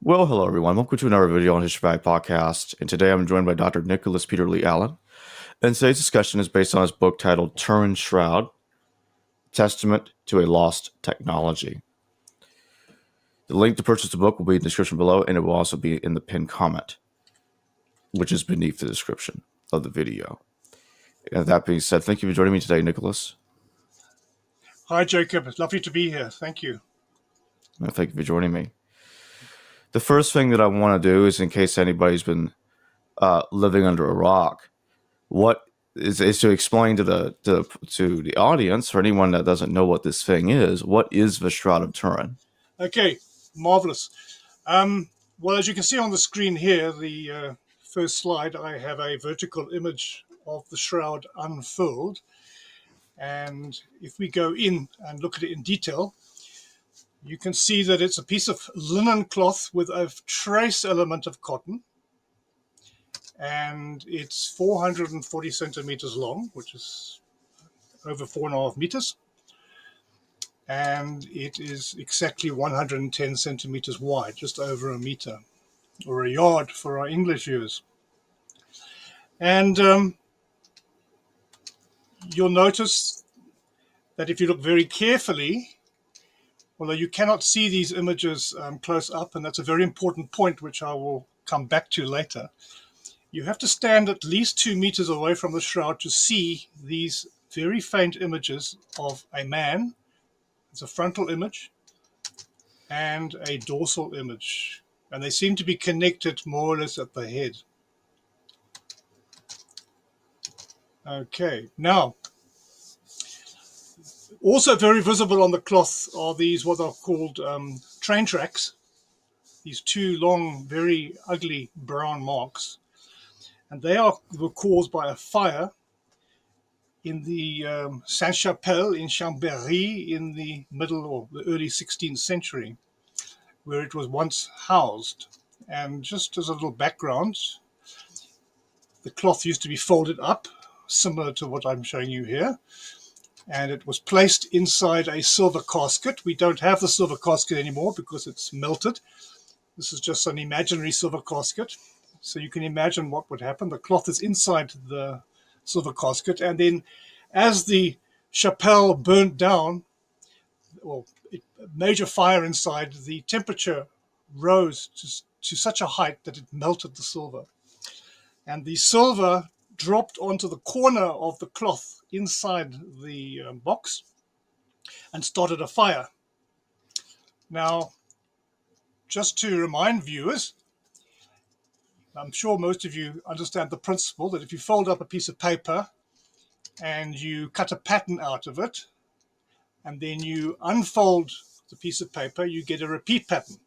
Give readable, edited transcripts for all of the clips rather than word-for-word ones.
Well, hello everyone. Welcome to another video on History Fact Podcast. And today I'm joined by Dr. Nicholas Peter Lee Allen. And today's discussion is based on his book titled Turin Shroud, Testament to a Lost Technology. The link to purchase the book will be in the description below, and it will also be in the pinned comment, which is beneath the description of the video. And that being said, thank you for joining me today, Nicholas. Hi, Jacob. It's lovely to be here. Thank you. Thank you for joining me. The first thing that I want to do is, in case anybody's been living under a rock, what is to explain to the audience, or anyone that doesn't know what this thing is, what is the Shroud of Turin? Okay, marvelous. Well, as you can see on the screen here, the first slide, I have a vertical image of the shroud unfurled. And if we go in and look at it in detail, you can see that it's a piece of linen cloth with a trace element of cotton. And it's 440 centimeters long, which is over 4.5 meters. And it is exactly 110 centimeters wide, just over a meter, or a yard for our English viewers. And you'll notice that if you look very carefully, although you cannot see these images close up, and that's a very important point, which I will come back to later, you have to stand at least 2 meters away from the shroud to see these very faint images of a man. It's a frontal image and a dorsal image, and they seem to be connected more or less at the head. Okay, now, also very visible on the cloth are these what are called train tracks, these two long, very ugly brown marks, and they were caused by a fire in the Saint-Chapelle in Chambéry in the middle or the early 16th century, where it was once housed. And just as a little background, the cloth used to be folded up, similar to what I'm showing you here, and it was placed inside a silver casket. We don't have the silver casket anymore because it's melted. This is just an imaginary silver casket. So you can imagine what would happen. The cloth is inside the silver casket, and then as the chapelle burnt down, or major fire inside, the temperature rose to such a height that it melted the silver. And the silver dropped onto the corner of the cloth inside the box and started a fire. Now, just to remind viewers, I'm sure most of you understand the principle that if you fold up a piece of paper and you cut a pattern out of it, and then you unfold the piece of paper, you get a repeat pattern.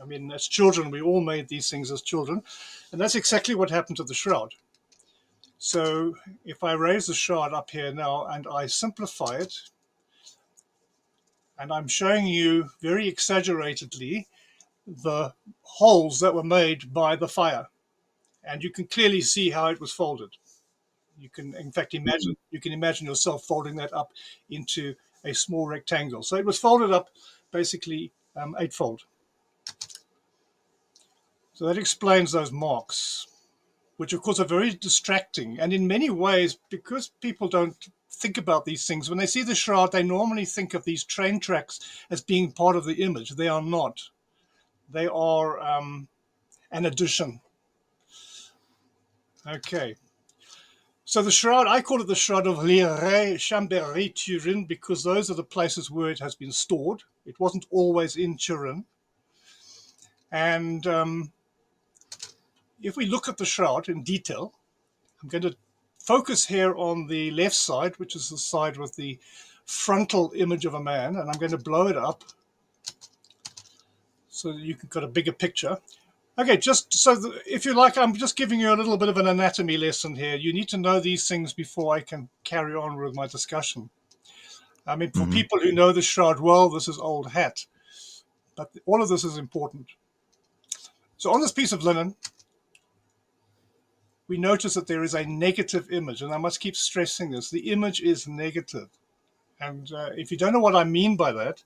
I mean, as children, we all made these things as children, and that's exactly what happened to the shroud. So if I raise the shroud up here now and I simplify it, and I'm showing you very exaggeratedly the holes that were made by the fire, and you can clearly see how it was folded. You can, in fact, imagine yourself folding that up into a small rectangle. So it was folded up basically eightfold. So that explains those marks, which of course are very distracting. And in many ways, because people don't think about these things, when they see the shroud, they normally think of these train tracks as being part of the image. They are not. They are an addition. Okay. So the shroud, I call it the Shroud of Lire, Chambéry, Turin, because those are the places where it has been stored. It wasn't always in Turin. And if we look at the shroud in detail, I'm going to focus here on the left side, which is the side with the frontal image of a man, and I'm going to blow it up so that you can get a bigger picture. Okay, just so if you like, I'm just giving you a little bit of an anatomy lesson here. You need to know these things before I can carry on with my discussion. I mean, for people who know the shroud well, this is old hat, but all of this is important. So on this piece of linen, we notice that there is a negative image, and I must keep stressing this. The image is negative. And if you don't know what I mean by that,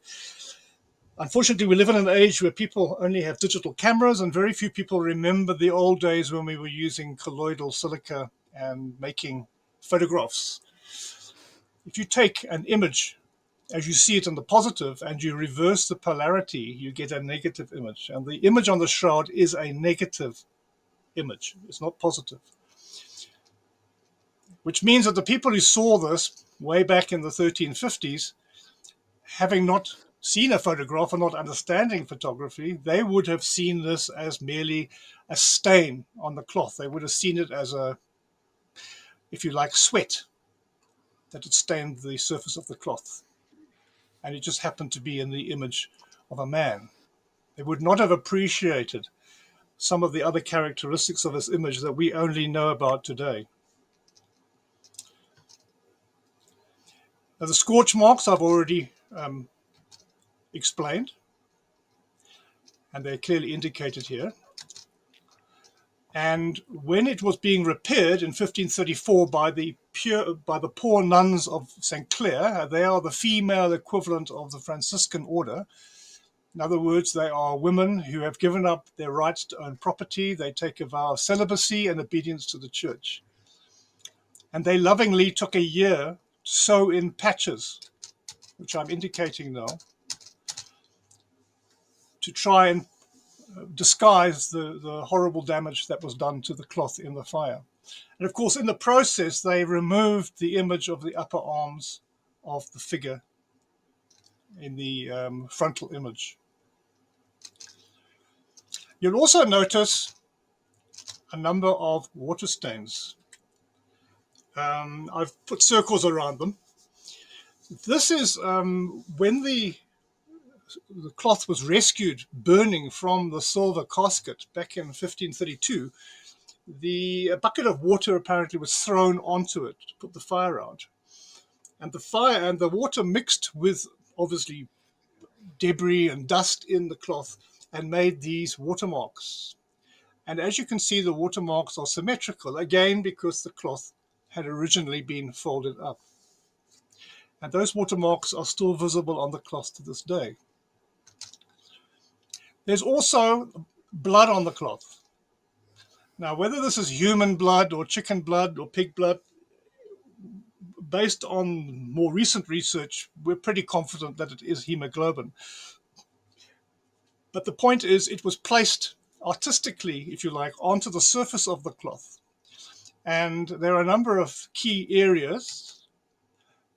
Unfortunately, we live in an age where people only have digital cameras, and very few people remember the old days when we were using colloidal silica and making photographs. If you take an image as you see it in the positive and you reverse the polarity, you get a negative image. And the image on the shroud is a negative image. It's not positive. Which means that the people who saw this way back in the 1350s, having not seen a photograph and not understanding photography, they would have seen this as merely a stain on the cloth. They would have seen it as a, if you like, sweat that had stained the surface of the cloth. And it just happened to be in the image of a man. They would not have appreciated some of the other characteristics of this image that we only know about today. Now, the scorch marks I've already explained, and they're clearly indicated here. And when it was being repaired in 1534 by the poor nuns of St. Clair, they are the female equivalent of the Franciscan order. In other words, they are women who have given up their rights to own property. They take a vow of celibacy and obedience to the church. And they lovingly took a year to sew in patches, which I'm indicating now, to try and disguise the horrible damage that was done to the cloth in the fire. And of course, in the process, they removed the image of the upper arms of the figure in the frontal image. You'll also notice a number of water stains. I've put circles around them. This is when the cloth was rescued burning from the silver casket back in 1532. A bucket of water apparently was thrown onto it to put the fire out. And the fire and the water mixed with, obviously, debris and dust in the cloth and made these watermarks. And as you can see, the watermarks are symmetrical, again, because the cloth had originally been folded up. And those watermarks are still visible on the cloth to this day. There's also blood on the cloth. Now, whether this is human blood or chicken blood or pig blood, based on more recent research, we're pretty confident that it is hemoglobin. But the point is, it was placed artistically, if you like, onto the surface of the cloth. And there are a number of key areas.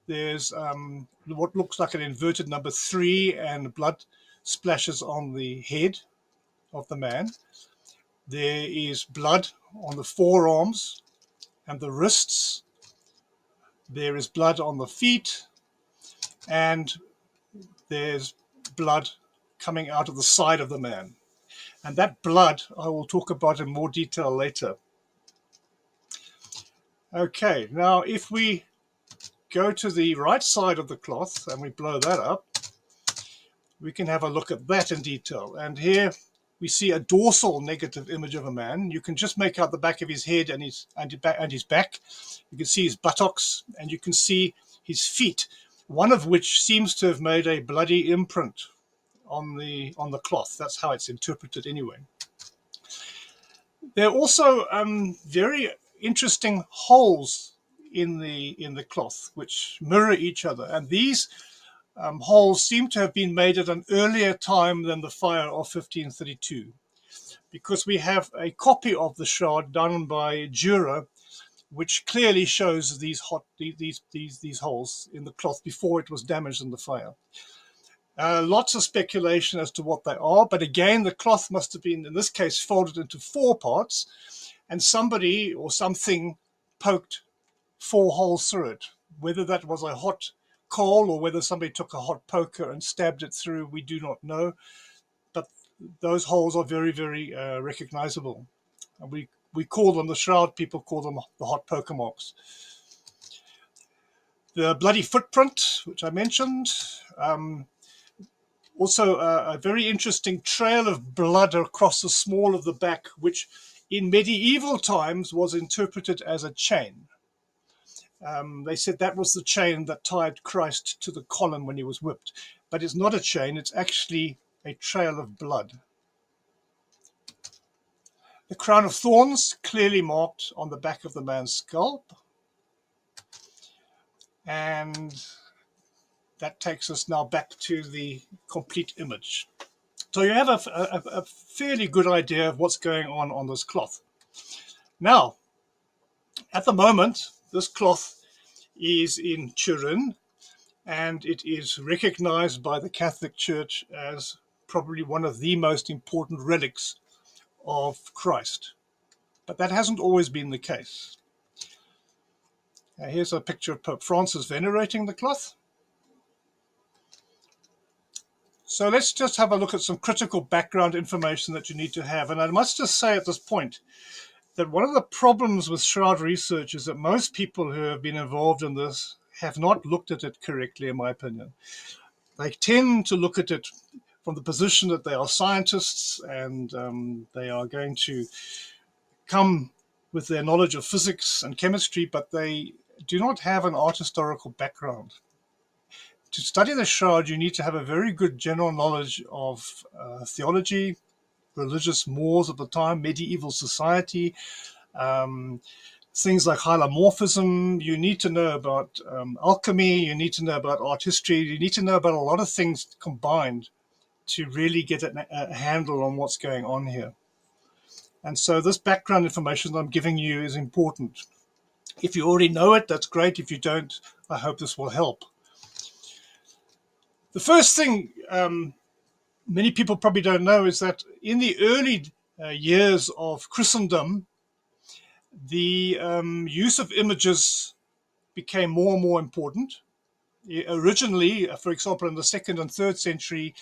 There's what looks like an inverted number 3 and blood splashes on the head of the man. There is blood on the forearms and the wrists. There is blood on the feet, and there's blood coming out of the side of the man. And that blood I will talk about in more detail later. Okay, now if we go to the right side of the cloth and we blow that up, we can have a look at that in detail. And here we see a dorsal negative image of a man. You can just make out the back of his head and his back. You can see his buttocks, and you can see his feet, one of which seems to have made a bloody imprint on the cloth. That's how it's interpreted anyway. There are also very interesting holes in the cloth which mirror each other, and these holes seem to have been made at an earlier time than the fire of 1532, because we have a copy of the shroud done by Dürer, which clearly shows these holes in the cloth before it was damaged in the fire. Lots of speculation as to what they are, but again, the cloth must have been, in this case, folded into 4 parts, and somebody or something poked 4 holes through it. Whether that was a hot coal or whether somebody took a hot poker and stabbed it through, we do not know. But those holes are very, very recognizable. And we call them, the shroud people call them the hot poker marks. The bloody footprint, which I mentioned. Also a very interesting trail of blood across the small of the back, which in medieval times was interpreted as a chain. They said that was the chain that tied Christ to the column when he was whipped. But it's not a chain, it's actually a trail of blood. The crown of thorns clearly marked on the back of the man's skull. And that takes us now back to the complete image. So you have a fairly good idea of what's going on this cloth. Now, at the moment, this cloth is in Turin, and it is recognized by the Catholic Church as probably one of the most important relics of Christ. But that hasn't always been the case. Now, here's a picture of Pope Francis venerating the cloth. So let's just have a look at some critical background information that you need to have. And I must just say at this point that one of the problems with Shroud research is that most people who have been involved in this have not looked at it correctly, in my opinion. They tend to look at it from the position that they are scientists and they are going to come with their knowledge of physics and chemistry, but they do not have an art historical background. To study the Shroud, you need to have a very good general knowledge of theology, religious mores of the time, medieval society, things like hylomorphism. You need to know about alchemy, you need to know about art history, you need to know about a lot of things combined to really get a handle on what's going on here. And so this background information I'm giving you is important. If you already know it, that's great. If you don't, I hope this will help. The first thing many people probably don't know is that in the early years of Christendom, the use of images became more and more important. Originally, for example, in the 2nd and 3rd century,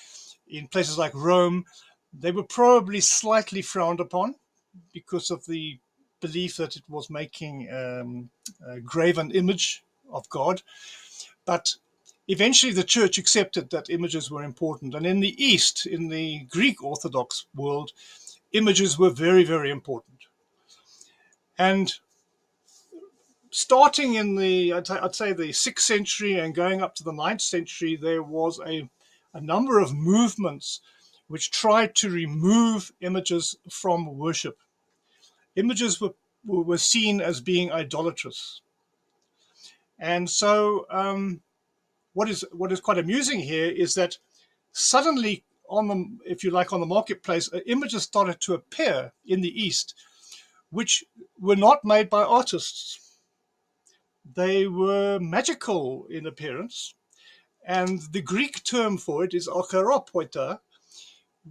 in places like Rome, they were probably slightly frowned upon because of the belief that it was making a graven image of God. But eventually the church accepted that images were important. And in the East, in the Greek Orthodox world, images were very, very important. And starting in I'd say the 6th century and going up to the 9th century, there was a number of movements which tried to remove images from worship. Images were seen as being idolatrous. And so what is quite amusing here is that suddenly on the marketplace, images started to appear in the East, which were not made by artists. They were magical in appearance, and the Greek term for it is archeropoita,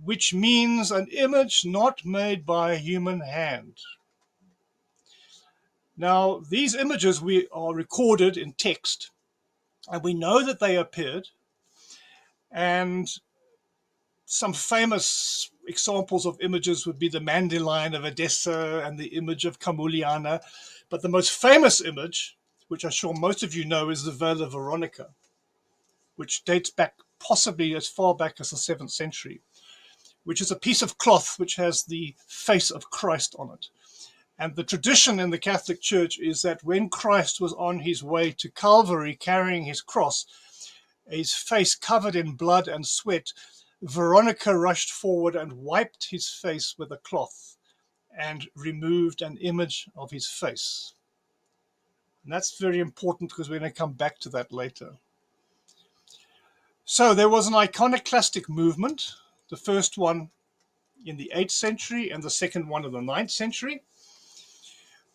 which means an image not made by a human hand. Now, these images are recorded in text, and we know that they appeared. And some famous examples of images would be the Mandelion of Edessa and the image of Camuliana. But the most famous image, which I'm sure most of you know, is the Veil of Veronica, which dates back possibly as far back as the 7th century, which is a piece of cloth which has the face of Christ on it. And the tradition in the Catholic Church is that when Christ was on his way to Calvary carrying his cross, his face covered in blood and sweat, Veronica rushed forward and wiped his face with a cloth and removed an image of his face. And that's very important because we're going to come back to that later. So there was an iconoclastic movement, the first one in the 8th century and the second one in the 9th century,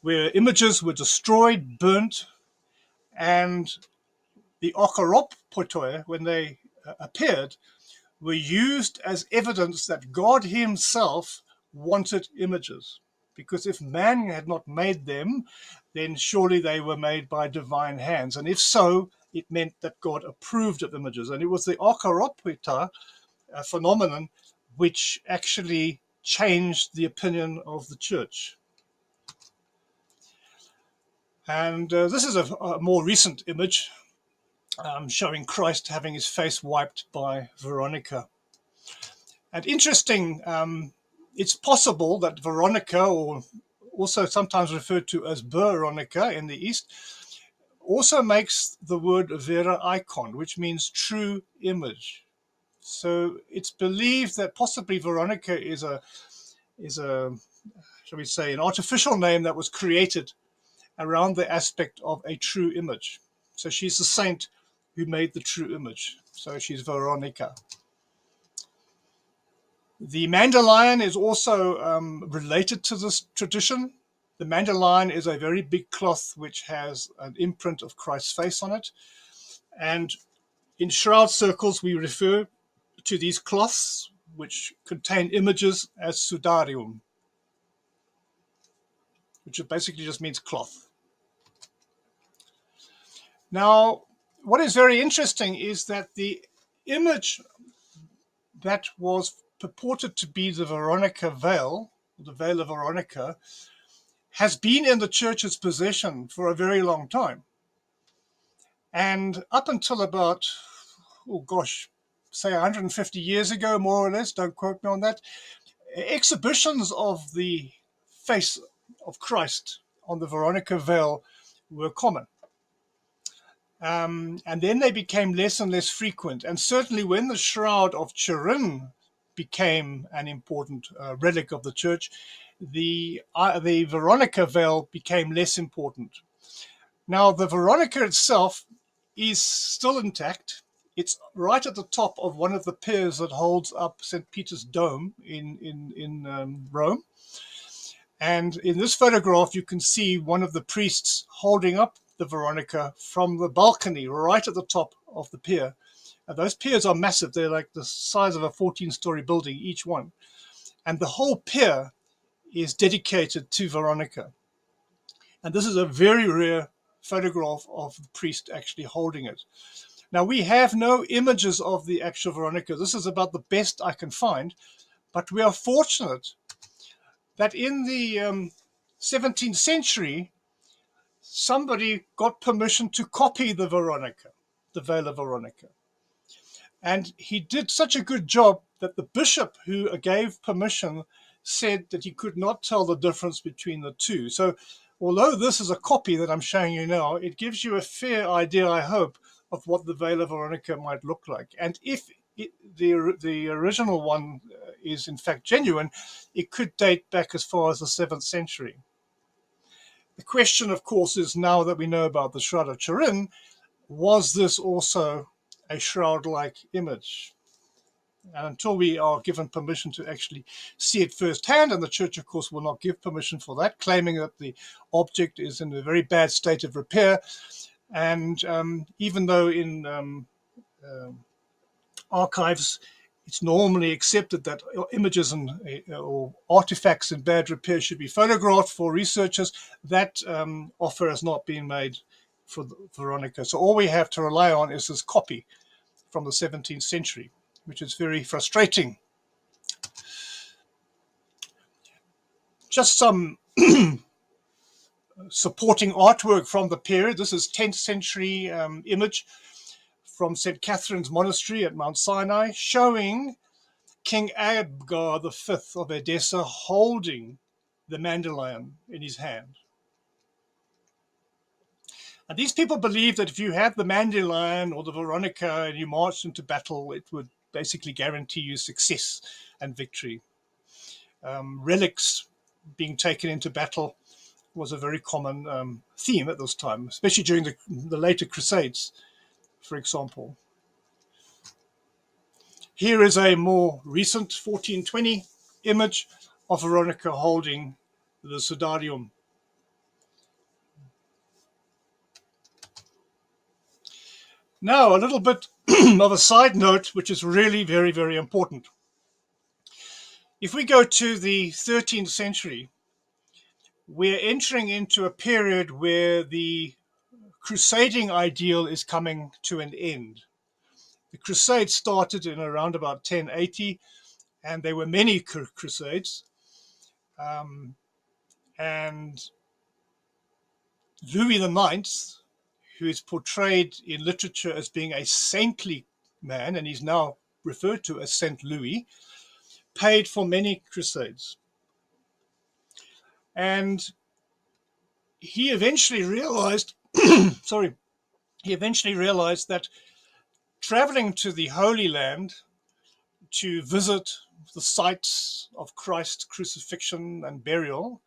where images were destroyed, burnt, and the archeropotoi, when they appeared, were used as evidence that God himself wanted images. Because if man had not made them, then surely they were made by divine hands. And if so, it meant that God approved of images. And it was the archeropota phenomenon which actually changed the opinion of the church. And this is a more recent image showing Christ having his face wiped by Veronica. And interesting, it's possible that Veronica, or also sometimes referred to as Veronica in the East, also makes the word Vera icon, which means true image. So it's believed that possibly Veronica is a shall we say, an artificial name that was created around the aspect of a true image. So she's the saint who made the true image. So she's Veronica. The mandelion is also related to this tradition. The mandelion is a very big cloth which has an imprint of Christ's face on it. And in shroud circles, we refer to these cloths which contain images as sudarium, which basically just means cloth. Now, what is very interesting is that the image that was purported to be the Veronica veil, the veil of Veronica, has been in the church's possession for a very long time. And up until about, oh gosh, say 150 years ago, more or less, don't quote me on that, exhibitions of the face of Christ on the Veronica veil were common. And then they became less and less frequent. And certainly when the Shroud of Turin became an important relic of the church, the Veronica veil became less important. Now, the Veronica itself is still intact. It's right at the top of one of the piers that holds up St. Peter's Dome in Rome. And in this photograph, you can see one of the priests holding up the Veronica from the balcony right at the top of the pier. And those piers are massive. They're like the size of a 14-story building, each one. And the whole pier is dedicated to Veronica. And this is a very rare photograph of the priest actually holding it. Now, we have no images of the actual Veronica. This is about the best I can find. But we are fortunate that in the 17th century, somebody got permission to copy the Veronica, the veil of Veronica. And he did such a good job that the bishop who gave permission said that he could not tell the difference between the two. So although this is a copy that I'm showing you now, it gives you a fair idea, I hope, of what the veil of Veronica might look like. And if the original one is in fact genuine, it could date back as far as the 7th century. The question, of course, is now that we know about the Shroud of Turin, was this also a shroud-like image? And until we are given permission to actually see it firsthand, and the church, of course, will not give permission for that, claiming that the object is in a very bad state of repair. And even though in archives, it's normally accepted that images and or artifacts in bad repair should be photographed for researchers, that offer has not been made for Veronica. So all we have to rely on is this copy from the 17th century, which is very frustrating. Just some supporting artwork from the period. This is 10th century image from St. Catherine's Monastery at Mount Sinai, showing King Abgar V of Edessa holding the mandelion in his hand. And these people believed that if you had the mandelion or the Veronica and you marched into battle, it would basically guarantee you success and victory. Relics being taken into battle was a very common theme at this time, especially during the later Crusades, for example. Here is a more recent 1420 image of Veronica holding the sudarium. Now, a little bit of a side note, which is really very, very important. If we go to the 13th century, we're entering into a period where the crusading ideal is coming to an end. The crusade started in around about 1080, and there were many crusades. And Louis IX, who is portrayed in literature as being a saintly man, and he's now referred to as Saint Louis, paid for many crusades. And he eventually realized sorry, he eventually realized that traveling to the Holy Land to visit the sites of Christ's crucifixion and burial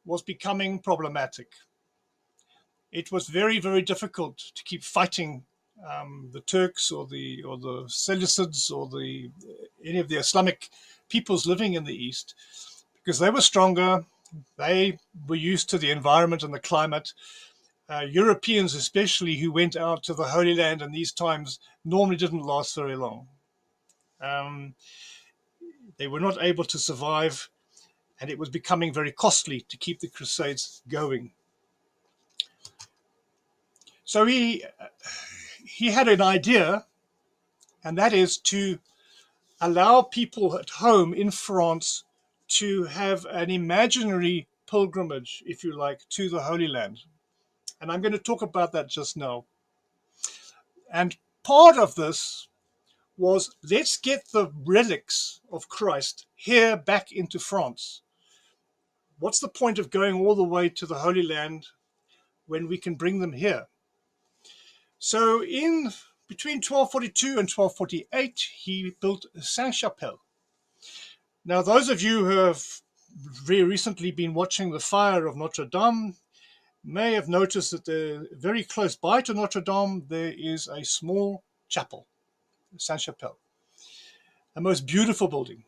was becoming problematic. It was very, very difficult to keep fighting the Turks or the Seleucids or any of the Islamic peoples living in the East, because they were stronger. They were used to the environment and the climate. Europeans, especially, who went out to the Holy Land in these times, normally didn't last very long. They were not able to survive, and it was becoming very costly to keep the Crusades going. So he had an idea, and that is to allow people at home in France to have an imaginary pilgrimage, if you like, to the Holy Land. And I'm going to talk about that just now. And part of this was, let's get the relics of Christ here back into France. What's the point of going all the way to the Holy Land when we can bring them here? So in between 1242 and 1248, he built Sainte-Chapelle. Now, those of you who have very recently been watching the fire of Notre Dame may have noticed that very close by to Notre Dame, there is a small chapel, Sainte-Chapelle, a most beautiful building.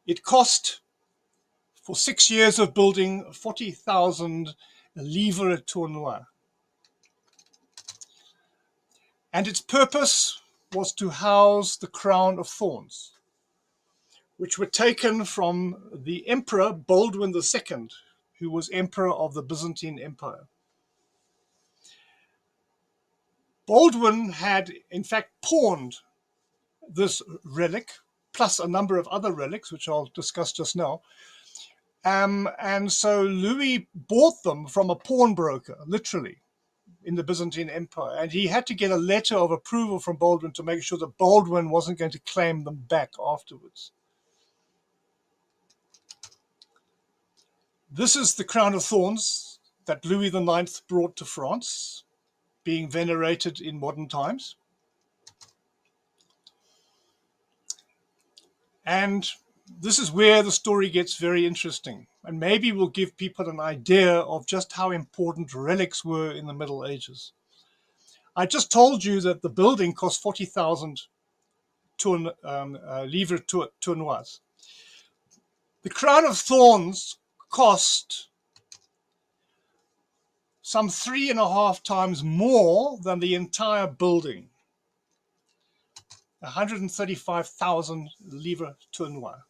It cost, for 6 years of building, 40,000 livres tournois. And its purpose was to house the crown of thorns, which were taken from the Emperor Baldwin II, who was Emperor of the Byzantine Empire. Baldwin had, in fact, pawned this relic, plus a number of other relics, which I'll discuss just now. And so Louis bought them from a pawnbroker, literally, in the Byzantine Empire. And he had to get a letter of approval from Baldwin to make sure that Baldwin wasn't going to claim them back afterwards. This is the crown of thorns that Louis IX brought to France, being venerated in modern times. And this is where the story gets very interesting, and maybe will give people an idea of just how important relics were in the Middle Ages. I just told you that the building cost 40,000 livres tournois. The crown of thorns cost some 3.5 times more than the entire building. 135,000 livres tournois.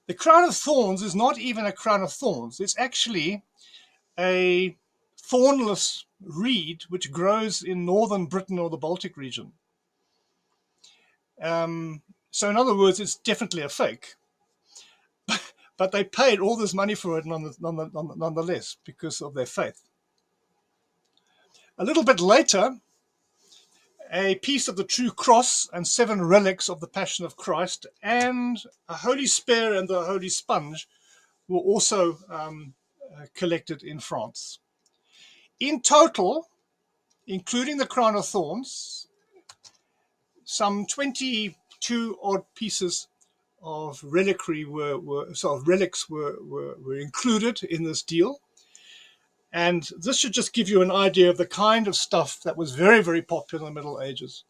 The crown of thorns is not even a crown of thorns. It's actually a thornless reed which grows in northern Britain or the Baltic region. So in other words, it's definitely a fake. But they paid all this money for it nonetheless because of their faith. A little bit later, a piece of the true cross and 7 relics of the Passion of Christ and a holy spear and the holy sponge were also collected in France. In total, including the crown of thorns, some 22 odd pieces of relics were included in this deal. And this should just give you an idea of the kind of stuff that was very, very popular in the Middle Ages.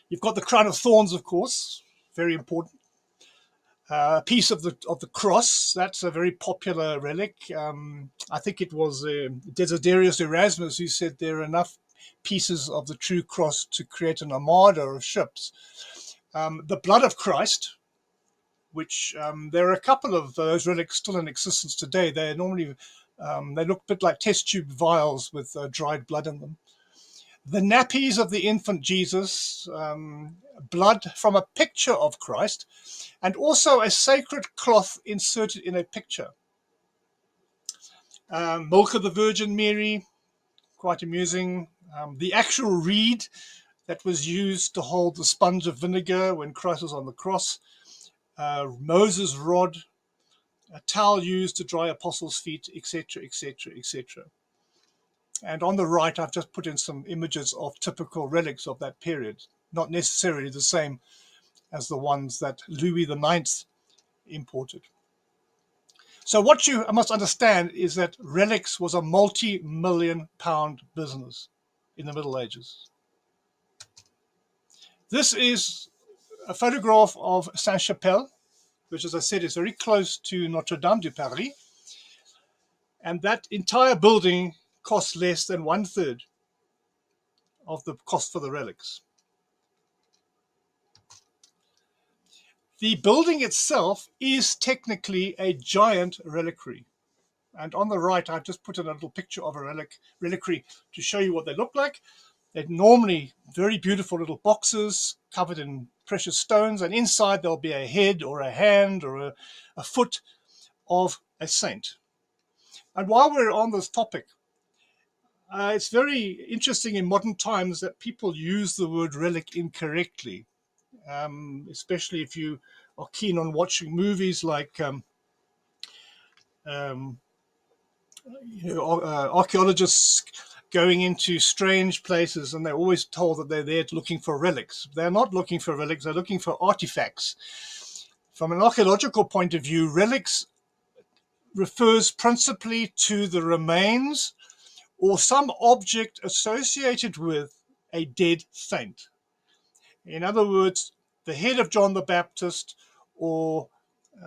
You've got the crown of thorns, of course, very important. A piece of the cross, that's a very popular relic. I think it was Desiderius Erasmus who said there are enough pieces of the true cross to create an armada of ships. The blood of Christ, which there are a couple of those relics still in existence today. They're normally they look a bit like test tube vials with dried blood in them. The nappies of the infant Jesus, blood from a picture of Christ, and also a sacred cloth inserted in a picture. Milk of the Virgin Mary, quite amusing. The actual reed that was used to hold the sponge of vinegar when Christ was on the cross. Moses' rod, a towel used to dry apostles' feet, etc., etc., etc. And on the right, I've just put in some images of typical relics of that period, not necessarily the same as the ones that Louis IX imported. So what you must understand is that relics was a multi-million pound business in the Middle Ages. This is a photograph of Sainte-Chapelle, which, as I said, is very close to Notre Dame de Paris. And that entire building costs less than 1/3 of the cost for the relics. The building itself is technically a giant reliquary. And on the right, I've just put in a little picture of a reliquary to show you what they look like. They're normally very beautiful little boxes covered in precious stones, and inside there'll be a head or a hand or a foot of a saint. And while we're on this topic, it's very interesting in modern times that people use the word relic incorrectly, especially if you are keen on watching movies like archaeologists going into strange places, and they're always told that they're there looking for relics. They're not looking for relics, they're looking for artifacts. From an archaeological point of view, relics refers principally to the remains or some object associated with a dead saint. In other words, the head of John the Baptist, or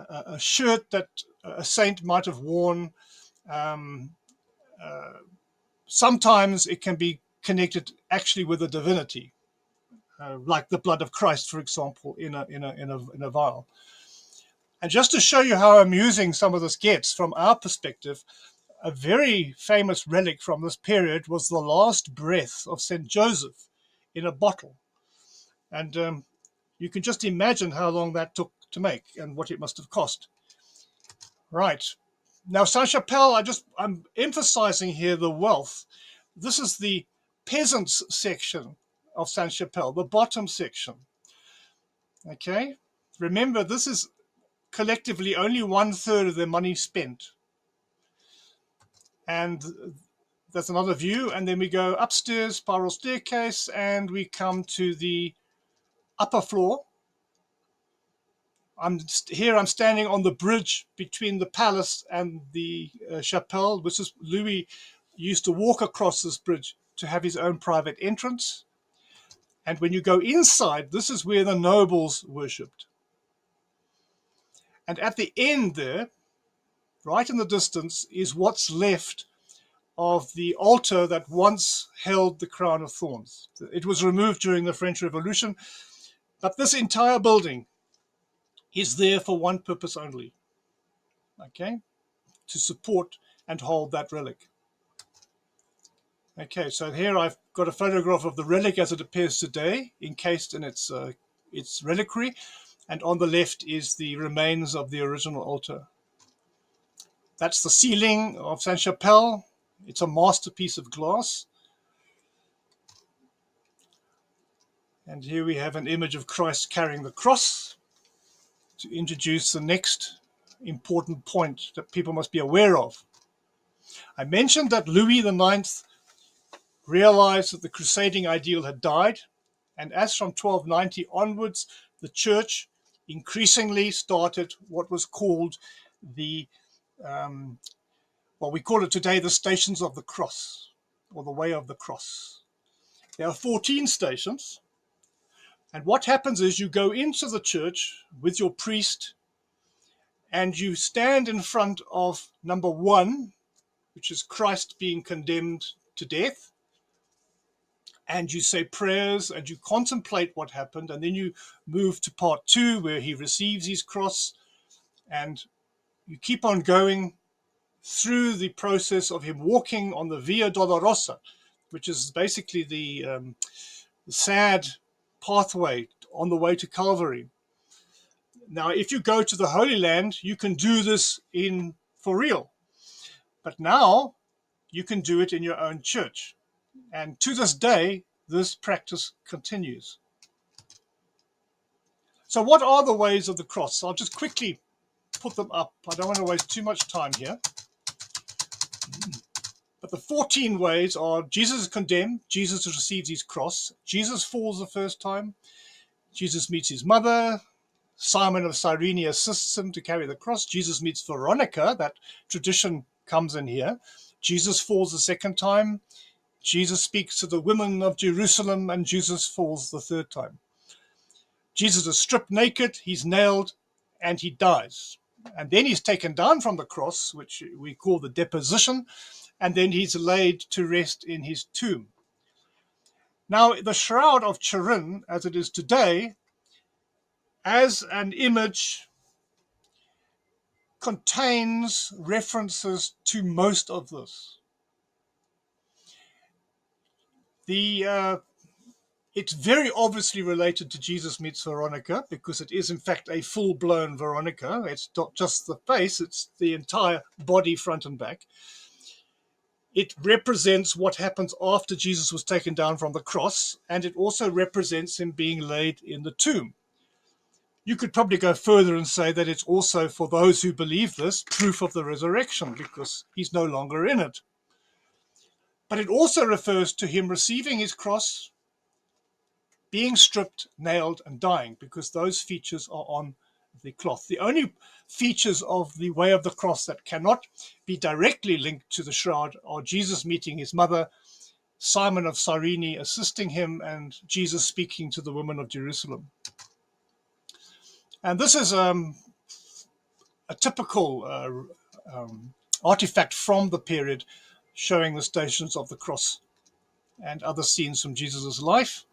a shirt that a saint might have worn. Sometimes it can be connected actually with a divinity, like the blood of Christ, for example, in a vial. And just to show you how amusing some of this gets from our perspective, a very famous relic from this period was the last breath of St. Joseph in a bottle. And you can just imagine how long that took to make and what it must have cost. Right. Now, Sainte-Chapelle, I'm emphasizing here the wealth. This is the peasants section of Sainte-Chapelle, the bottom section. Okay. Remember, this is collectively only 1/3 of their money spent. And that's another view. And then we go upstairs, spiral staircase, and we come to the upper floor. I'm standing on the bridge between the palace and the chapelle, which is Louis used to walk across this bridge to have his own private entrance. And when you go inside, this is where the nobles worshipped. And at the end there, right in the distance, is what's left of the altar that once held the crown of thorns. It was removed during the French Revolution, but this entire building is there for one purpose only, okay, to support and hold that relic. Okay, so here I've got a photograph of the relic as it appears today, encased in its reliquary, and on the left is the remains of the original altar. That's the ceiling of Sainte-Chapelle. It's a masterpiece of glass. And here we have an image of Christ carrying the cross to introduce the next important point that people must be aware of. I mentioned that Louis IX realized that the crusading ideal had died, and as from 1290 onwards, the church increasingly started what was called the, we call it today the Stations of the Cross, or the Way of the Cross. There are 14 stations, and what happens is you go into the church with your priest, and you stand in front of number 1, which is Christ being condemned to death, and you say prayers and you contemplate what happened, and then you move to part 2 where he receives his cross, and you keep on going through the process of him walking on the Via Dolorosa, which is basically the sad pathway on the way to Calvary. Now, if you go to the Holy Land, you can do this for real, but now you can do it in your own church. And to this day, this practice continues. So what are the ways of the cross? I'll just quickly put them up. I don't want to waste too much time here. But the 14 ways are: Jesus is condemned, Jesus receives his cross, Jesus falls the first time, Jesus meets his mother, Simon of Cyrene assists him to carry the cross, Jesus meets Veronica, that tradition comes in here, Jesus falls the second time, Jesus speaks to the women of Jerusalem, and Jesus falls the third time. Jesus is stripped naked, he's nailed, and he dies. And then he's taken down from the cross, which we call the deposition, and then he's laid to rest in his tomb. Now, the Shroud of Turin, as it is today, as an image, contains references to most of this. It's very obviously related to Jesus meets Veronica, because it is in fact a full-blown Veronica. It's not just the face, it's the entire body, front and back. It represents what happens after Jesus was taken down from the cross, and it also represents him being laid in the tomb. You could probably go further and say that it's also, for those who believe this, proof of the resurrection, because he's no longer in it. But it also refers to him receiving his cross, being stripped, nailed, and dying, because those features are on the cloth. The only features of the way of the cross that cannot be directly linked to the shroud are Jesus meeting his mother, Simon of Cyrene assisting him, and Jesus speaking to the women of Jerusalem. And this is a typical artifact from the period, showing the Stations of the Cross and other scenes from Jesus' life.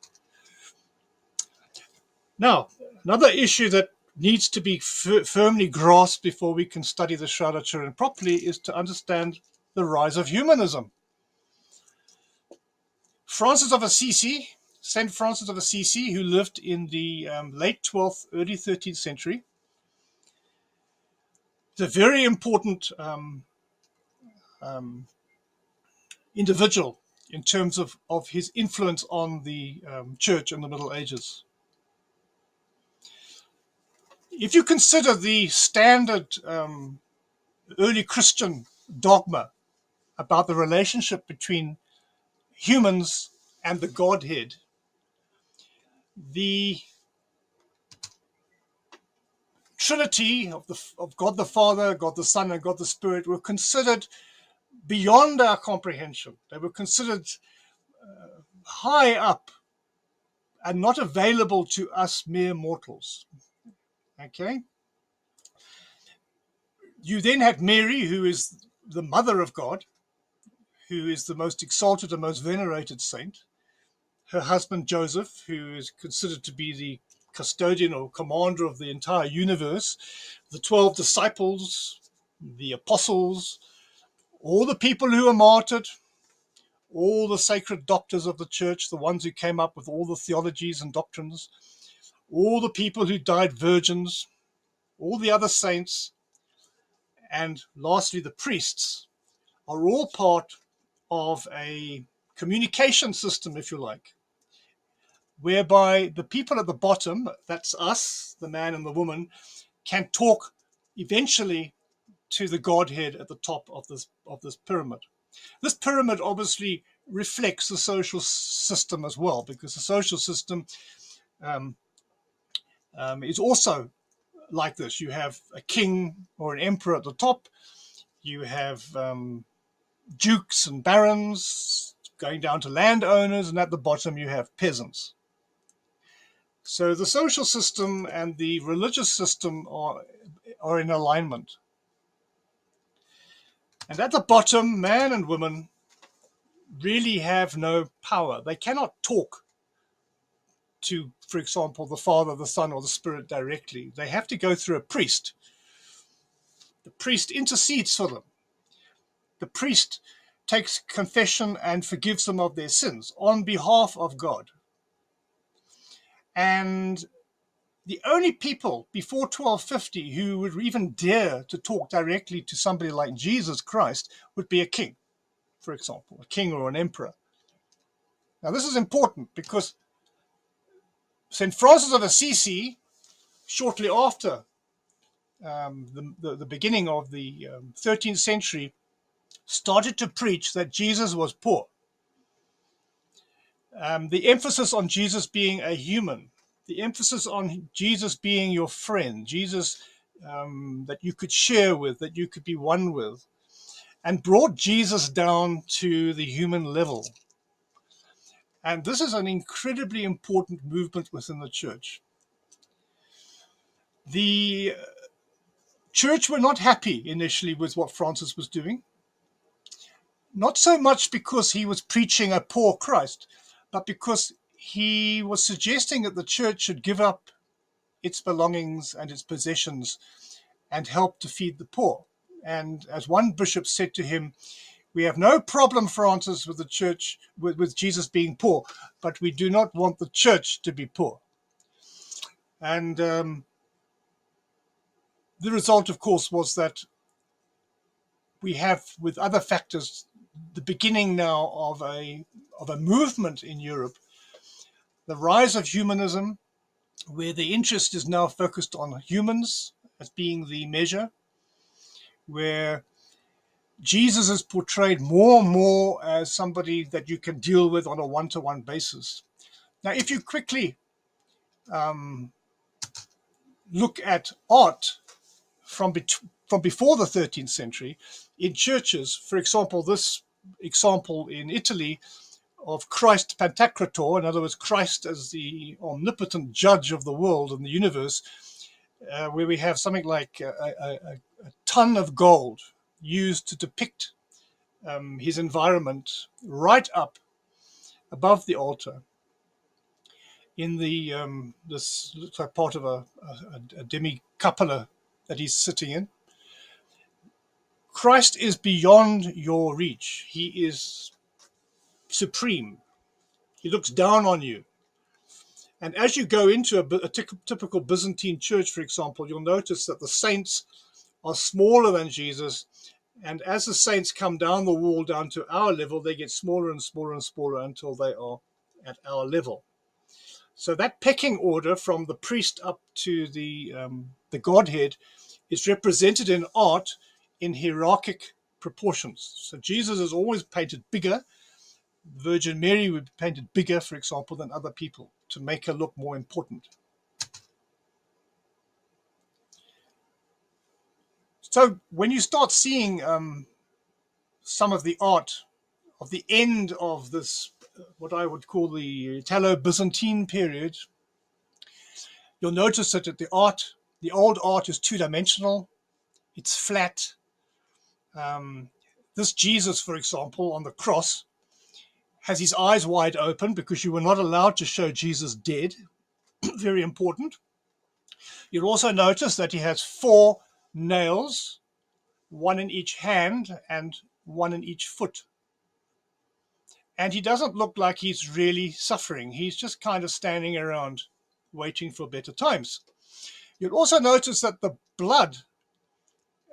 Now, another issue that needs to be firmly grasped before we can study the Shroud of Turin properly is to understand the rise of humanism. Francis of Assisi, Saint Francis of Assisi, who lived in the late 12th, early 13th century, is a very important individual in terms of his influence on the church in the Middle Ages. If you consider the standard early Christian dogma about the relationship between humans and the Godhead, the Trinity of God the Father, God the Son, and God the Spirit were considered beyond our comprehension. They were considered high up and not available to us mere mortals. Okay? You then had Mary, who is the mother of God, who is the most exalted and most venerated saint. Her husband Joseph, who is considered to be the custodian or commander of the entire universe, the 12 disciples, the apostles, all the people who were martyred, all the sacred doctors of the church, the ones who came up with all the theologies and doctrines, all the people who died virgins, all the other saints, and lastly the priests, are all part of a communication system, if you like, whereby the people at the bottom, that's us, the man and the woman, can talk eventually to the Godhead at the top of this pyramid. This pyramid obviously reflects the social system as well, because the social system is also like this. You have a king or an emperor at the top. You have dukes and barons going down to landowners, and at the bottom you have peasants. So the social system and the religious system are in alignment. And at the bottom, man and woman really have no power. They cannot talk to, for example, the Father, the Son, or the Spirit directly. They have to go through a priest. The priest intercedes for them. The priest takes confession and forgives them of their sins on behalf of God. And the only people before 1250 who would even dare to talk directly to somebody like Jesus Christ would be a king, for example, a king or an emperor. Now, this is important because St. Francis of Assisi, shortly after the beginning of the 13th century, started to preach that Jesus was poor. The emphasis on Jesus being a human, the emphasis on Jesus being your friend, Jesus that you could share with, that you could be one with, and brought Jesus down to the human level. And this is an incredibly important movement within the church. The church were not happy initially with what Francis was doing, not so much because he was preaching a poor Christ, but because he was suggesting that the church should give up its belongings and its possessions and help to feed the poor. And as one bishop said to him, we have no problem, Francis, with the church, with Jesus being poor, but we do not want the church to be poor. And the result, of course, was that we have, with other factors, the beginning now of a movement in Europe, the rise of humanism, where the interest is now focused on humans as being the measure, where Jesus is portrayed more and more as somebody that you can deal with on a one-to-one basis. Now, if you quickly look at art from before the 13th century in churches, for example, this example in Italy of Christ Pantocrator, in other words, Christ as the omnipotent judge of the world and the universe, where we have something like a ton of gold used to depict his environment right up above the altar in the this looks like part of a demi cupola that he's sitting in. Christ is beyond your reach. He is supreme. He looks down on you. And as you go into a typical Byzantine church, for example, you'll notice that the saints are smaller than Jesus. And as the saints come down the wall down to our level, they get smaller and smaller and smaller until they are at our level. So that pecking order from the priest up to the Godhead is represented in art in hierarchic proportions. So Jesus is always painted bigger. Virgin Mary would be painted bigger, for example, than other people to make her look more important. So when you start seeing some of the art of the end of this, what I would call the Italo-Byzantine period, you'll notice that the old art is two-dimensional. It's flat. This Jesus, for example, on the cross, has his eyes wide open because you were not allowed to show Jesus dead. Very important. You'll also notice that he has 4 nails, 1 in each hand and 1 in each foot. And he doesn't look like he's really suffering. He's just kind of standing around waiting for better times. You'll also notice that the blood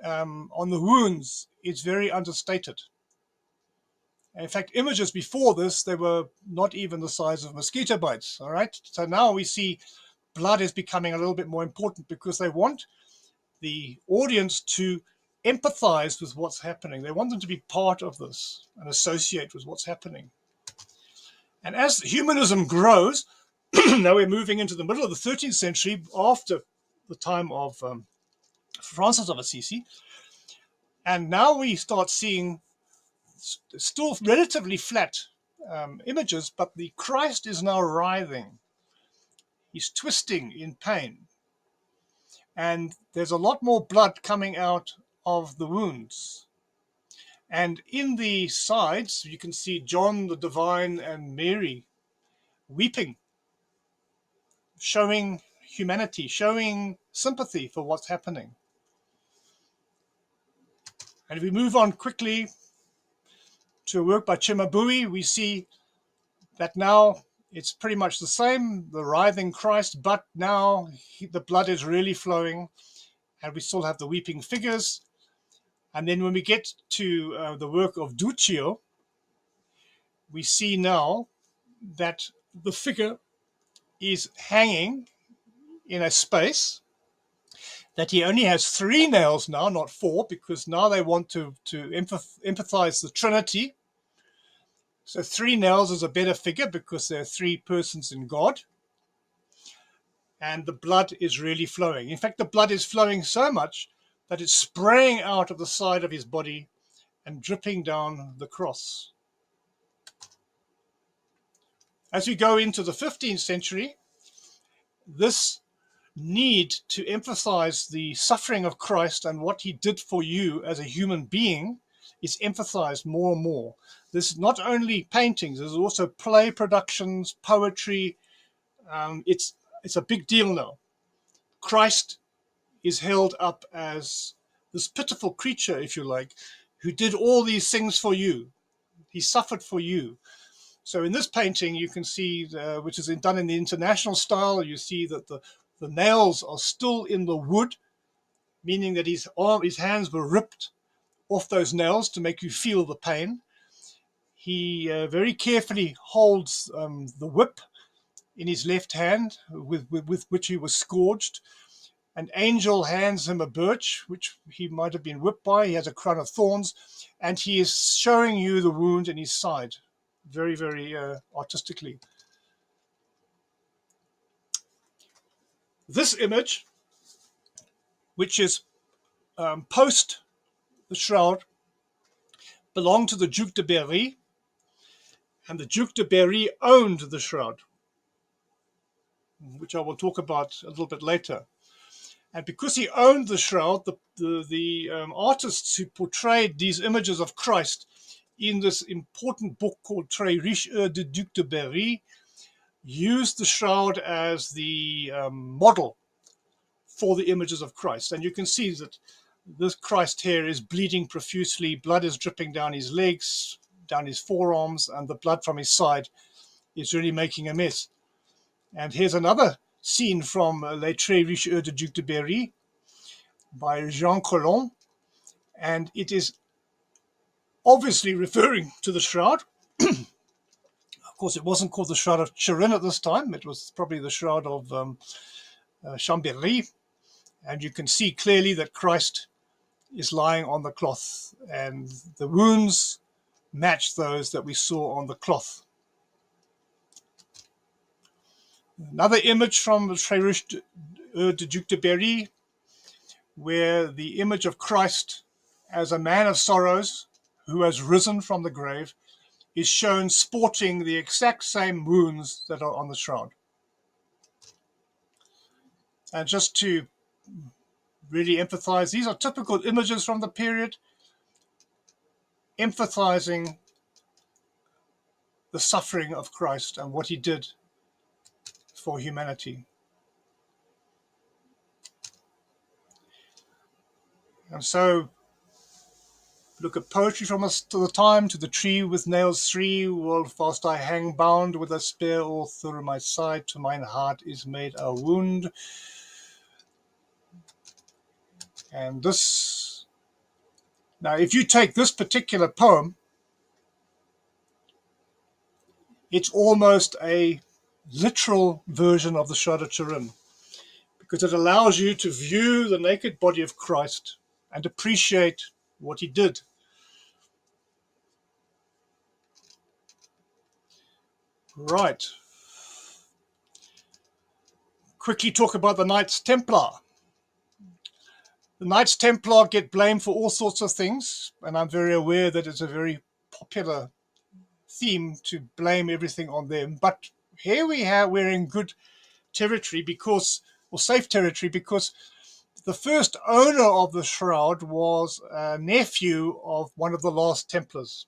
on the wounds is very understated. In fact, images before this, they were not even the size of mosquito bites, all right? So now we see blood is becoming a little bit more important because they want the audience to empathize with what's happening. They want them to be part of this and associate with what's happening. And as humanism grows, now we're moving into the middle of the 13th century after the time of Francis of Assisi. And now we start seeing still relatively flat images, but the Christ is now writhing. He's twisting in pain. And there's a lot more blood coming out of the wounds. And in the sides, you can see John the Divine and Mary weeping, showing humanity, showing sympathy for what's happening. And if we move on quickly to a work by Cimabue, we see that now it's pretty much the same, the writhing Christ, but now the blood is really flowing, and we still have the weeping figures. And then when we get to the work of Duccio, we see now that the figure is hanging in a space that he only has 3 nails now, not 4, because now they want to emphasize the Trinity. So 3 nails is a better figure because there are 3 persons in God. And the blood is really flowing. In fact, the blood is flowing so much that it's spraying out of the side of his body and dripping down the cross. As we go into the 15th century, this need to emphasize the suffering of Christ and what he did for you as a human being is emphasized more and more. This is not only paintings, there's also play productions, poetry. It's a big deal now. Christ is held up as this pitiful creature, if you like, who did all these things for you. He suffered for you. So in this painting, you can see, which is done in the international style, you see that the nails are still in the wood, meaning that his hands were ripped off those nails to make you feel the pain. He very carefully holds the whip in his left hand with which he was scourged. An angel hands him a birch, which he might have been whipped by. He has a crown of thorns, and he is showing you the wound in his side, very, very artistically. This image, which is post the Shroud, belonged to the Duc de Berry, and the Duc de Berry owned the Shroud, which I will talk about a little bit later. And because he owned the Shroud, the artists who portrayed these images of Christ in this important book called Très riche de Duc de Berry used the Shroud as the model for the images of Christ. And you can see that this Christ here is bleeding profusely. Blood is dripping down his legs, down his forearms, and the blood from his side is really making a mess. And here's another scene from Les Très riches de Duc de Berry by Jean Collin, and it is obviously referring to the Shroud. Of course, it wasn't called the Shroud of Turin at this time. It was probably the Shroud of Chambéry. And you can see clearly that Christ is lying on the cloth, and the wounds match those that we saw on the cloth. Another image from Très riche de Duc de Berry, where the image of Christ as a man of sorrows who has risen from the grave is shown sporting the exact same wounds that are on the Shroud. And just to really emphasize, these are typical images from the period, emphasizing the suffering of Christ and what he did for humanity. And so, look at poetry from us to the time, to the tree with nails 3, while fast I hang bound with a spear all through my side, to mine heart is made a wound. And this, now if you take this particular poem, it's almost a literal version of the Shroud of Turin, because it allows you to view the naked body of Christ and appreciate what he did. Right. Quickly talk about the Knights Templar. The Knights Templar get blamed for all sorts of things, and I'm very aware that it's a very popular theme to blame everything on them. But here we're in good territory because, or safe territory, because the first owner of the Shroud was a nephew of one of the last Templars.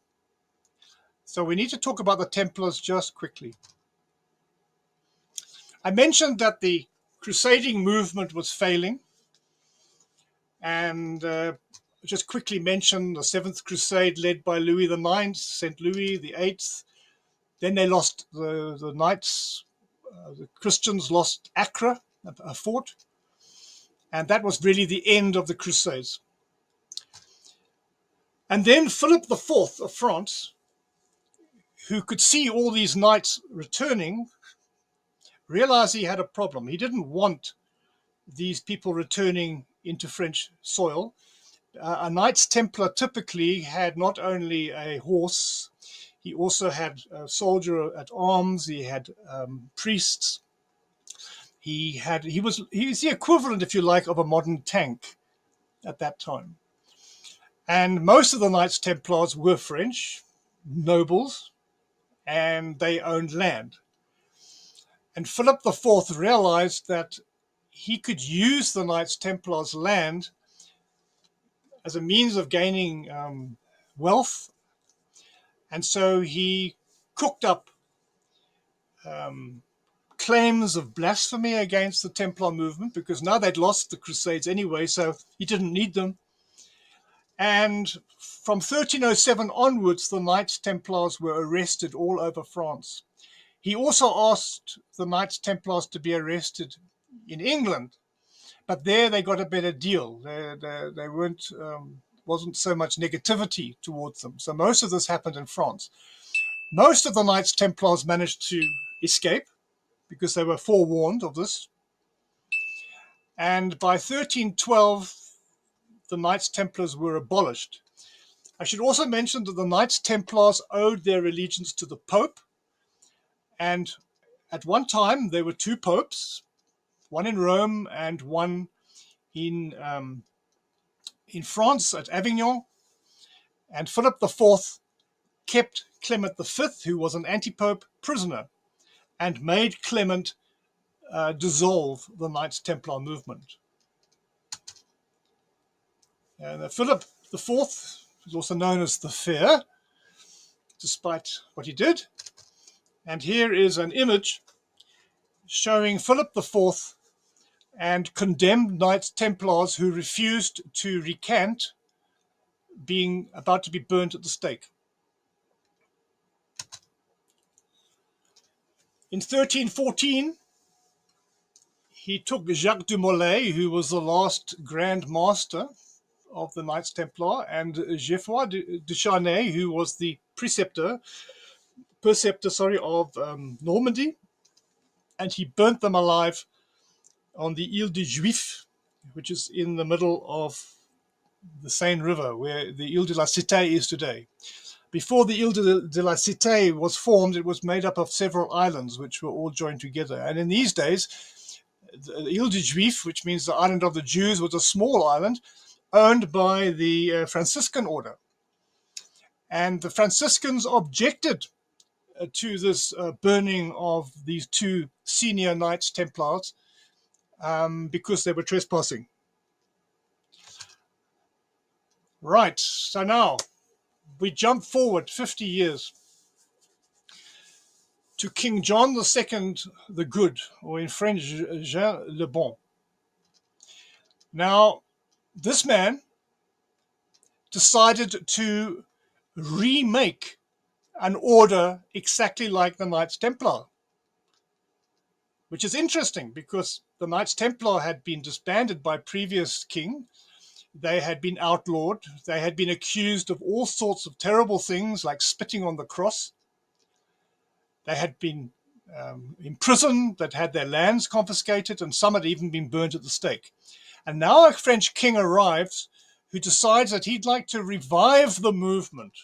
So we need to talk about the Templars just quickly. I mentioned that the crusading movement was failing, and just quickly mention the Seventh Crusade led by Louis IX, St. Louis VIII. Then they lost the Knights, the Christians lost Acre, a fort, and that was really the end of the Crusades. And then Philip IV of France, who could see all these knights returning, realized he had a problem. He didn't want these people returning into French soil. A Knights Templar typically had not only a horse, he also had a soldier at arms, he had priests, he was the equivalent, if you like, of a modern tank at that time. And most of the Knights Templars were French nobles, and they owned land. And Philip IV realized that he could use the Knights Templars' land as a means of gaining wealth. And so he cooked up claims of blasphemy against the Templar movement, because now they'd lost the Crusades anyway, so he didn't need them. And from 1307 onwards, the Knights Templars were arrested all over France. He also asked the Knights Templars to be arrested in England, but there they got a better deal. They wasn't so much negativity towards them. So most of this happened in France. Most of the Knights Templars managed to escape because they were forewarned of this. And by 1312, the Knights Templars were abolished. I should also mention that the Knights Templars owed their allegiance to the Pope. And at one time, there were two popes, one in Rome and one in France at Avignon. And Philip IV kept Clement V, who was an anti-pope, prisoner, and made Clement dissolve the Knights Templar movement. And Philip IV is also known as the Fair, despite what he did. And here is an image showing Philip IV and condemned Knights Templars who refused to recant, being about to be burnt at the stake. In 1314, he took Jacques de Molay, who was the last Grand Master of the Knights Templar, and Geoffroy de Charnay, who was the preceptor of Normandy, and he burnt them alive on the Ile de Juif, which is in the middle of the Seine River, where the Ile de la Cité is today. Before the Ile de la Cité was formed, it was made up of several islands, which were all joined together. And in these days, the Ile de Juif, which means the island of the Jews, was a small island owned by the Franciscan order. And the Franciscans objected to this burning of these two senior Knights Templars because they were trespassing. Right, so now we jump forward 50 years to King John II the Good, or in French, Jean le Bon. Now, this man decided to remake an order exactly like the Knights Templar, which is interesting because the Knights Templar had been disbanded by previous king. They had been outlawed. They had been accused of all sorts of terrible things like spitting on the cross. They had been imprisoned, that had their lands confiscated, and some had even been burnt at the stake. And now a French king arrives who decides that he'd like to revive the movement.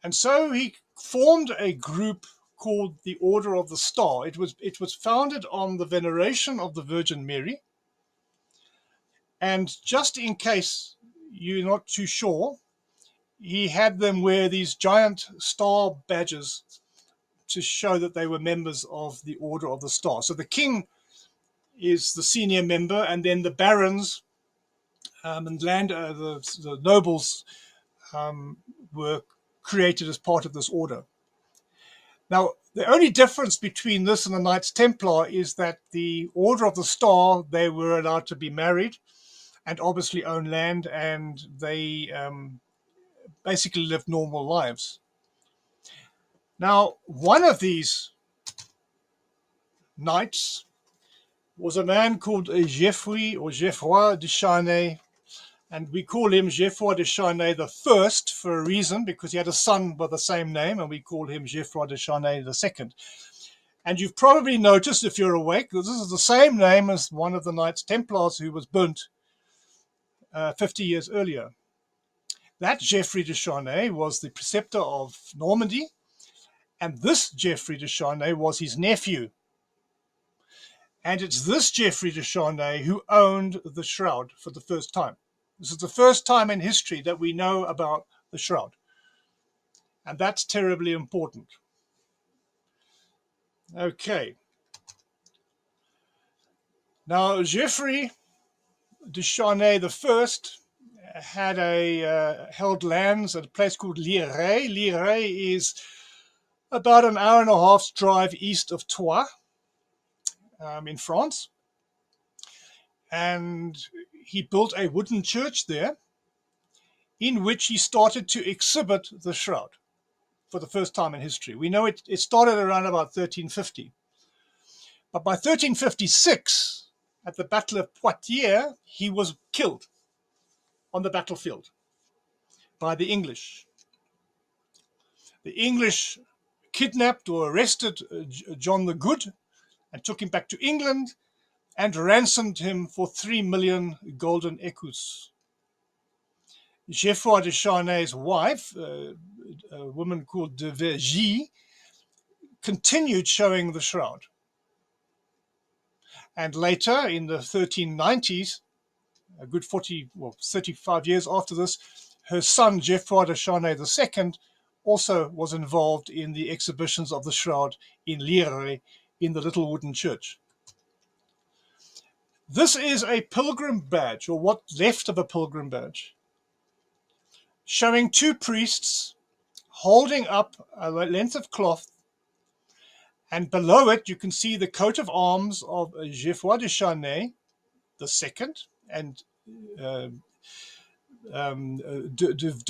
And so he formed a group called the Order of the Star. It was founded on the veneration of the Virgin Mary. And just in case you're not too sure, he had them wear these giant star badges to show that they were members of the Order of the Star. So the king is the senior member, and then the barons and the nobles were created as part of this order. Now, the only difference between this and the Knights Templar is that the Order of the Star, they were allowed to be married and obviously own land, and they basically lived normal lives. Now, one of these knights was a man called Geoffroy de Charnay, and we call him Geoffroy de Charnay the First for a reason, because he had a son by the same name, and we call him Geoffroy de Charnay the Second. And you've probably noticed, if you're awake, that this is the same name as one of the Knights Templars who was burnt 50 years earlier. That Geoffrey de Charnay was the preceptor of Normandy, and this Geoffrey de Charnay was his nephew. And it's this Geoffrey de Charnay who owned the Shroud for the first time. This is the first time in history that we know about the Shroud. And that's terribly important. Okay. Now, Geoffrey de Charnay I had held lands at a place called Lirey. Lirey is about an hour and a half's drive east of Troyes in France. And he built a wooden church there in which he started to exhibit the Shroud for the first time in history. We know it started around about 1350. But by 1356, at the Battle of Poitiers, he was killed on the battlefield by the English. The English kidnapped or arrested John the Good and took him back to England and ransomed him for 3 million golden écus. Geoffroy de Charnay's wife, a woman called de Vergy, continued showing the Shroud. And later, in the 1390s, a good 35 years after this, her son, Geoffroy de Charnay II, also was involved in the exhibitions of the Shroud in Lirey, in the little wooden church. This is a pilgrim badge, or what's left of a pilgrim badge, showing two priests holding up a length of cloth, and below it you can see the coat of arms of Geoffroy de Charnay II and de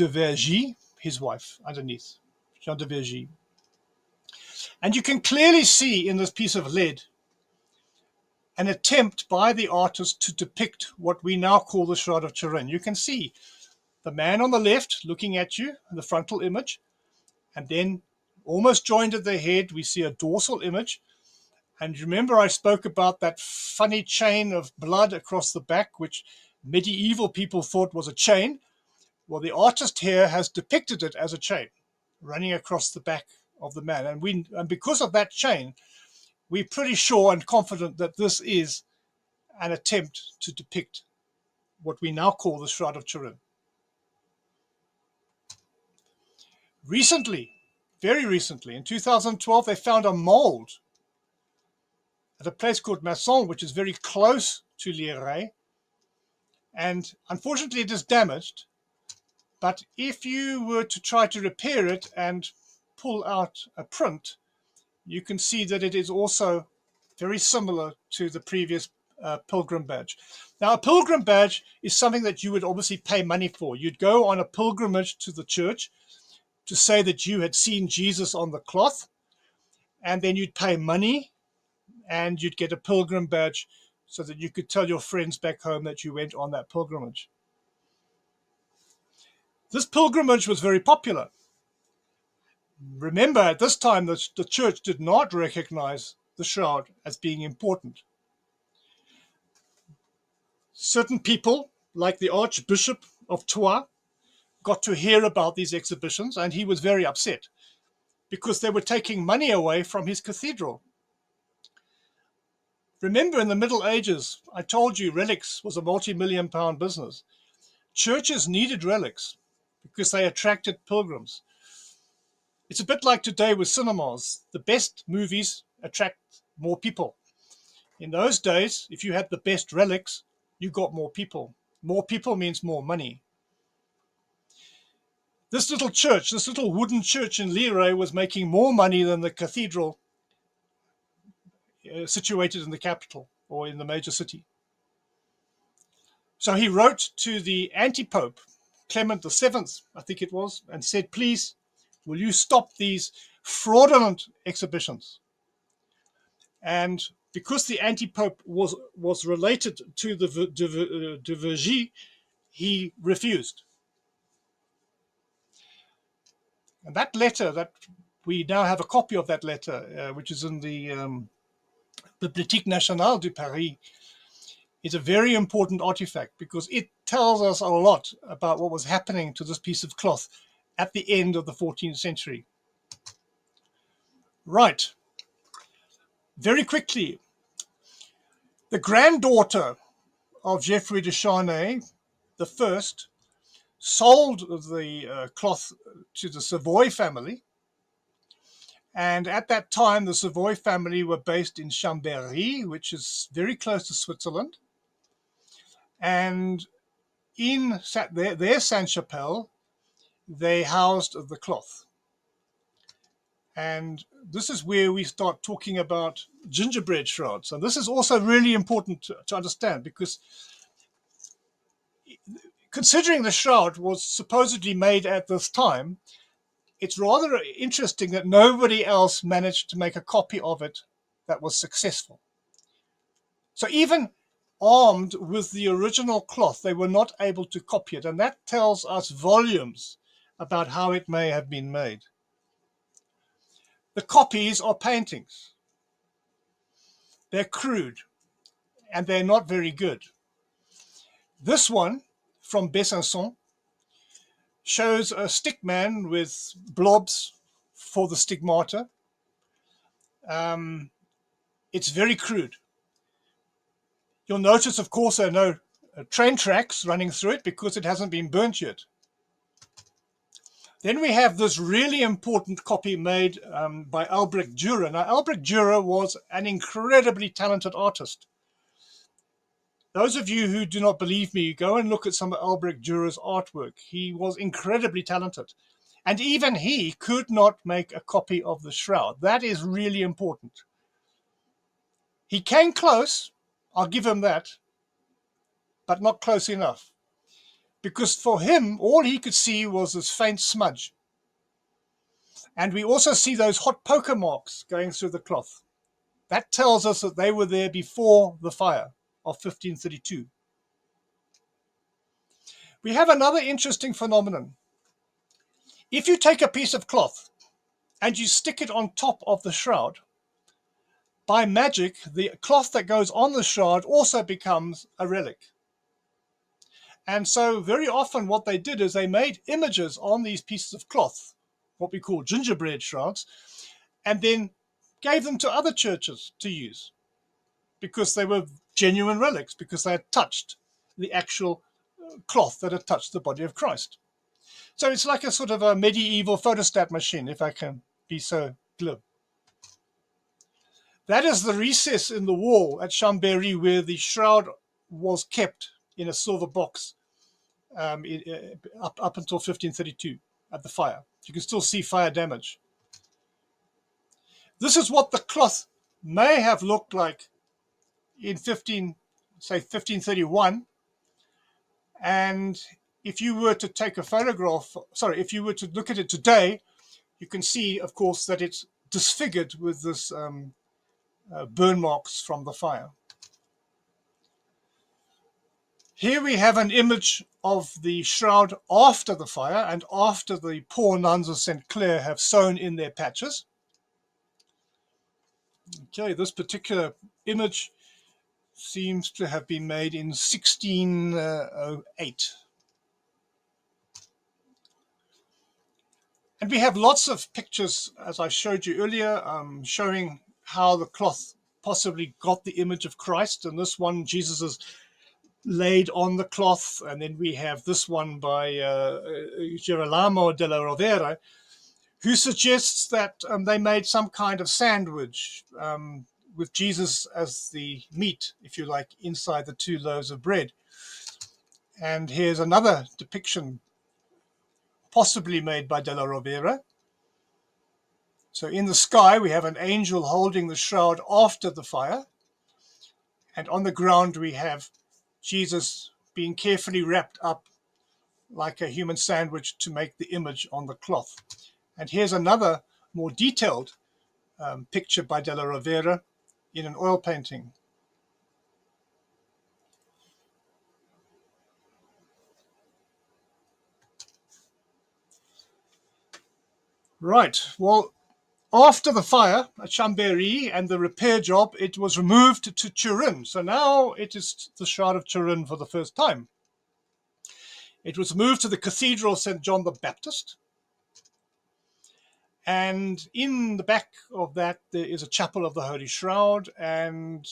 Vergy, his wife, underneath, Jean de Vergy. And you can clearly see in this piece of lead an attempt by the artist to depict what we now call the Shroud of Turin. You can see the man on the left looking at you in the frontal image, and then almost joined at the head, we see a dorsal image. And remember, I spoke about that funny chain of blood across the back, which medieval people thought was a chain. Well, the artist here has depicted it as a chain running across the back of the man. And because of that chain, we're pretty sure and confident that this is an attempt to depict what we now call the Shroud of Turin. Recently, very recently, in 2012, they found a mold at a place called Masson, which is very close to Lirey. And unfortunately, it is damaged. But if you were to try to repair it and pull out a print, you can see that it is also very similar to the previous pilgrim badge. Now, a pilgrim badge is something that you would obviously pay money for. You'd go on a pilgrimage to the church to say that you had seen Jesus on the cloth, and then you'd pay money and you'd get a pilgrim badge so that you could tell your friends back home that you went on that pilgrimage. This pilgrimage was very popular. Remember, at this time, the church did not recognize the Shroud as being important. Certain people, like the Archbishop of Troyes, got to hear about these exhibitions, and he was very upset because they were taking money away from his cathedral. Remember, in the Middle Ages, I told you relics was a multi-million-pound business. Churches needed relics because they attracted pilgrims. It's a bit like today with cinemas. The best movies attract more people. In those days, if you had the best relics, you got more people. More people means more money. This little church, this little wooden church in Lirey, was making more money than the cathedral situated in the capital or in the major city. So he wrote to the anti-pope, Clement VII, I think it was, and said, please, will you stop these fraudulent exhibitions? And because the anti-pope was related to the de Vergy, he refused. And that letter, that we now have a copy of that letter, which is in the Bibliothèque Nationale de Paris. It's a very important artifact because it tells us a lot about what was happening to this piece of cloth at the end of the 14th century. Right. Very quickly, the granddaughter of Geoffroy de Charnay, the first, sold the cloth to the Savoy family. And at that time, the Savoy family were based in Chambéry, which is very close to Switzerland. And in their Sainte-Chapelle, they housed the cloth. And this is where we start talking about gingerbread shrouds. And this is also really important to understand, because considering the shroud was supposedly made at this time, it's rather interesting that nobody else managed to make a copy of it that was successful. So even armed with the original cloth, they were not able to copy it. And that tells us volumes about how it may have been made. The copies are paintings. They're crude and they're not very good. This one from Besançon shows a stick man with blobs for the stigmata. It's very crude. You'll notice, of course, there are no train tracks running through it because it hasn't been burnt yet. Then we have this really important copy made by Albrecht Dürer. Now, Albrecht Dürer was an incredibly talented artist. Those of you who do not believe me, go and look at some of Albrecht Dürer's artwork. He was incredibly talented. And even he could not make a copy of the shroud. That is really important. He came close, I'll give him that, but not close enough. Because for him, all he could see was this faint smudge. And we also see those hot poker marks going through the cloth. That tells us that they were there before the fire of 1532. We have another interesting phenomenon. If you take a piece of cloth and you stick it on top of the shroud, by magic, the cloth that goes on the shroud also becomes a relic. And so very often what they did is they made images on these pieces of cloth, what we call gingerbread shrouds, and then gave them to other churches to use because they were genuine relics, because they had touched the actual cloth that had touched the body of Christ. So it's like a sort of a medieval photostat machine, if I can be so glib. That is the recess in the wall at Chambéry where the shroud was kept in a silver box up until 1532 at the fire. You can still see fire damage. This is what the cloth may have looked like in 1531. And if you were to take a photograph, if you were to look at it today, you can see, of course, that it's disfigured with this burn marks from the fire. Here we have an image of the shroud after the fire and after the poor nuns of St. Clair have sewn in their patches. Okay, this particular image seems to have been made in 1608. And we have lots of pictures, as I showed you earlier, showing how the cloth possibly got the image of Christ. And this one, Jesus is laid on the cloth. And then we have this one by Girolamo della Rovere, who suggests that they made some kind of sandwich with Jesus as the meat, if you like, inside the 2 loaves of bread. And here's another depiction, possibly made by della Rovere. So in the sky, we have an angel holding the shroud after the fire. And on the ground, we have Jesus being carefully wrapped up like a human sandwich to make the image on the cloth. And here's another more detailed picture by della Rovere in an oil painting. Right, well, After the fire at Chambéry and the repair job, it was removed to Turin. So now it is the Shroud of Turin for the first time. It was moved to the Cathedral of St. John the Baptist. And in the back of that, there is a chapel of the Holy Shroud, and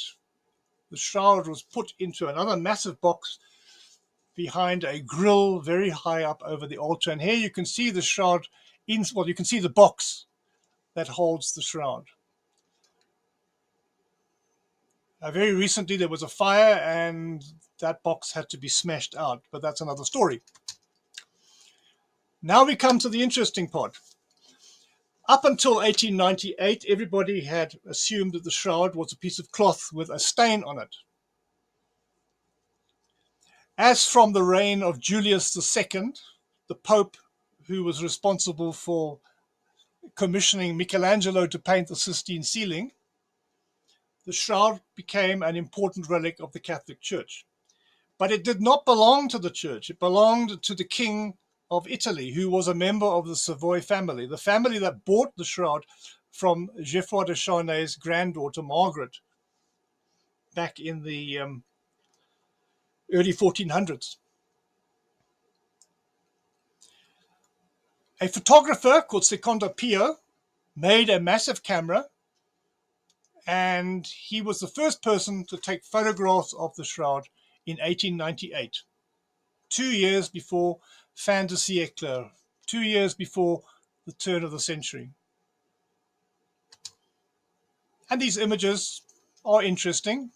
the shroud was put into another massive box behind a grill very high up over the altar. And here you can see the shroud, you can see the box that holds the shroud. Very recently there was a fire and that box had to be smashed out, but that's another story. Now we come to the interesting part. Up until 1898, everybody had assumed that the shroud was a piece of cloth with a stain on it. As from the reign of Julius II, the Pope, who was responsible for commissioning Michelangelo to paint the Sistine ceiling, the shroud became an important relic of the Catholic Church. But it did not belong to the church. It belonged to the King of Italy, who was a member of the Savoy family, the family that bought the shroud from Geoffroy de Charnay's granddaughter, Margaret, back in the early 1400s. A photographer called Secondo Pio made a massive camera, and he was the first person to take photographs of the shroud in 1898, 2 years before fin de siècle, 2 years before the turn of the century. And these images are interesting.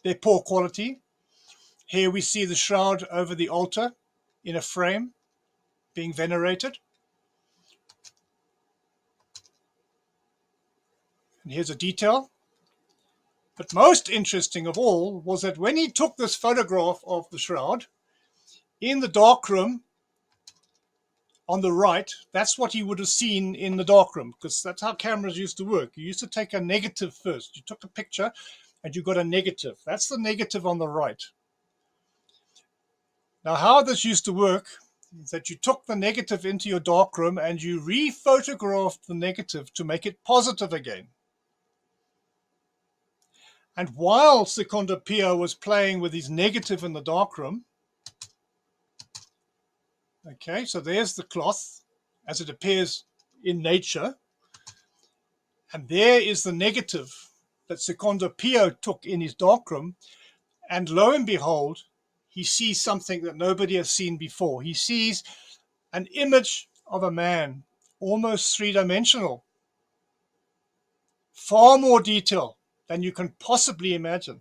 They're poor quality. Here we see the shroud over the altar in a frame being venerated. And here's a detail. But most interesting of all was that when he took this photograph of the shroud, in the darkroom on the right, that's what he would have seen in the darkroom, because that's how cameras used to work. You used to take a negative first. You took a picture and you got a negative. That's the negative on the right. Now, how this used to work is that you took the negative into your darkroom and you re-photographed the negative to make it positive again. And while Secondo Pio was playing with his negative in the darkroom, okay, so there's the cloth as it appears in nature. And there is the negative that Secondo Pio took in his darkroom. And lo and behold, he sees something that nobody has seen before. He sees an image of a man, almost three-dimensional, far more detail than you can possibly imagine.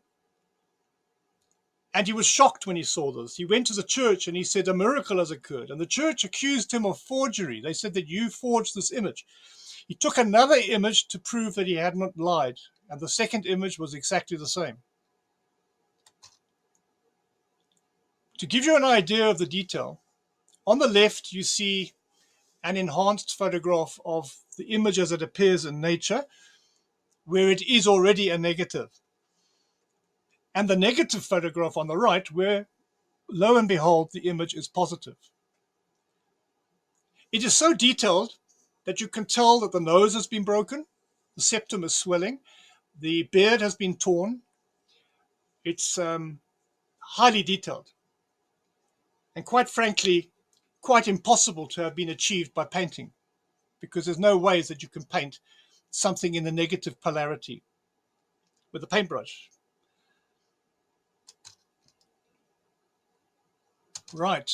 And he was shocked when he saw this. He went to the church and he said a miracle has occurred. And the church accused him of forgery. They said that you forged this image. He took another image to prove that he had not lied. And the second image was exactly the same. To give you an idea of the detail, on the left you see an enhanced photograph of the image as it appears in nature, where it is already a negative. And the negative photograph on the right, where, lo and behold, the image is positive. It is so detailed that you can tell that the nose has been broken, the septum is swelling, the beard has been torn. It's highly detailed. And quite frankly, quite impossible to have been achieved by painting, because there's no ways that you can paint something in the negative polarity with a paintbrush. Right.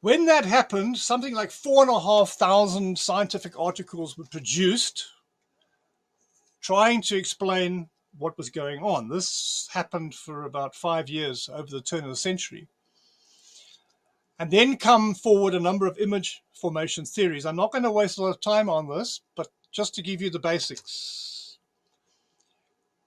When that happened, something like 4,500 scientific articles were produced trying to explain what was going on. This happened for about 5 years over the turn of the century. And then come forward a number of image formation theories. I'm not going to waste a lot of time on this, but just to give you the basics.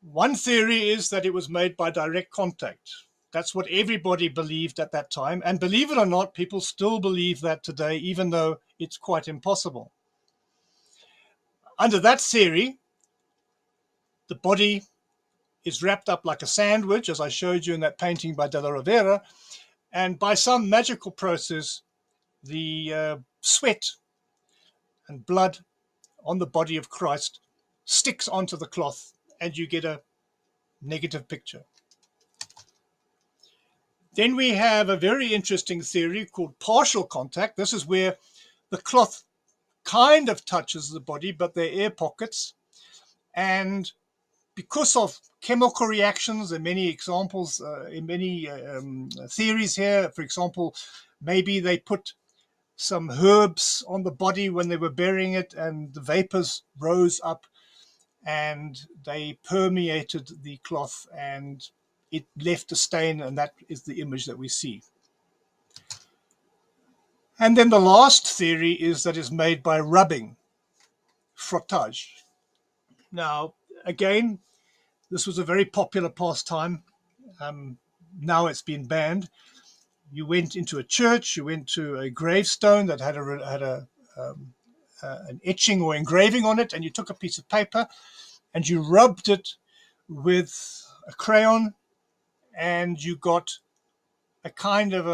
One theory is that it was made by direct contact. That's what everybody believed at that time. And believe it or not, people still believe that today, even though it's quite impossible. Under that theory, the body is wrapped up like a sandwich, as I showed you in that painting by Della Rovere, and by some magical process, the sweat and blood on the body of Christ sticks onto the cloth, and you get a negative picture. Then we have a very interesting theory called partial contact. This is where the cloth kind of touches the body, but there are air pockets. And because of chemical reactions, and many examples in many theories here, for example, maybe they put some herbs on the body when they were burying it, and the vapors rose up and they permeated the cloth and it left a stain, and that is the image that we see. And then the last theory is that it's made by rubbing, frottage. Now, again, this was a very popular pastime. Now it's been banned. You went into a church, you went to a gravestone that had an etching or engraving on it, and you took a piece of paper and you rubbed it with a crayon, and you got a kind of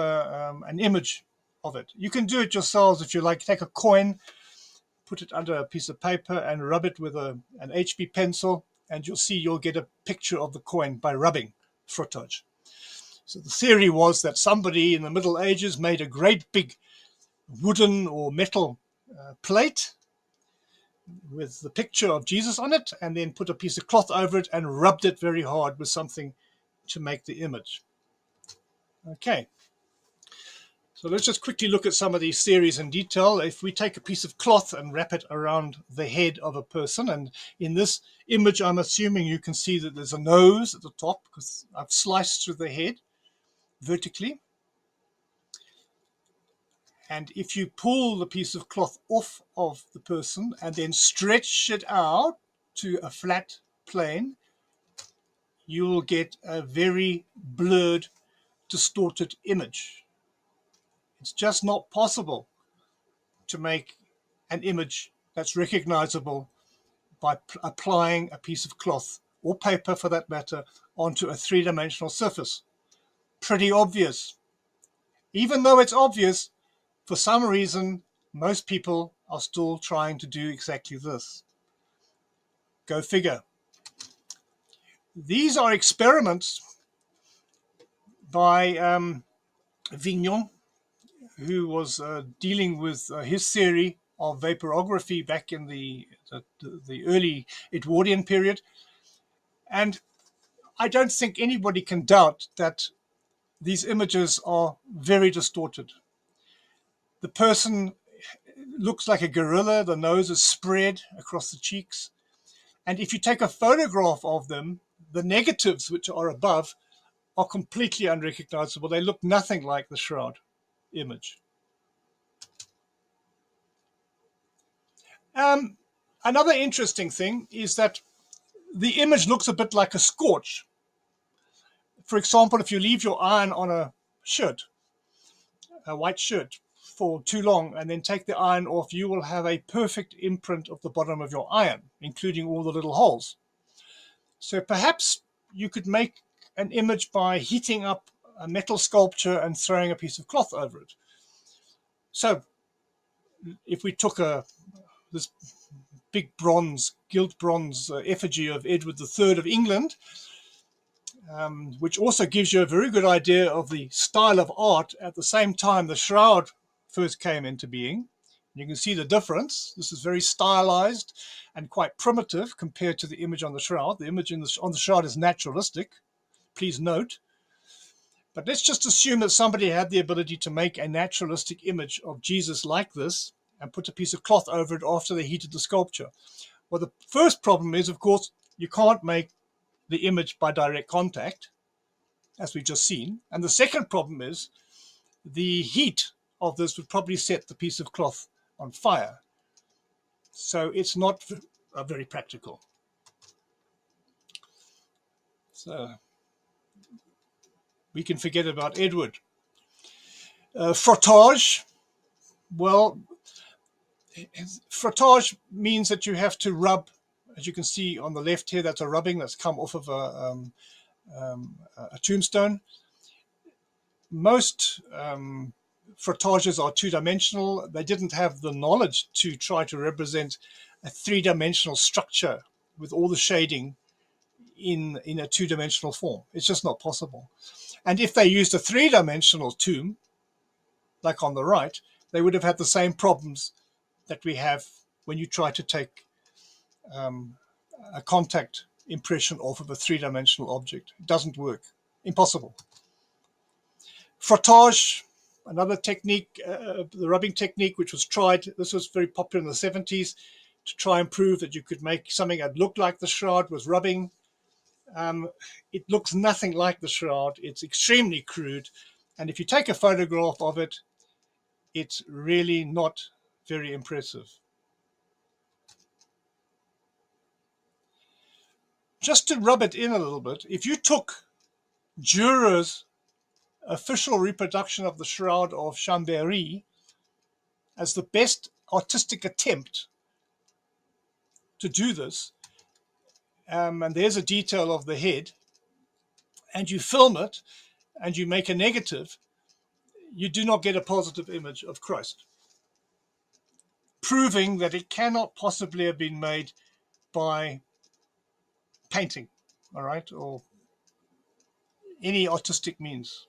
an image of it. You can do it yourselves if you like. Take a coin, put it under a piece of paper and rub it with an HB pencil, and you'll get a picture of the coin by rubbing, frottage. So the theory was that somebody in the Middle Ages made a great big wooden or metal plate with the picture of Jesus on it, and then put a piece of cloth over it and rubbed it very hard with something to make the image. Okay. So let's just quickly look at some of these theories in detail. If we take a piece of cloth and wrap it around the head of a person, and in this image, I'm assuming you can see that there's a nose at the top because I've sliced through the head vertically. And if you pull the piece of cloth off of the person and then stretch it out to a flat plane, you will get a very blurred, distorted image. It's just not possible to make an image that's recognizable by applying a piece of cloth or paper, for that matter, onto a three-dimensional surface. Pretty obvious. Even though it's obvious, for some reason, most people are still trying to do exactly this. Go figure. These are experiments by Vignon, who was dealing with his theory of vaporography back in the early Edwardian period. And I don't think anybody can doubt that these images are very distorted. The person looks like a gorilla, the nose is spread across the cheeks. And if you take a photograph of them, the negatives, which are above, are completely unrecognizable. They look nothing like the Shroud image. Another interesting thing is that the image looks a bit like a scorch. For example, if you leave your iron on a shirt, a white shirt, for too long and then take the iron off, you will have a perfect imprint of the bottom of your iron, including all the little holes. So perhaps you could make an image by heating up a metal sculpture and throwing a piece of cloth over it. So if we took this big gilt bronze effigy of Edward III of England, which also gives you a very good idea of the style of art at the same time the Shroud first came into being. You can see the difference. This is very stylized and quite primitive compared to the image on the Shroud. The image on the Shroud is naturalistic, please note. But let's just assume that somebody had the ability to make a naturalistic image of Jesus like this and put a piece of cloth over it after they heated the sculpture. Well, the first problem is, of course, you can't make the image by direct contact, as we've just seen. And the second problem is the heat of this would probably set the piece of cloth on fire. So it's not very practical. So we can forget about Edward. Frottage. Well, frottage means that you have to rub, as you can see on the left here, that's a rubbing that's come off of a tombstone. Most frottages are two-dimensional. They didn't have the knowledge to try to represent a three-dimensional structure with all the shading in a two-dimensional form. It's just not possible. And if they used a three-dimensional tomb, like on the right, they would have had the same problems that we have when you try to take a contact impression off of a three-dimensional object. It doesn't work. Impossible. Frottage, another technique, the rubbing technique, which was tried. This was very popular in the 70s to try and prove that you could make something that looked like the shroud was rubbing. It looks nothing like the shroud. It's extremely crude. And if you take a photograph of it, it's really not very impressive. Just to rub it in a little bit, if you took Dürer's official reproduction of the Shroud of Chambéry as the best artistic attempt to do this, and there's a detail of the head, and you film it, and you make a negative, you do not get a positive image of Christ, proving that it cannot possibly have been made by painting, all right, or any artistic means.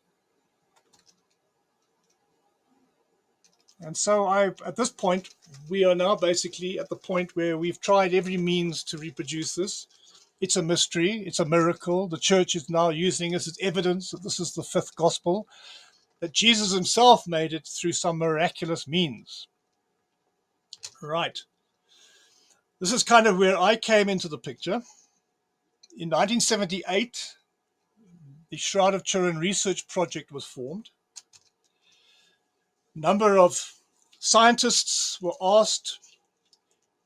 And so at this point, we are now basically at the point where we've tried every means to reproduce this. It's a mystery. It's a miracle. The church is now using this as evidence that this is the fifth gospel, that Jesus himself made it through some miraculous means. Right. This is kind of where I came into the picture. In 1978, the Shroud of Turin research project was formed. A number of scientists were asked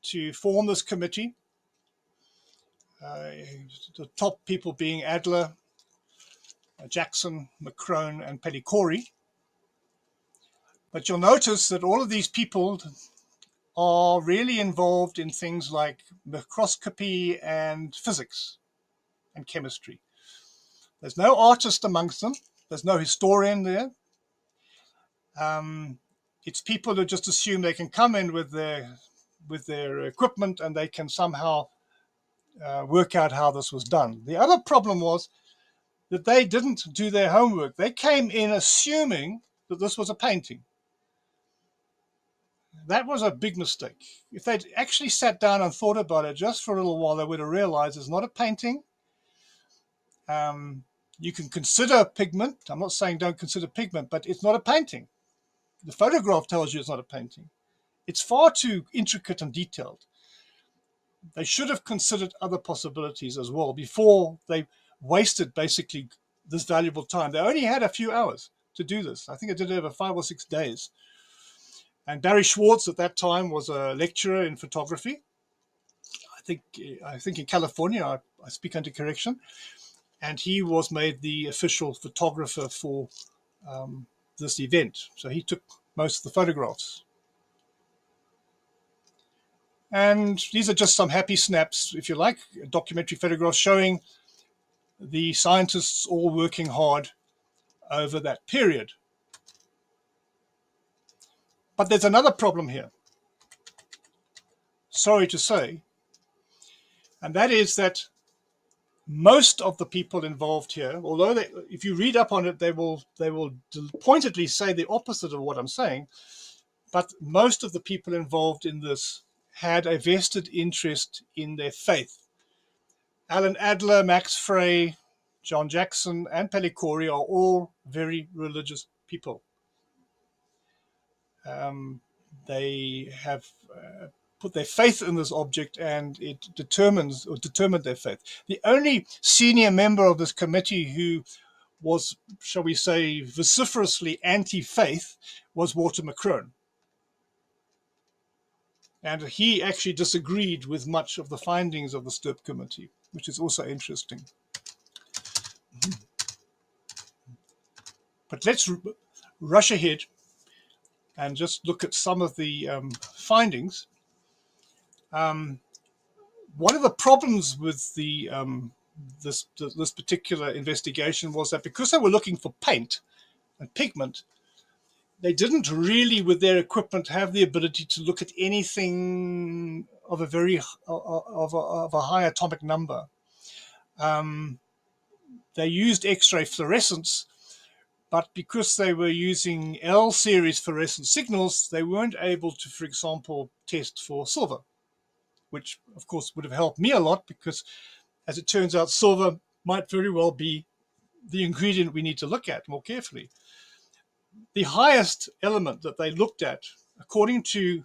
to form this committee. The top people being Adler, Jackson, McCrone, and Pellicore. But you'll notice that all of these people are really involved in things like microscopy and physics and chemistry. There's no artist amongst them. There's no historian there. It's people who just assume they can come in with their equipment and they can somehow work out how this was done. The other problem was that they didn't do their homework. They came in assuming that this was a painting. That was a big mistake. If they'd actually sat down and thought about it just for a little while, they would have realized it's not a painting. You can consider pigment. I'm not saying don't consider pigment, but it's not a painting. The photograph tells you it's not a painting. It's far too intricate and detailed. They should have considered other possibilities as well before they wasted basically this valuable time. They only had a few hours to do this. I think they did it over 5 or 6 days. And Barry Schwartz at that time was a lecturer in photography. I think in California, I speak under correction. And he was made the official photographer for this event. So he took most of the photographs. And these are just some happy snaps, if you like, documentary photographs showing the scientists all working hard over that period. But there's another problem here, sorry to say, and that is that most of the people involved here, although if you read up on it, they will pointedly say the opposite of what I'm saying, but most of the people involved in this had a vested interest in their faith. Alan Adler, Max Frey, John Jackson, and Pellicore are all very religious people. They have put their faith in this object, and it determined their faith. The only senior member of this committee who was, shall we say, vociferously anti-faith was Walter McCrone. And he actually disagreed with much of the findings of the Stirp Committee, which is also interesting. But let's rush ahead and just look at some of the findings. One of the problems with the this particular investigation was that because they were looking for paint and pigment, they didn't really, with their equipment, have the ability to look at anything of a high atomic number. They used X-ray fluorescence, but because they were using L-series fluorescent signals, they weren't able to, for example, test for silver, which of course would have helped me a lot, because as it turns out, silver might very well be the ingredient we need to look at more carefully. The highest element that they looked at, according to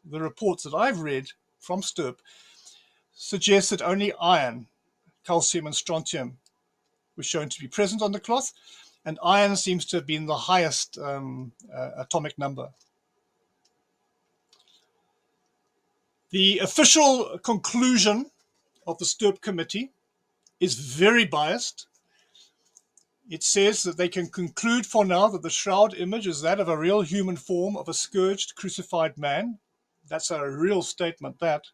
the reports that I've read from Stirp, suggests that only iron, calcium and strontium was shown to be present on the cloth, and iron seems to have been the highest atomic number. The official conclusion of the Stirp Committee is very biased. It says that they can conclude for now that the Shroud image is that of a real human form of a scourged, crucified man. That's a real statement, that.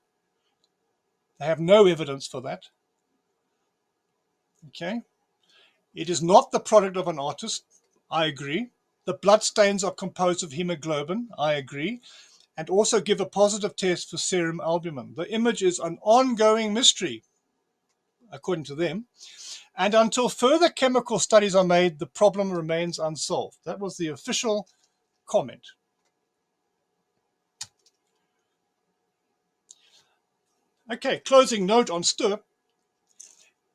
They have no evidence for that. Okay. It is not the product of an artist. I agree. The bloodstains are composed of hemoglobin. I agree. And also give a positive test for serum albumin. The image is an ongoing mystery, according to them. And until further chemical studies are made, the problem remains unsolved. That was the official comment. Okay, closing note on Stirp.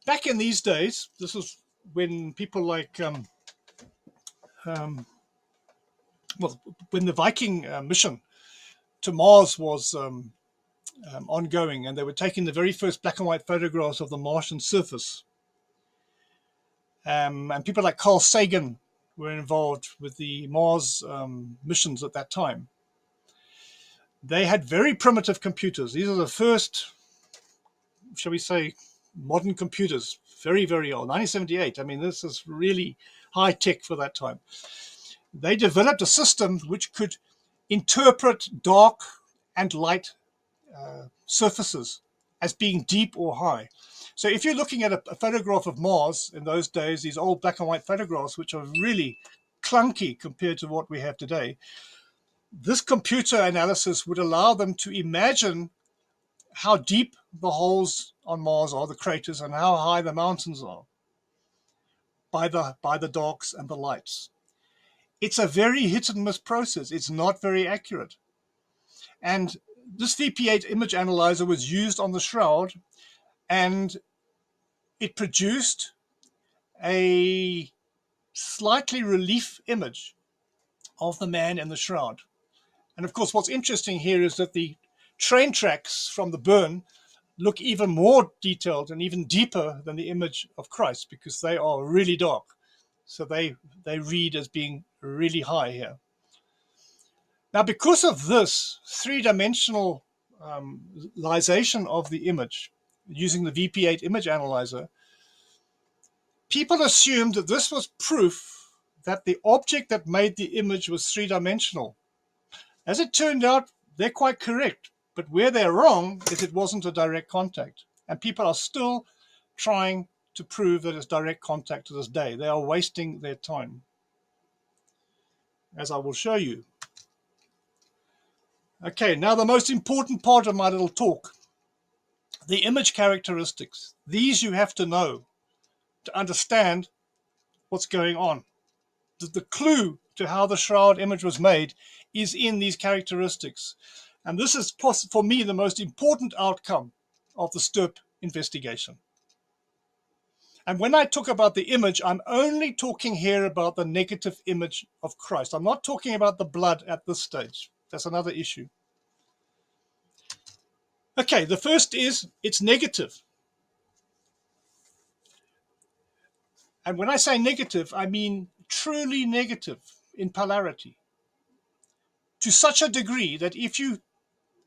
Back in these days, this is when people like, when the Viking mission to Mars was ongoing, and they were taking the very first black and white photographs of the Martian surface. And people like Carl Sagan were involved with the Mars missions at that time. They had very primitive computers. These are the first, shall we say, modern computers, very, very old, 1978. I mean, this is really high tech for that time. They developed a system which could interpret dark and light surfaces as being deep or high. So if you're looking at a photograph of Mars in those days, these old black and white photographs, which are really clunky compared to what we have today, this computer analysis would allow them to imagine how deep the holes on Mars are, the craters, and how high the mountains are by the darks and the lights. It's a very hit and miss process. It's not very accurate. And this VP8 image analyzer was used on the Shroud, and it produced a slightly relief image of the man in the Shroud. And of course, what's interesting here is that the train tracks from the burn look even more detailed and even deeper than the image of Christ, because they are really dark. So they read as being really high here. Now, because of this three-dimensionalization of the image using the VP8 image analyzer, people assumed that this was proof that the object that made the image was three-dimensional. As it turned out, they're quite correct, but where they're wrong is it wasn't a direct contact. And people are still trying to prove that it's direct contact to this day. They are wasting their time, as I will show you. Okay, now the most important part of my little talk, the image characteristics. These you have to know to understand what's going on. The clue to how the Shroud image was made is in these characteristics. And this is, for me, the most important outcome of the Stirp investigation. And when I talk about the image, I'm only talking here about the negative image of Christ. I'm not talking about the blood at this stage. That's another issue. Okay, the first is it's negative. And when I say negative, I mean truly negative in polarity, to such a degree that if you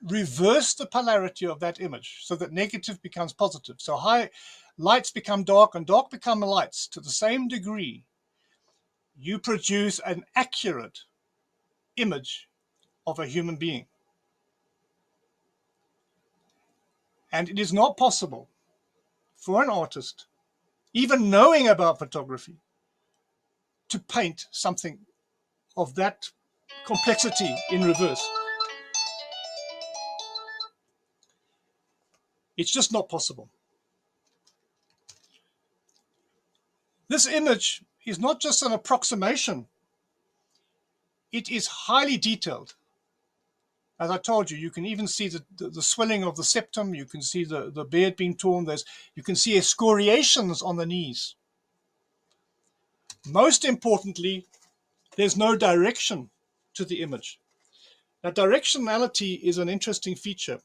reverse the polarity of that image so that negative becomes positive, so high lights become dark and dark become lights to the same degree, you produce an accurate image of a human being. And it is not possible for an artist, even knowing about photography, to paint something of that complexity in reverse. It's just not possible. This image is not just an approximation. It is highly detailed. As I told you, you can even see the swelling of the septum. You can see the beard being torn. You can see excoriations on the knees. Most importantly, there's no direction to the image. Now, directionality is an interesting feature.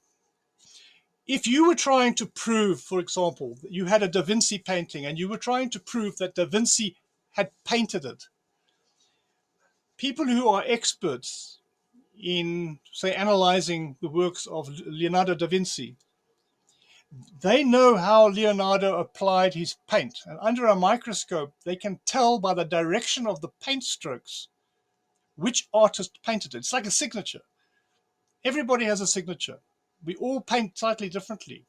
If you were trying to prove, for example, that you had a Da Vinci painting and you were trying to prove that Da Vinci had painted it, people who are experts in, say, analyzing the works of Leonardo da Vinci, they know how Leonardo applied his paint. And under a microscope, they can tell by the direction of the paint strokes which artist painted it. It's like a signature. Everybody has a signature. We all paint slightly differently.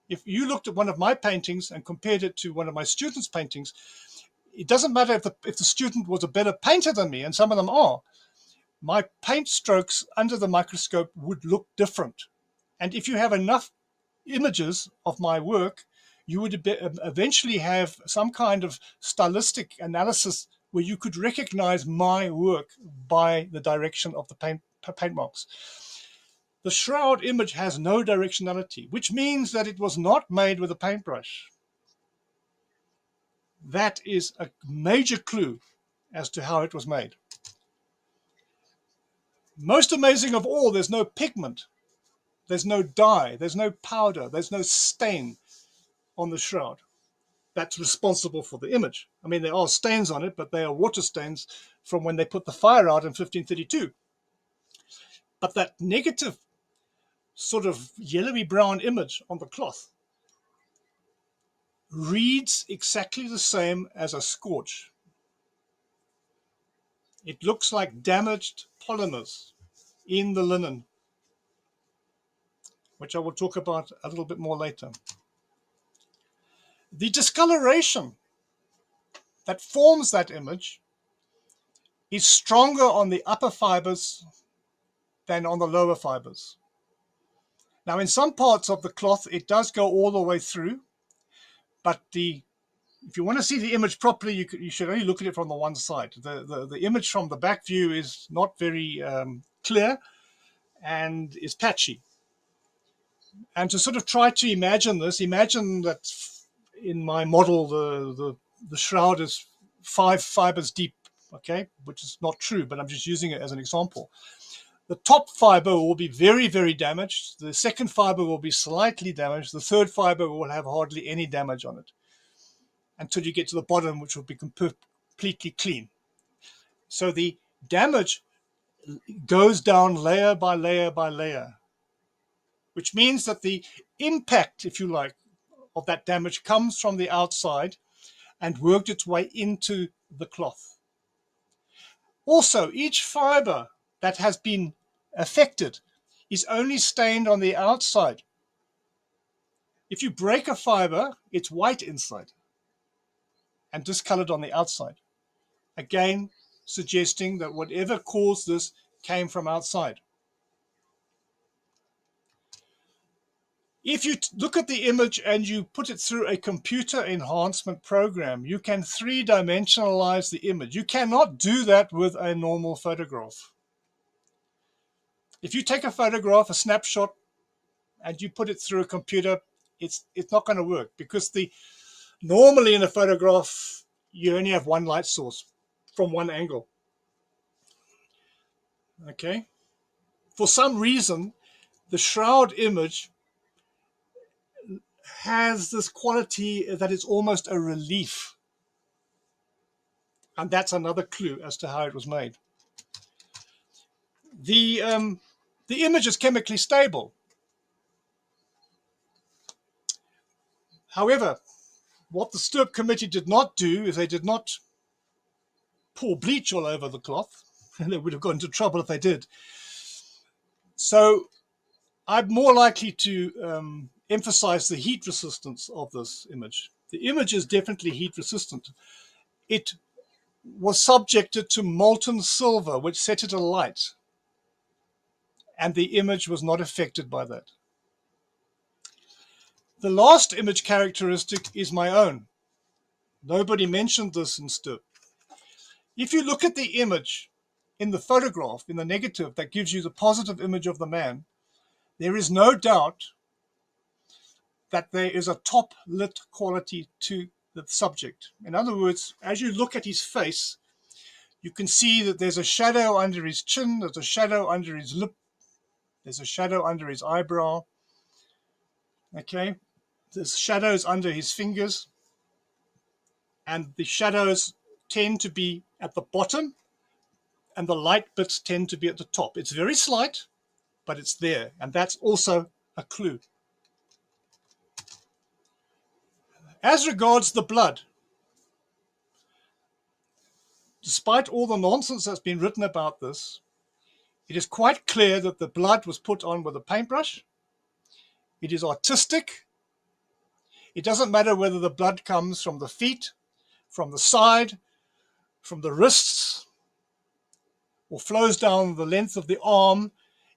If you looked at one of my paintings and compared it to one of my students' paintings, it doesn't matter if the student was a better painter than me, and some of them are, my paint strokes under the microscope would look different. And if you have enough images of my work, you would eventually have some kind of stylistic analysis where you could recognize my work by the direction of the paint marks. The Shroud image has no directionality, which means that it was not made with a paintbrush. That is a major clue as to how it was made. Most amazing of all, there's no pigment, there's no dye, there's no powder, there's no stain on the shroud that's responsible for the image. I mean, there are stains on it, but they are water stains from when they put the fire out in 1532. But that negative sort of yellowy brown image on the cloth reads exactly the same as a scorch. It looks like damaged polymers in the linen, which I will talk about a little bit more later. The discoloration that forms that image is stronger on the upper fibers than on the lower fibers. Now, in some parts of the cloth, it does go all the way through, but if you want to see the image properly, you should only look at it from the one side. The image from the back view is not very clear and is patchy. And to sort of try to imagine this, imagine that in my model, the shroud is 5 fibers deep, okay, which is not true, but I'm just using it as an example. The top fiber will be very, very damaged. The second fiber will be slightly damaged. The third fiber will have hardly any damage on it until you get to the bottom, which will be completely clean. So the damage goes down layer by layer by layer, which means that the impact, if you like, of that damage comes from the outside and worked its way into the cloth. Also, each fiber that has been affected is only stained on the outside. If you break a fiber, it's white inside and discolored on the outside. Again, suggesting that whatever caused this came from outside. If you look at the image and you put it through a computer enhancement program, you can 3-dimensionalize the image. You cannot do that with a normal photograph. If you take a photograph, a snapshot, and you put it through a computer, it's not going to work, because normally in a photograph, you only have one light source from one angle. Okay? For some reason, the shroud image has this quality that it's almost a relief. And that's another clue as to how it was made. The image is chemically stable. However, what the Stirp committee did not do is they did not pour bleach all over the cloth. They would have got into trouble if they did. So I'm more likely to emphasize the heat resistance of this image. The image is definitely heat resistant. It was subjected to molten silver, which set it alight, and the image was not affected by that. The last image characteristic is my own. Nobody mentioned this in STIR. If you look at the image in the photograph, in the negative, that gives you the positive image of the man, there is no doubt that there is a top lit quality to the subject. In other words, as you look at his face, you can see that there's a shadow under his chin, there's a shadow under his lip, there's a shadow under his eyebrow. Okay, there's shadows under his fingers, and the shadows tend to be at the bottom, and the light bits tend to be at the top. It's very slight, but it's there, and that's also a clue. As regards the blood, despite all the nonsense that's been written about this, it is quite clear that the blood was put on with a paintbrush. It is artistic. It doesn't matter whether the blood comes from the feet, from the side, from the wrists, or flows down the length of the arm.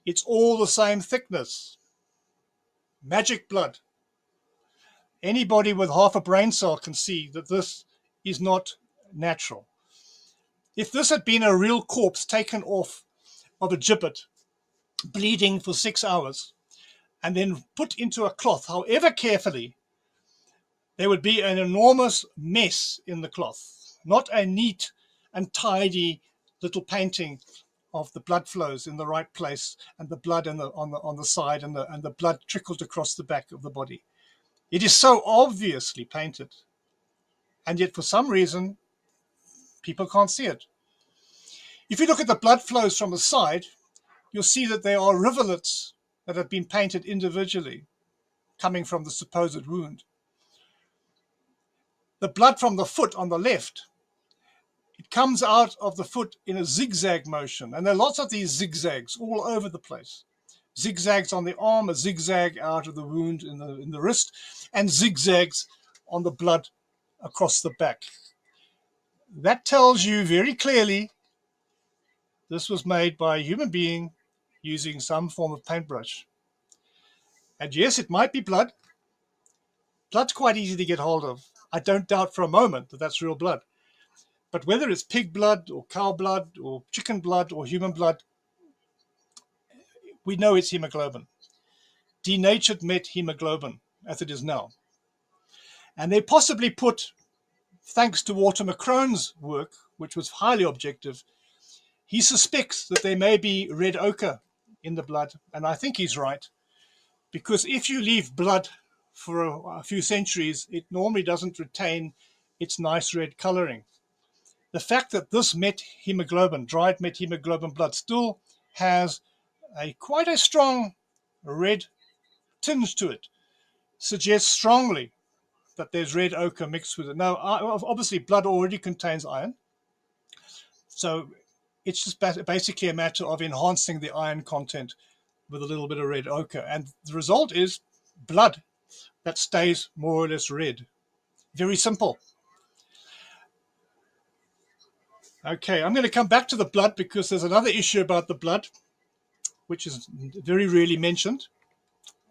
It's all the same thickness. Magic blood. Anybody with half a brain cell can see that this is not natural. If this had been a real corpse taken off of a gibbet, bleeding for 6 hours, and then put into a cloth, however carefully, there would be an enormous mess in the cloth, not a neat and tidy little painting of the blood flows in the right place and the blood on the side and the blood trickled across the back of the body. It is so obviously painted, and yet for some reason people can't see it. If you look at the blood flows from the side, you'll see that there are rivulets that have been painted individually coming from the supposed wound. The blood from the foot on the left, it comes out of the foot in a zigzag motion, and there are lots of these zigzags all over the place. Zigzags on the arm, a zigzag out of the wound in the wrist, and zigzags on the blood across the back. That tells you very clearly this was made by a human being using some form of paintbrush. And yes, it might be blood. Blood's quite easy to get hold of. I don't doubt for a moment that that's real blood. But whether it's pig blood or cow blood or chicken blood or human blood, we know it's hemoglobin. Denatured methemoglobin, as it is now. And they possibly put, thanks to Walter McCrone's work, which was highly objective, he suspects that there may be red ochre in the blood. And I think he's right. Because if you leave blood for a few centuries, it normally doesn't retain its nice red coloring. The fact that this methemoglobin, dried methemoglobin blood, still has quite a strong red tinge to it suggests strongly that there's red ochre mixed with it. Now, obviously, blood already contains iron, so it's just basically a matter of enhancing the iron content with a little bit of red ochre, and the result is blood that stays more or less red. Very simple. Okay, I'm going to come back to the blood because there's another issue about the blood, which is very rarely mentioned,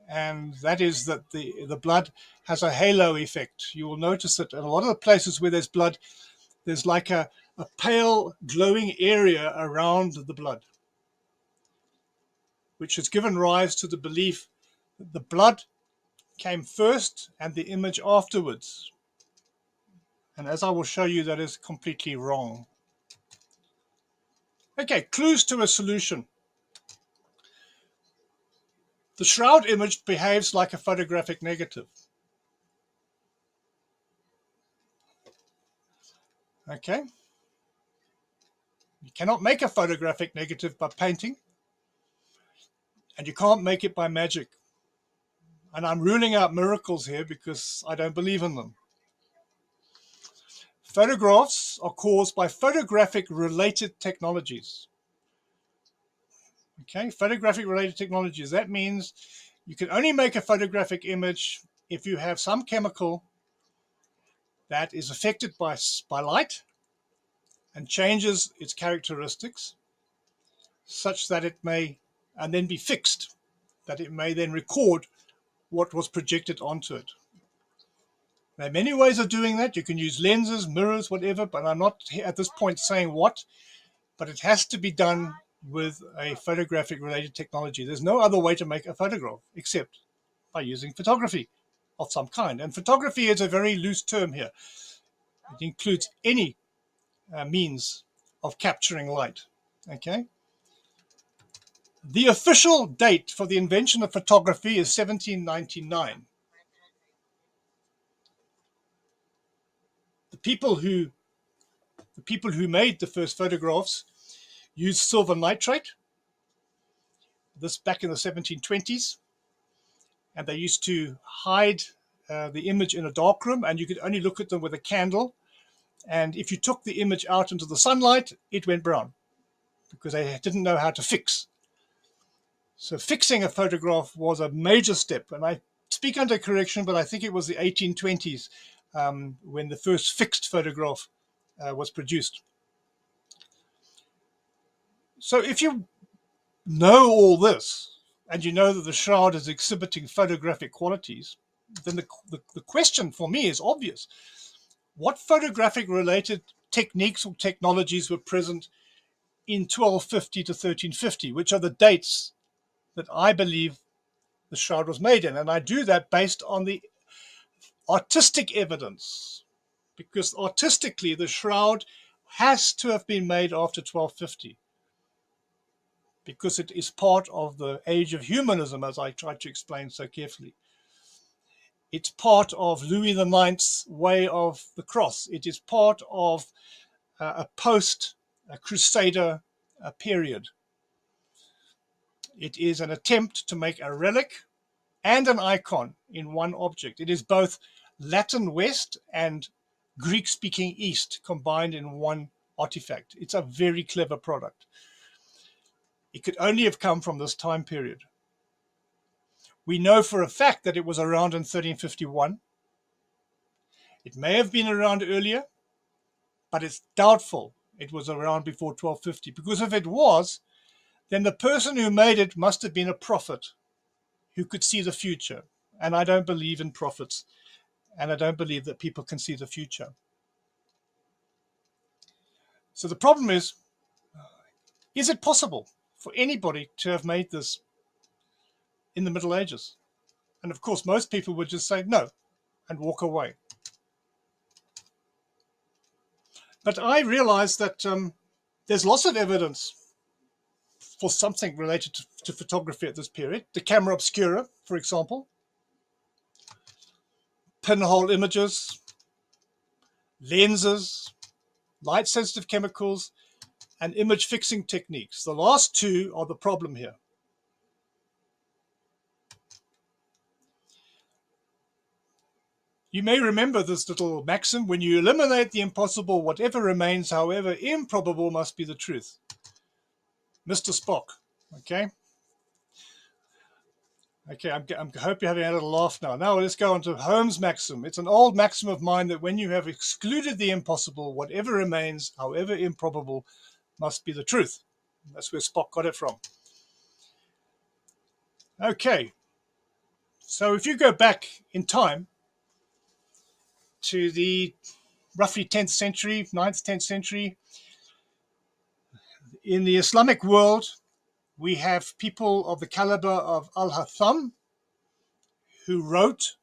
and that is that the blood has a halo effect. You will notice that in a lot of the places where there's blood, there's like a pale glowing area around the blood, which has given rise to the belief that the blood came first and the image afterwards. And as I will show you, that is completely wrong. Okay, clues to a solution. The Shroud image behaves like a photographic negative. Okay. You cannot make a photographic negative by painting, and you can't make it by magic. And I'm ruling out miracles here because I don't believe in them. Photographs are caused by photographic related technologies. Okay, photographic related technologies. That means you can only make a photographic image if you have some chemical that is affected by light and changes its characteristics such that it may, and then be fixed, that it may then record what was projected onto it. There are many ways of doing that. You can use lenses, mirrors, whatever, but I'm not at this point saying what, but it has to be done with a photographic related technology. There's no other way to make a photograph except by using photography of some kind. And photography is a very loose term here. It includes any means of capturing light. Okay. The official date for the invention of photography is 1799. The people who made the first photographs used silver nitrate, this back in the 1720s, and they used to hide the image in a dark room, and you could only look at them with a candle. And if you took the image out into the sunlight, it went brown because they didn't know how to fix. So fixing a photograph was a major step. And I speak under correction, but I think it was the 1820s when the first fixed photograph was produced. So if you know all this, and you know that the Shroud is exhibiting photographic qualities, then the question for me is obvious. What photographic related techniques or technologies were present in 1250 to 1350, which are the dates that I believe the Shroud was made in? And I do that based on the artistic evidence, because artistically the Shroud has to have been made after 1250, because it is part of the age of humanism, as I tried to explain so carefully. It's part of Louis IX's way of the cross. It is part of a post-Crusader period. It is an attempt to make a relic and an icon in one object. It is both Latin West and Greek-speaking East combined in one artifact. It's a very clever product. It could only have come from this time period. We know for a fact that it was around in 1351. It may have been around earlier, but it's doubtful it was around before 1250, because if it was, then the person who made it must have been a prophet who could see the future. And I don't believe in prophets, and I don't believe that people can see the future. So the problem is it possible for anybody to have made this in the Middle Ages? And of course, most people would just say no and walk away. But I realized that there's lots of evidence for something related to photography at this period. The camera obscura, for example, pinhole images, lenses, light-sensitive chemicals, and image fixing techniques. The last two are the problem here. You may remember this little maxim: when you eliminate the impossible, whatever remains, however improbable, must be the truth. Mr. Spock, okay? Okay, I hope you're having a little laugh now. Now let's go on to Holmes' maxim. It's an old maxim of mine that when you have excluded the impossible, whatever remains, however improbable, must be the truth. That's where Spock got it from. Okay, so if you go back in time to the roughly 10th century, 9th, 10th century, in the Islamic world, we have people of the caliber of Al-Hatham, who wrote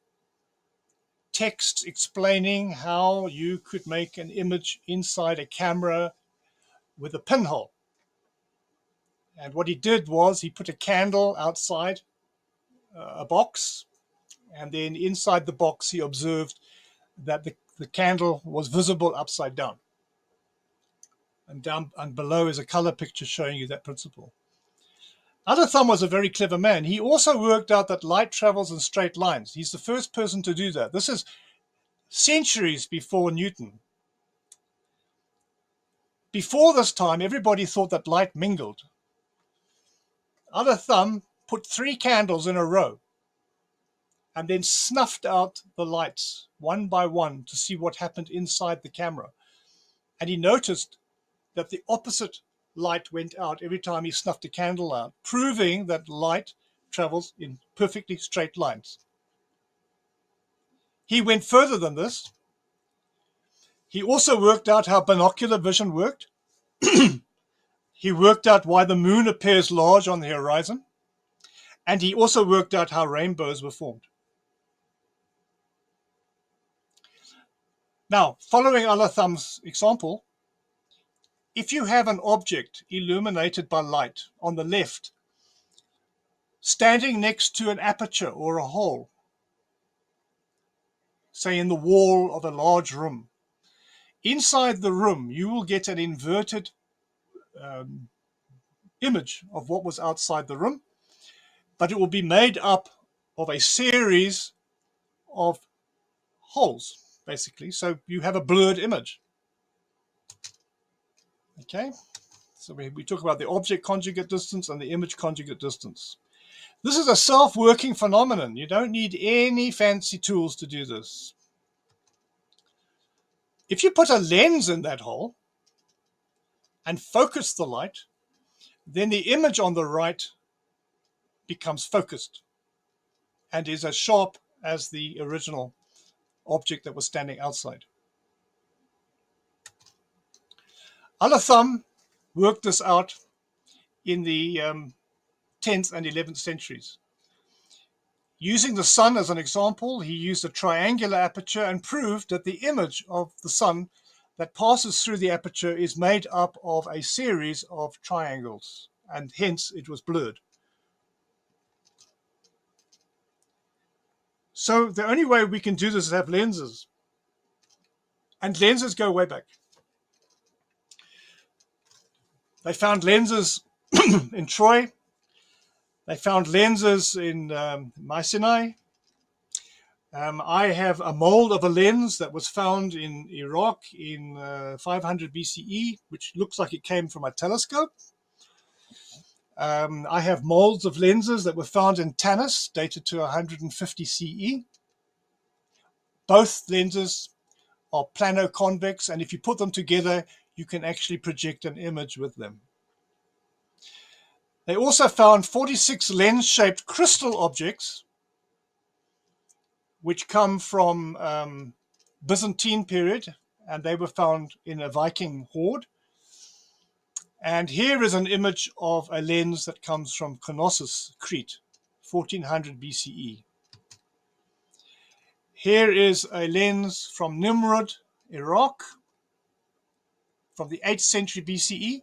texts explaining how you could make an image inside a camera with a pinhole. And what he did was he put a candle outside a box, and then inside the box he observed that the candle was visible upside down. And down and below is a color picture showing you that principle. Al-Hatham was a very clever man. He also worked out that light travels in straight lines. He's the first person to do that. This is centuries before Newton. Before this time, everybody thought that light mingled. Al-Hatham put 3 candles in a row and then snuffed out the lights one by one to see what happened inside the camera. And he noticed that the opposite light went out every time he snuffed a candle out, proving that light travels in perfectly straight lines. He went further than this. He also worked out how binocular vision worked. He worked out why the moon appears large on the horizon. And he also worked out how rainbows were formed. Now, following Alatham's example, if you have an object illuminated by light on the left, standing next to an aperture or a hole, say in the wall of a large room, inside the room, you will get an inverted image of what was outside the room, but it will be made up of a series of holes, basically. So you have a blurred image. Okay, so we talk about the object conjugate distance and the image conjugate distance. This is a self-working phenomenon. You don't need any fancy tools to do this. If you put a lens in that hole and focus the light, then the image on the right becomes focused and is as sharp as the original object that was standing outside. Alatham worked this out in the 10th and 11th centuries. Using the sun as an example, he used a triangular aperture and proved that the image of the sun that passes through the aperture is made up of a series of triangles, and hence it was blurred. So the only way we can do this is have lenses. And lenses go way back. They found lenses in Troy. They found lenses in Mycenae. I have a mold of a lens that was found in Iraq in 500 BCE, which looks like it came from a telescope. I have molds of lenses that were found in Tanis, dated to 150 CE. Both lenses are plano-convex, and if you put them together, you can actually project an image with them. They also found 46 lens-shaped crystal objects, which come from Byzantine period, and they were found in a Viking hoard. And here is an image of a lens that comes from Knossos, Crete, 1400 BCE. Here is a lens from Nimrud, Iraq, from the 8th century BCE.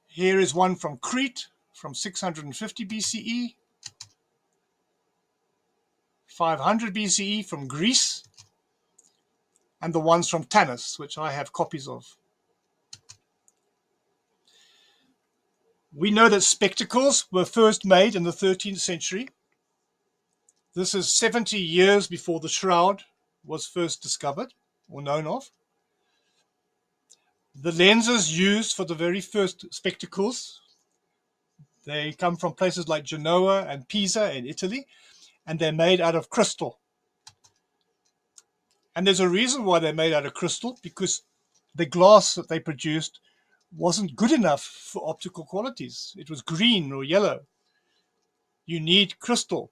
Here is one from Crete, from 650 BCE. 500 BCE from Greece, and the ones from Tanis, which I have copies of. We know that spectacles were first made in the 13th century. This is 70 years before the shroud was first discovered or known of. The lenses used for the very first spectacles, they come from places like Genoa and Pisa in Italy, and they're made out of crystal. And there's a reason why they're made out of crystal, because the glass that they produced wasn't good enough for optical qualities. It was green or yellow. You need crystal,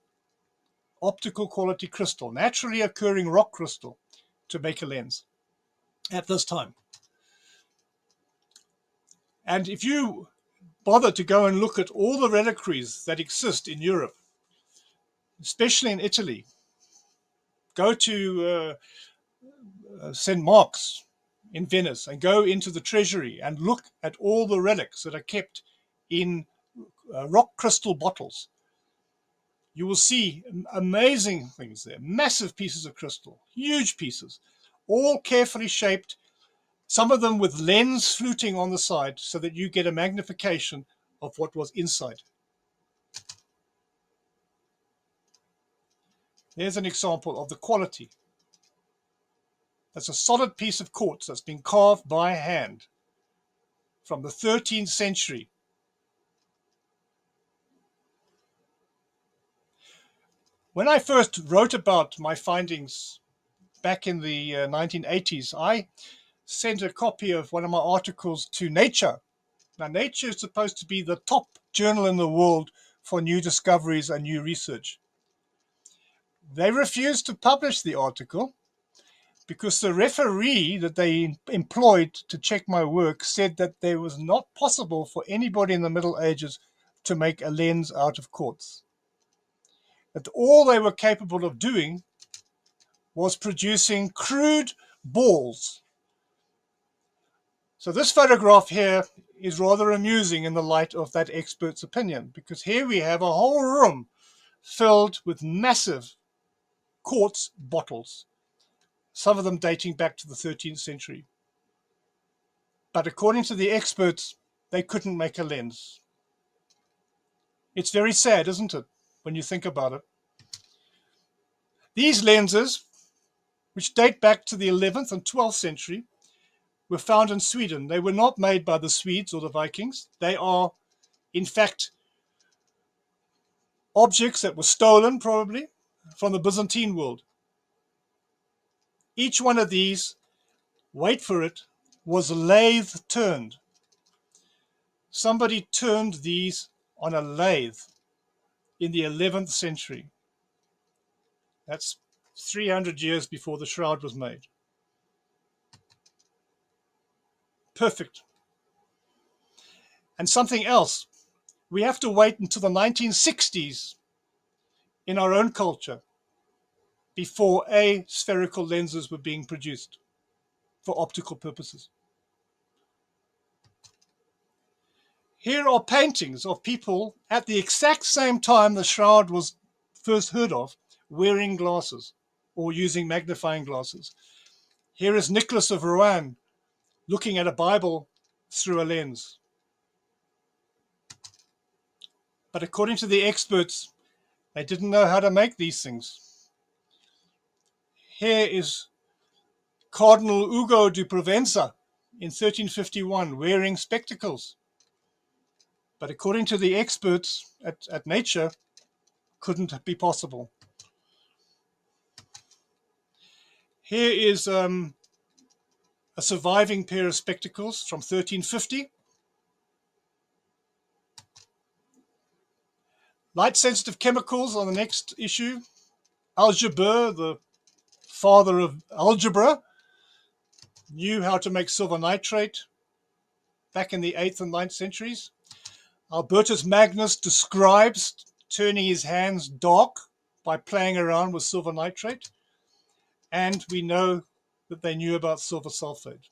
optical quality crystal, naturally occurring rock crystal, to make a lens at this time. And if you bother to go and look at all the reliquaries that exist in Europe, especially in Italy, go to St. Mark's in Venice and go into the treasury and look at all the relics that are kept in rock crystal bottles. You will see amazing things there, massive pieces of crystal, huge pieces, all carefully shaped, some of them with lens fluting on the side so that you get a magnification of what was inside. There's an example of the quality. That's a solid piece of quartz that's been carved by hand from the 13th century. When I first wrote about my findings back in the 1980s, I sent a copy of one of my articles to Nature. Now, Nature is supposed to be the top journal in the world for new discoveries and new research. They refused to publish the article because the referee that they employed to check my work said that there was not possible for anybody in the Middle Ages to make a lens out of quartz. That all they were capable of doing was producing crude balls. So this photograph here is rather amusing in the light of that expert's opinion, because here we have a whole room filled with massive quartz bottles, some of them dating back to the 13th century. But according to the experts, they couldn't make a lens. It's very sad, isn't it, when you think about it? These lenses, which date back to the 11th and 12th century, were found in Sweden. They were not made by the Swedes or the Vikings. They are, in fact, objects that were stolen, probably, from the Byzantine world. Each one of these, wait for it, was lathe turned. Somebody turned these on a lathe in the 11th century. That's 300 years before the Shroud was made. Perfect. And something else, we have to wait until the 1960s in our own culture before aspherical lenses were being produced for optical purposes. Here are paintings of people at the exact same time the Shroud was first heard of, wearing glasses or using magnifying glasses. Here is Nicholas of Rouen looking at a Bible through a lens. But according to the experts, they didn't know how to make these things. Here is Cardinal Ugo de Provenza in 1351 wearing spectacles. But according to the experts at Nature, couldn't be possible. Here is a surviving pair of spectacles from 1350. Light-sensitive chemicals on the next issue. Algebra, the father of algebra, knew how to make silver nitrate back in the 8th and 9th centuries. Albertus Magnus describes turning his hands dark by playing around with silver nitrate. And we know that they knew about silver sulfate.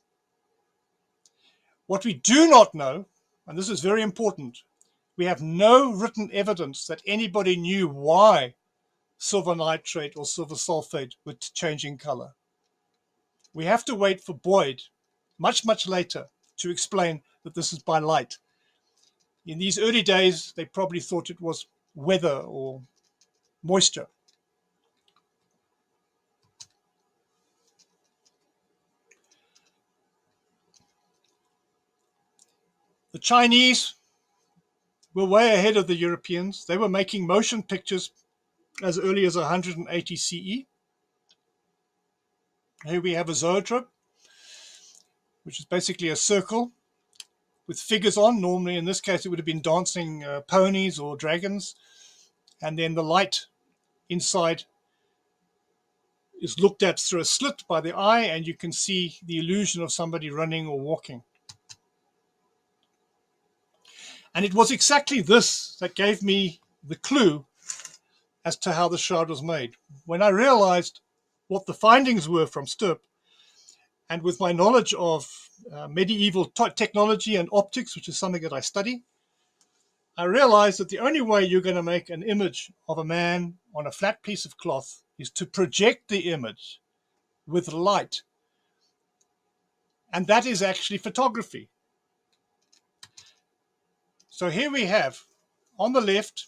What we do not know, and this is very important, we have no written evidence that anybody knew why silver nitrate or silver sulfate were changing color. We have to wait for Boyd, much, much later, to explain that this is by light. In these early days, they probably thought it was weather or moisture. The Chinese were way ahead of the Europeans. They were making motion pictures as early as 180 CE. Here we have a zoetrope, which is basically a circle with figures on. Normally, in this case, it would have been dancing ponies or dragons. And then the light inside is looked at through a slit by the eye, and you can see the illusion of somebody running or walking. And it was exactly this that gave me the clue as to how the Shroud was made. When I realized what the findings were from Stirp, and with my knowledge of medieval technology and optics, which is something that I study, I realized that the only way you're going to make an image of a man on a flat piece of cloth is to project the image with light. And that is actually photography. So here we have, on the left,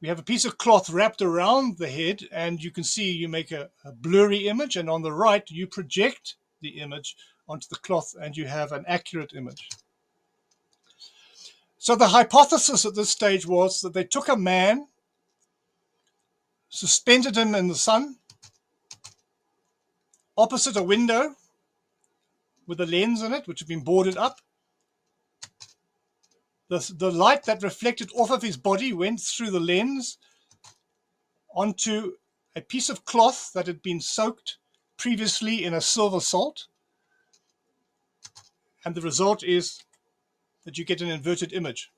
we have a piece of cloth wrapped around the head, and you can see you make a blurry image, and on the right, you project the image onto the cloth, and you have an accurate image. So the hypothesis at this stage was that they took a man, suspended him in the sun, opposite a window with a lens in it, which had been boarded up. The light that reflected off of his body went through the lens onto a piece of cloth that had been soaked previously in a silver salt, and the result is that you get an inverted image.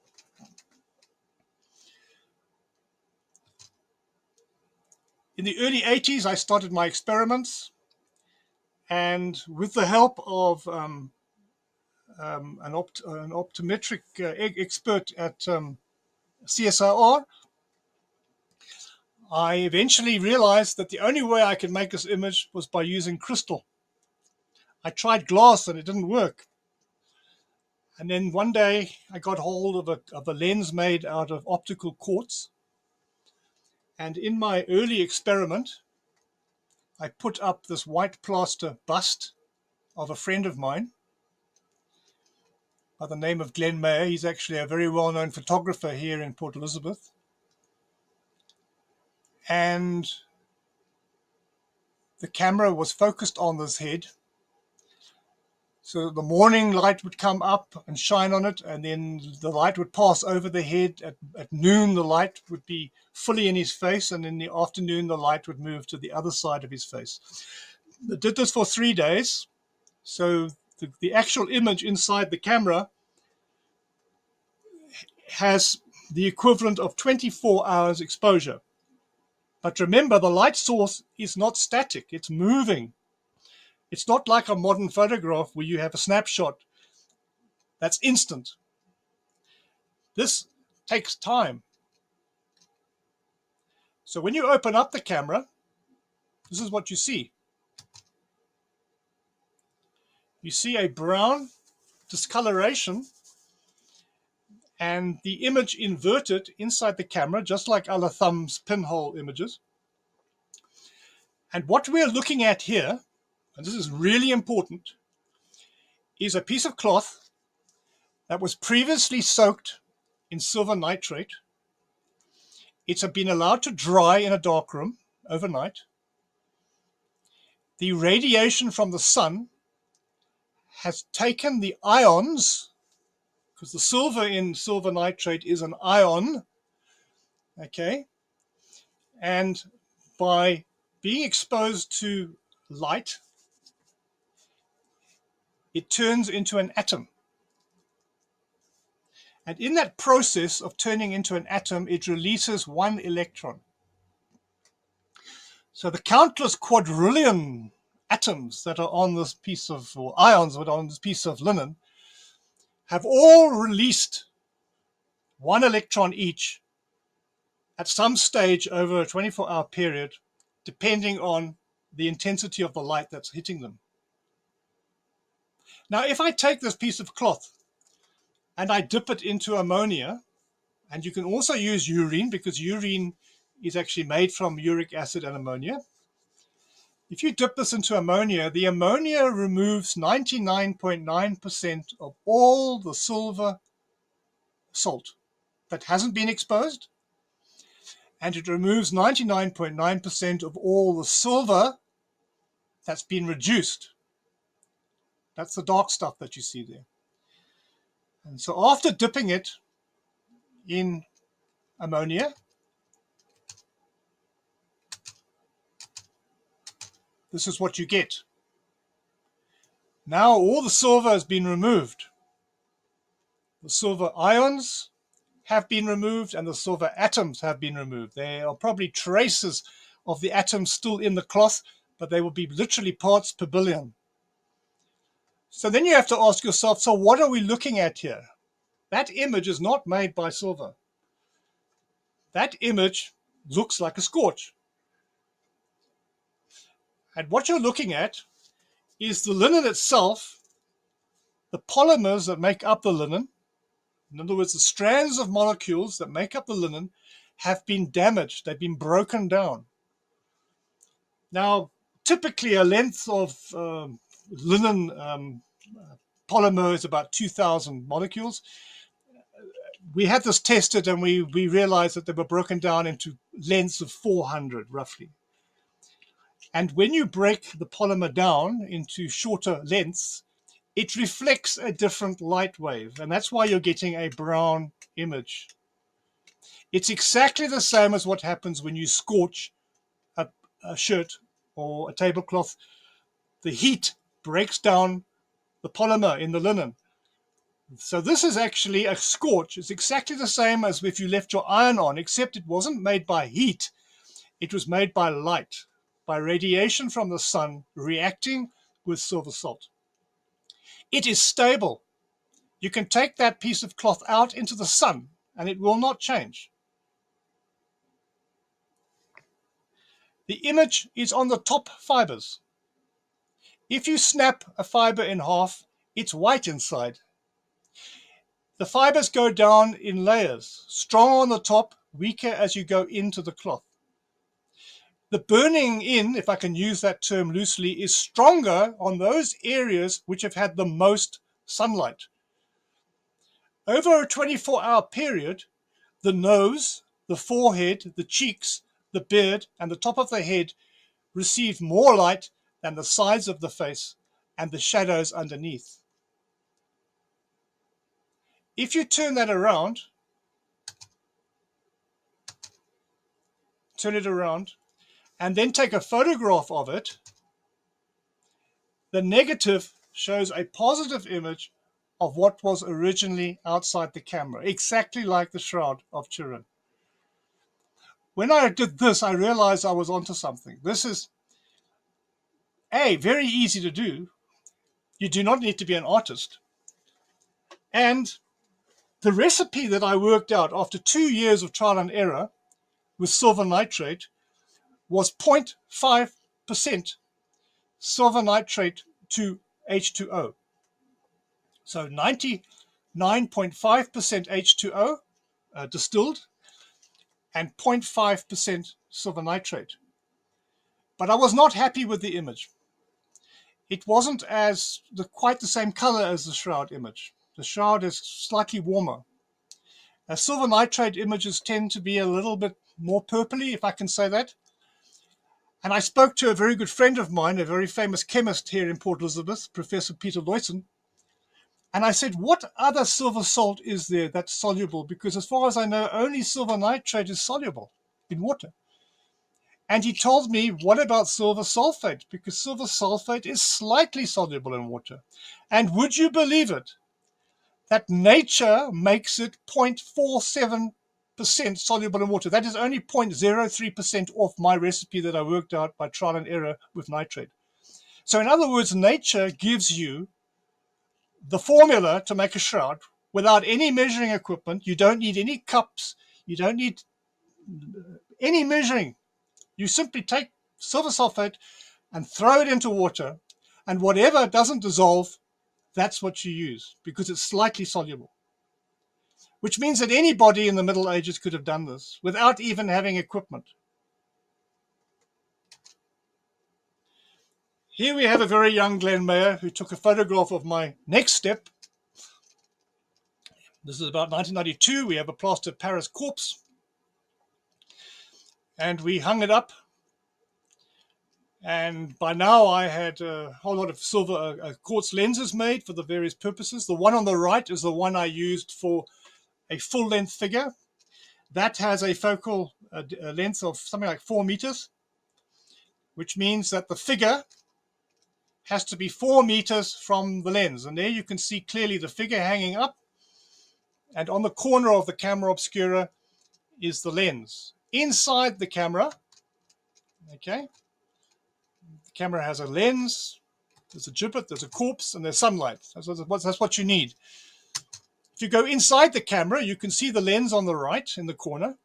In the early 80s, I started my experiments, and with the help of an optometric expert at CSIR, I eventually realized that the only way I could make this image was by using crystal. I tried glass and it didn't work. And then one day I got hold of a lens made out of optical quartz. And in my early experiment, I put up this white plaster bust of a friend of mine by the name of Glenn Mayer. He's actually a very well-known photographer here in Port Elizabeth. And the camera was focused on this head. So the morning light would come up and shine on it, and then the light would pass over the head. At noon, the light would be fully in his face, and in the afternoon, the light would move to the other side of his face. I did this for 3 days. So the actual image inside the camera has the equivalent of 24 hours exposure. But remember, the light source is not static, it's moving. It's not like a modern photograph where you have a snapshot that's instant. This takes time. So when you open up the camera, this is what you see. You see a brown discoloration and the image inverted inside the camera, just like our thumb's pinhole images. And what we're looking at here, and this is really important, is a piece of cloth that was previously soaked in silver nitrate. It's been allowed to dry in a darkroom overnight. The radiation from the sun has taken the ions, because the silver in silver nitrate is an ion, okay? And by being exposed to light, it turns into an atom. And in that process of turning into an atom, it releases one electron. So the countless quadrillion atoms that are on this piece of, or ions that are on this piece of linen, have all released one electron each at some stage over a 24-hour period, depending on the intensity of the light that's hitting them. Now, if I take this piece of cloth and I dip it into ammonia, and you can also use urine, because urine is actually made from uric acid and ammonia. If you dip this into ammonia, the ammonia removes 99.9% of all the silver salt that hasn't been exposed, and it removes 99.9% of all the silver that's been reduced. That's the dark stuff that you see there. And so after dipping it in ammonia, this is what you get. Now all the silver has been removed. The silver ions have been removed and the silver atoms have been removed. There are probably traces of the atoms still in the cloth, but they will be literally parts per billion. So then you have to ask yourself, so what are we looking at here? That image is not made by silver. That image looks like a scorch. And what you're looking at is the linen itself, the polymers that make up the linen. In other words, the strands of molecules that make up the linen have been damaged. They've been broken down. Now, typically a length of linen polymer is about 2,000 molecules. We had this tested and we realized that they were broken down into lengths of 400 roughly. And when you break the polymer down into shorter lengths, it reflects a different light wave. And that's why you're getting a brown image. It's exactly the same as what happens when you scorch a shirt or a tablecloth, the heat breaks down the polymer in the linen. So this is actually a scorch. It's exactly the same as if you left your iron on, except it wasn't made by heat. It was made by light, by radiation from the sun reacting with silver salt. It is stable. You can take that piece of cloth out into the sun and it will not change. The image is on the top fibers. If you snap a fiber in half, it's white inside. The fibers go down in layers, strong on the top, weaker as you go into the cloth. The burning in, if I can use that term loosely, is stronger on those areas which have had the most sunlight. Over a 24-hour period, the nose, the forehead, the cheeks, the beard, and the top of the head receive more light than the sides of the face and the shadows underneath. If you turn that around, turn it around, and then take a photograph of it, the negative shows a positive image of what was originally outside the camera, exactly like the Shroud of Turin. When I did this, I realized I was onto something. This is, very easy to do. You do not need to be an artist. And the recipe that I worked out after 2 years of trial and error with silver nitrate was 0.5% silver nitrate to H2O. So 99.5% H2O distilled and 0.5% silver nitrate. But I was not happy with the image. It wasn't quite the same color as the Shroud image. The Shroud is slightly warmer. Silver nitrate images tend to be a little bit more purpley, if I can say that. And I spoke to a very good friend of mine, a very famous chemist here in Port Elizabeth, Professor Peter Luysen. And I said, what other silver salt is there that's soluble? Because as far as I know, only silver nitrate is soluble in water. And he told me, what about silver sulfate? Because silver sulfate is slightly soluble in water. And would you believe it? That nature makes it 0.47% soluble in water. That is only 0.03% off my recipe that I worked out by trial and error with nitrate. So in other words, nature gives you the formula to make a shroud without any measuring equipment. You don't need any cups. You don't need any measuring. You simply take silver sulfate and throw it into water, and whatever doesn't dissolve, that's what you use because it's slightly soluble. Which means that anybody in the Middle Ages could have done this without even having equipment. Here we have a very young Glenn Mayer who took a photograph of my next step. This is about 1992. We have a plaster of Paris corpse. And we hung it up. And by now I had a whole lot of silver quartz lenses made for the various purposes. The one on the right is the one I used for a full-length figure. That has a focal length of something like 4 meters, which means that the figure has to be 4 meters from the lens. And there you can see clearly the figure hanging up. And on the corner of the camera obscura is the lens. Inside the camera, okay, the camera has a lens, there's a gibbet, there's a corpse, and there's sunlight. That's what you need. If you go inside the camera, you can see the lens on the right in the corner.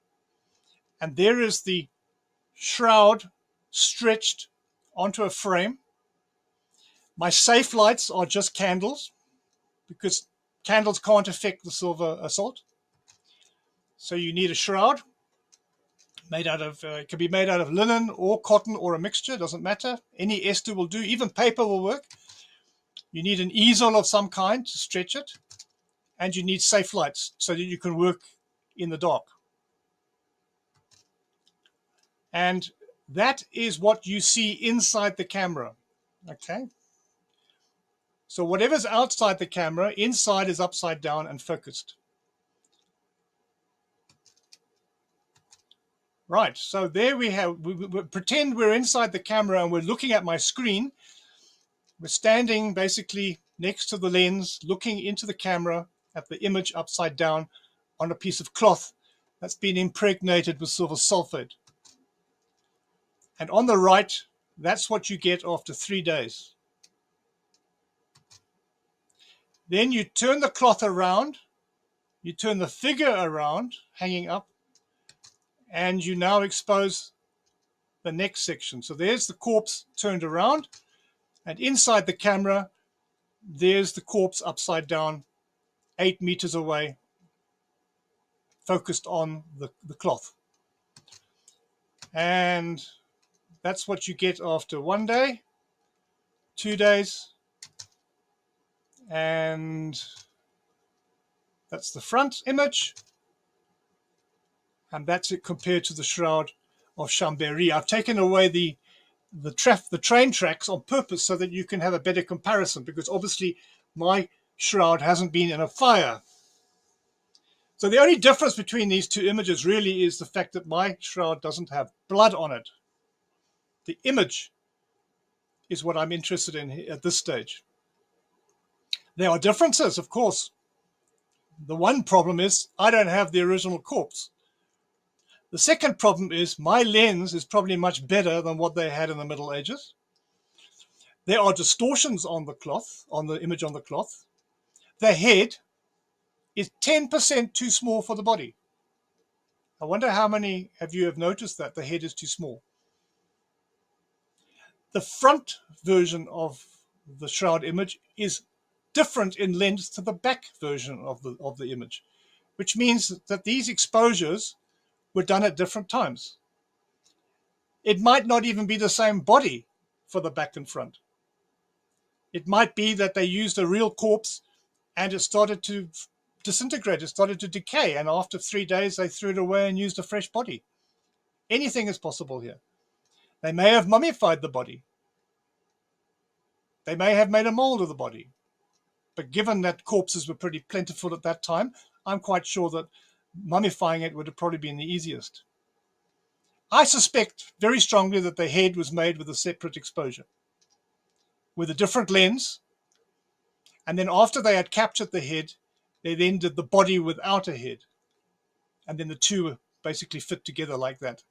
And there is the shroud stretched onto a frame. My safe lights are just candles because candles can't affect the silver salt. So you need a shroud made out of, it can be made out of linen or cotton or a mixture, doesn't matter. Any ester will do, even paper will work. You need an easel of some kind to stretch it. And you need safe lights so that you can work in the dark. And that is what you see inside the camera, okay? So whatever's outside the camera, inside is upside down and focused. Right, so there we have, we pretend we're inside the camera and we're looking at my screen. We're standing basically next to the lens, looking into the camera at the image upside down on a piece of cloth that's been impregnated with silver sulfate. And on the right, that's what you get after 3 days. Then you turn the cloth around, you turn the figure around, hanging up, and you now expose the next section. So there's the corpse turned around, and inside the camera, there's the corpse upside down, 8 meters away, focused on the cloth. And that's what you get after 1 day, 2 days, and that's the front image. And that's it compared to the Shroud of Chambéry. I've taken away the train tracks on purpose so that you can have a better comparison, because obviously my shroud hasn't been in a fire. So the only difference between these two images really is the fact that my shroud doesn't have blood on it. The image is what I'm interested in at this stage. There are differences, of course. The one problem is I don't have the original corpse. The second problem is my lens is probably much better than what they had in the Middle Ages. There are distortions on the cloth, on the image on the cloth. The head is 10% too small for the body. I wonder how many of you have noticed that the head is too small. The front version of the shroud image is different in length to the back version of the image, which means that these exposures were done at different times. It might not even be the same body for the back and front. It might be that they used a real corpse and it started to disintegrate, it started to decay, and after 3 days they threw it away and used a fresh body. Anything is possible here. They may have mummified the body. They may have made a mold of the body. But given that corpses were pretty plentiful at that time, I'm quite sure that mummifying it would have probably been the easiest. I suspect very strongly that the head was made with a separate exposure, with a different lens, and then after they had captured the head, they then did the body without a head, and then the two were basically fit together like that.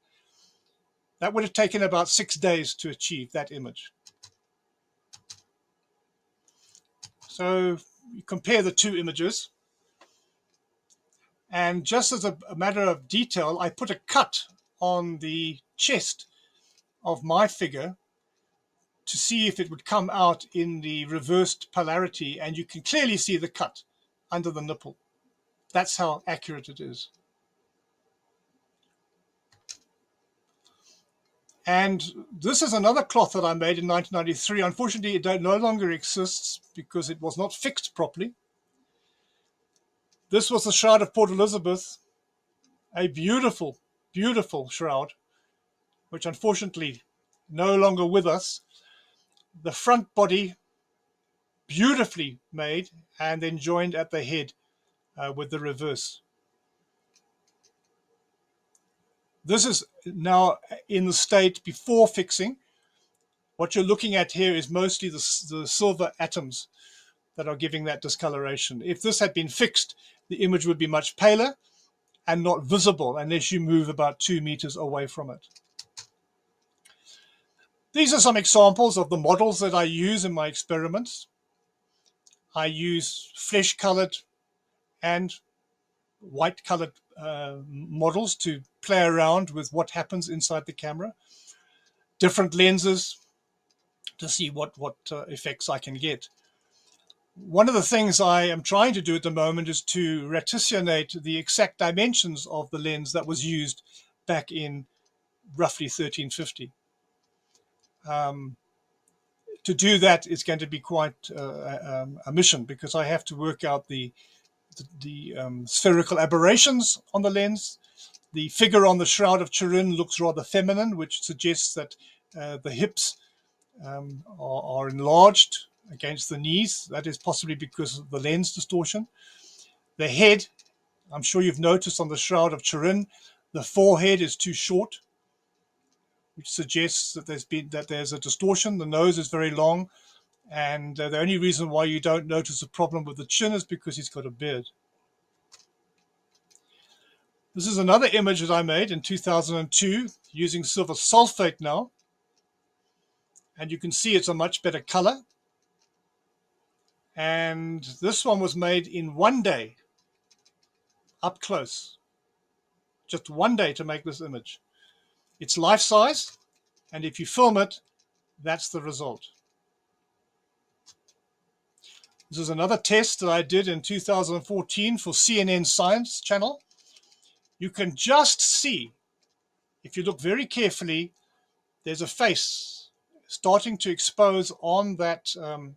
That would have taken about 6 days to achieve that image. So you compare the two images, and just as a matter of detail, I put a cut on the chest of my figure to see if it would come out in the reversed polarity, and you can clearly see the cut under the nipple. That's how accurate it is. And this is another cloth that I made in 1993. Unfortunately, it no longer exists because it was not fixed properly. This was the Shroud of Port Elizabeth, a beautiful, beautiful shroud, which unfortunately no longer with us. The front body beautifully made and then joined at the head with the reverse. This is now in the state before fixing. What you're looking at here is mostly the silver atoms that are giving that discoloration. If this had been fixed, the image would be much paler and not visible unless you move about 2 meters away from it. These are some examples of the models that I use in my experiments. I use flesh-colored and white-colored models to play around with what happens inside the camera. Different lenses to see what effects I can get. One of the things I am trying to do at the moment is to ratiocinate the exact dimensions of the lens that was used back in roughly 1350. To do that is going to be quite a mission, because I have to work out the spherical aberrations on the lens. The figure on the Shroud of Turin looks rather feminine, which suggests that the hips are enlarged against the knees. That is possibly because of the lens distortion. The head, I'm sure you've noticed on the Shroud of Turin, The forehead is too short, which suggests that there's a distortion. The nose is very long, and the only reason why you don't notice a problem with the chin is because he's got a beard. This is another image that I made in 2002 using silver sulfate now, and you can see it's a much better color. And this one was made in 1 day, up close. Just 1 day to make this image. It's life size, and if you film it, that's the result. This is another test that I did in 2014 for CNN Science Channel. You can just see, if you look very carefully, there's a face starting to expose on that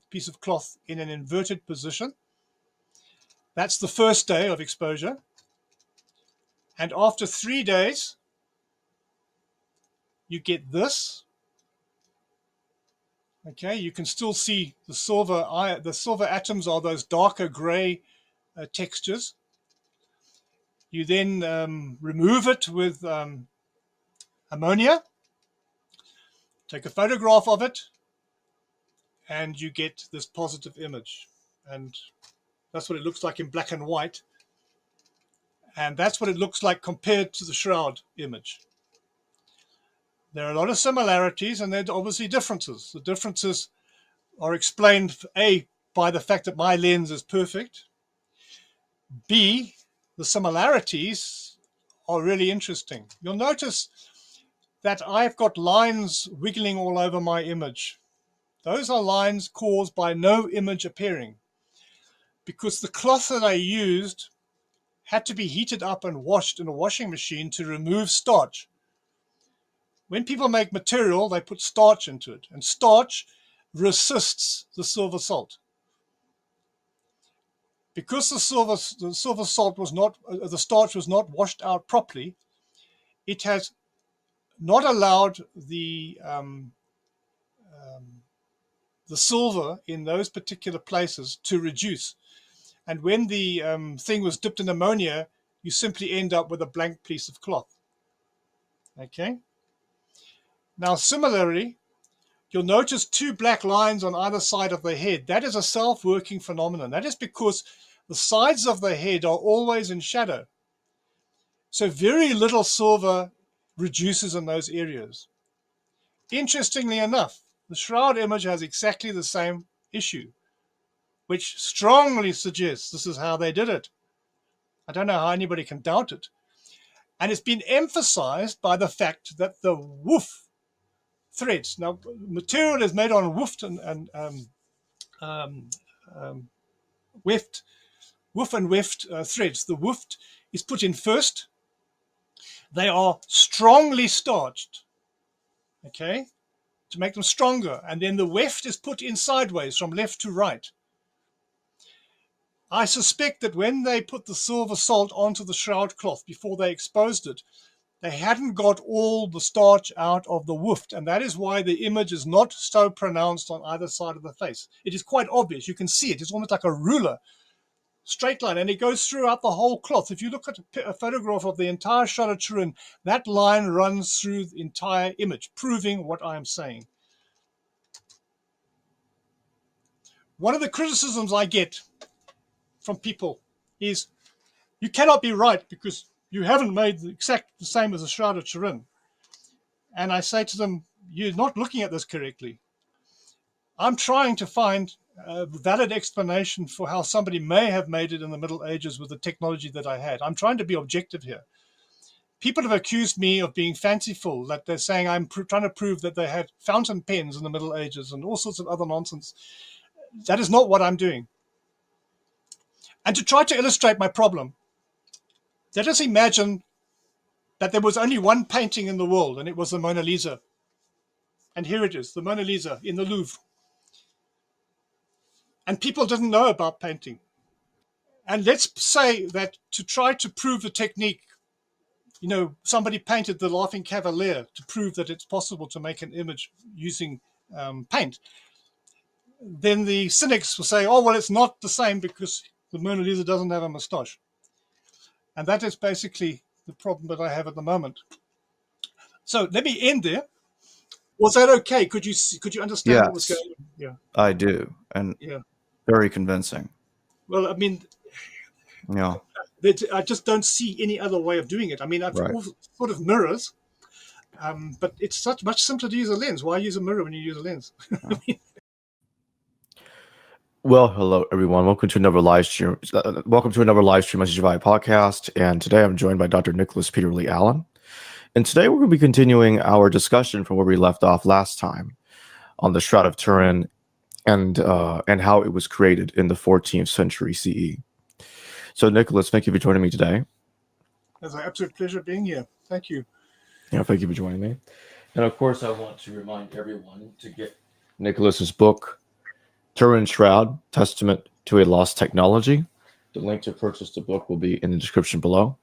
piece of cloth in an inverted position. That's the first day of exposure. And after 3 days, you get this. Okay, you can still see the silver atoms are those darker gray textures. You then remove it with ammonia, take a photograph of it, and you get this positive image. And that's what it looks like in black and white. And that's what it looks like compared to the Shroud image. There are a lot of similarities, and there are obviously differences. The differences are explained, A, by the fact that my lens is perfect. B, the similarities are really interesting. You'll notice that I've got lines wiggling all over my image. Those are lines caused by no image appearing, because the cloth that I used had to be heated up and washed in a washing machine to remove starch. When people make material, they put starch into it, and starch resists the silver salt. Because the silver salt was not, the starch was not washed out properly, it has not allowed the silver in those particular places to reduce. And when the thing was dipped in ammonia, you simply end up with a blank piece of cloth. Okay. Now, similarly, you'll notice 2 black lines on either side of the head. That is a self-working phenomenon. That is because the sides of the head are always in shadow. So very little silver reduces in those areas. Interestingly enough, the Shroud image has exactly the same issue, which strongly suggests this is how they did it. I don't know how anybody can doubt it. And it's been emphasized by the fact that the woof threads, now material is made on woofed and woof and weft threads. The woofed is put in first. They are strongly starched, okay, to make them stronger. And then the weft is put in sideways from left to right. I suspect that when they put the silver salt onto the Shroud cloth before they exposed it, they hadn't got all the starch out of the woofed, and that is why the image is not so pronounced on either side of the face. It is quite obvious. You can see it. It's almost like a ruler, straight line, and it goes throughout the whole cloth. If you look at a photograph of the entire shot of Turin, that line runs through the entire image, proving what I am saying. One of the criticisms I get from people is, you cannot be right because you haven't made the exact the same as the Shroud of Turin. And I say to them, you're not looking at this correctly. I'm trying to find a valid explanation for how somebody may have made it in the Middle Ages with the technology that I had. I'm trying to be objective here. People have accused me of being fanciful, that they're saying I'm trying to prove that they had fountain pens in the Middle Ages and all sorts of other nonsense. That is not what I'm doing. And to try to illustrate my problem, let us imagine that there was only one painting in the world, and it was the Mona Lisa. And here it is, the Mona Lisa in the Louvre. And people didn't know about painting. And let's say that to try to prove a technique, you know, somebody painted the Laughing Cavalier to prove that it's possible to make an image using paint. Then the cynics will say, oh, well, it's not the same because the Mona Lisa doesn't have a moustache. And that is basically the problem that I have at the moment. So let me end there. Was that okay? Could you understand what was Yes, going on? Yeah, I do, and yeah. very convincing. Well, I mean, Yeah, I just don't see any other way of doing it. I mean, I've right. all sort of mirrors, but it's such much simpler to use a lens. Why use a mirror when you use a lens? Well, hello everyone. Welcome to another live stream. Welcome to another live stream of Survive podcast. And today I'm joined by Dr. Nicholas Peter Lee Allen. And today we're going to be continuing our discussion from where we left off last time on the Shroud of Turin and how it was created in the 14th century CE. So, Nicholas, thank you for joining me today. It's an absolute pleasure being here. Thank you. Yeah, thank you for joining me. And of course, I want to remind everyone to get Nicholas's book, Turin Shroud, Testament to a Lost Technology. The link to purchase the book will be in the description below.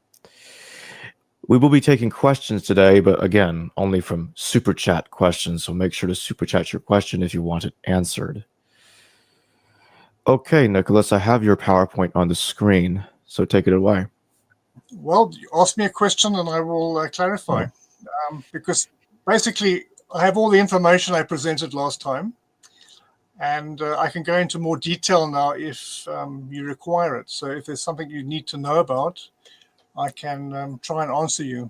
We will be taking questions today, but again, only from Super Chat questions, so make sure to Super Chat your question if you want it answered. Okay, Nicholas, I have your PowerPoint on the screen, so take it away. Well, you ask me a question and I will clarify. Because basically, I have all the information I presented last time, and I can go into more detail now if you require it. So if there's something you need to know about, I can try and answer you.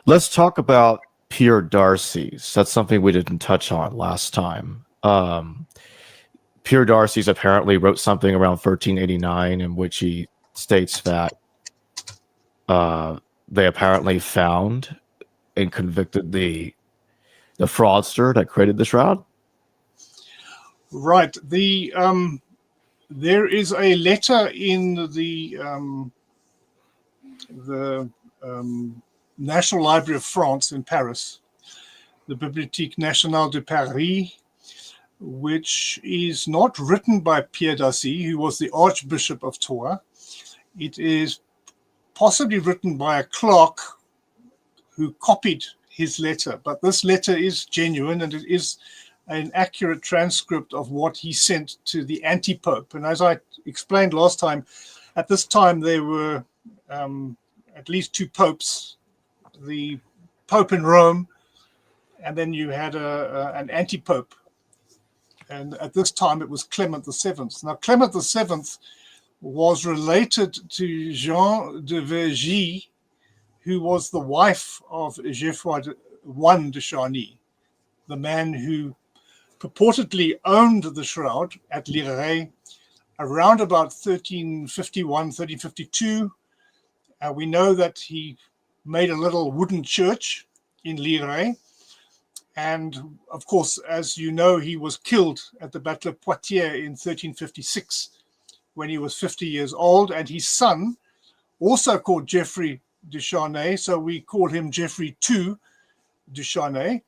Let's talk about Pierre Darcy's. That's something we didn't touch on last time. Pierre Darcy's apparently wrote something around 1389 in which he states that they apparently found and convicted the fraudster that created the shroud. Right. There is a letter in the National Library of France in Paris, the Bibliothèque Nationale de Paris, which is not written by Pierre Darcy, who was the Archbishop of Tours. It is possibly written by a clerk who copied his letter, but this letter is genuine and it is an accurate transcript of what he sent to the anti-pope. And as I explained last time, at this time there were at least two popes, the Pope in Rome, and then you had an anti-pope. And at this time it was Clement VII. Now Clement VII was related to Jean de Vergy, who was the wife of Geoffroy I de Charny, the man who purportedly owned the shroud at Liray around about 1351, 1352. We know that he made a little wooden church in Liray. And of course, as you know, he was killed at the Battle of Poitiers in 1356 when he was 50 years old. And his son, also called Geoffrey de Charny, so we call him Geoffrey II de Charny,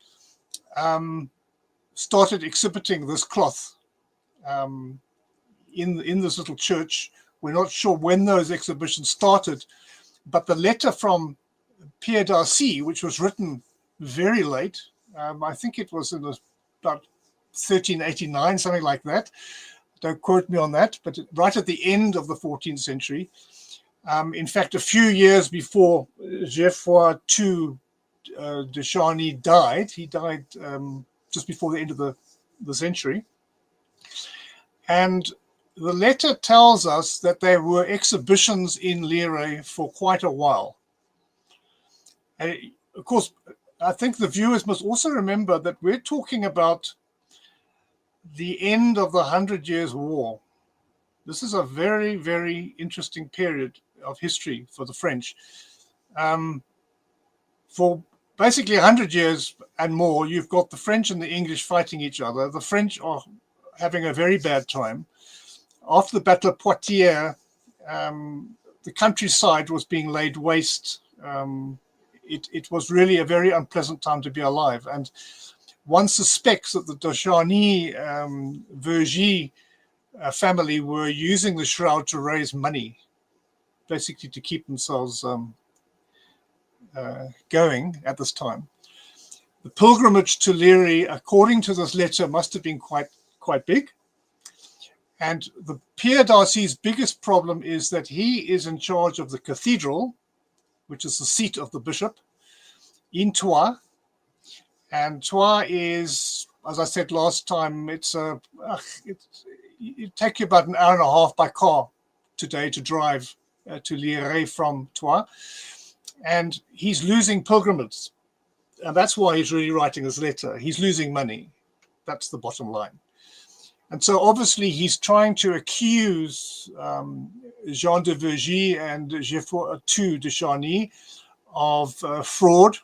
started exhibiting this cloth in this little church. We're not sure when those exhibitions started, but the letter from Pierre Darcy, which was written very late, I think it was in about 1389, something like that. Don't quote me on that, but right at the end of the 14th century. In fact, a few years before Geoffroy II de Charny died, he died just before the end of the century. And the letter tells us that there were exhibitions in Liray for quite a while. And of course, I think the viewers must also remember that we're talking about the end of the 100 Years' War. This is a very, very interesting period of history for the French. For basically 100 years and more, you've got the French and the English fighting each other. The French are having a very bad time. After the Battle of Poitiers, the countryside was being laid waste. It was really a very unpleasant time to be alive. And one suspects that the de Charny Vergy family were using the shroud to raise money, basically to keep themselves going at this time. The pilgrimage to Liray, according to this letter, must have been quite big. And the Pierre Darcy's biggest problem is that he is in charge of the cathedral, which is the seat of the bishop, in Troyes. And Troyes is, as I said last time, it takes you about an hour and a half by car today to drive to Lierre from Troyes. And he's losing pilgrimages. And that's why he's really writing this letter. He's losing money. That's the bottom line. And so obviously he's trying to accuse Jean de Vergy and Geoffroy de Charny of fraud,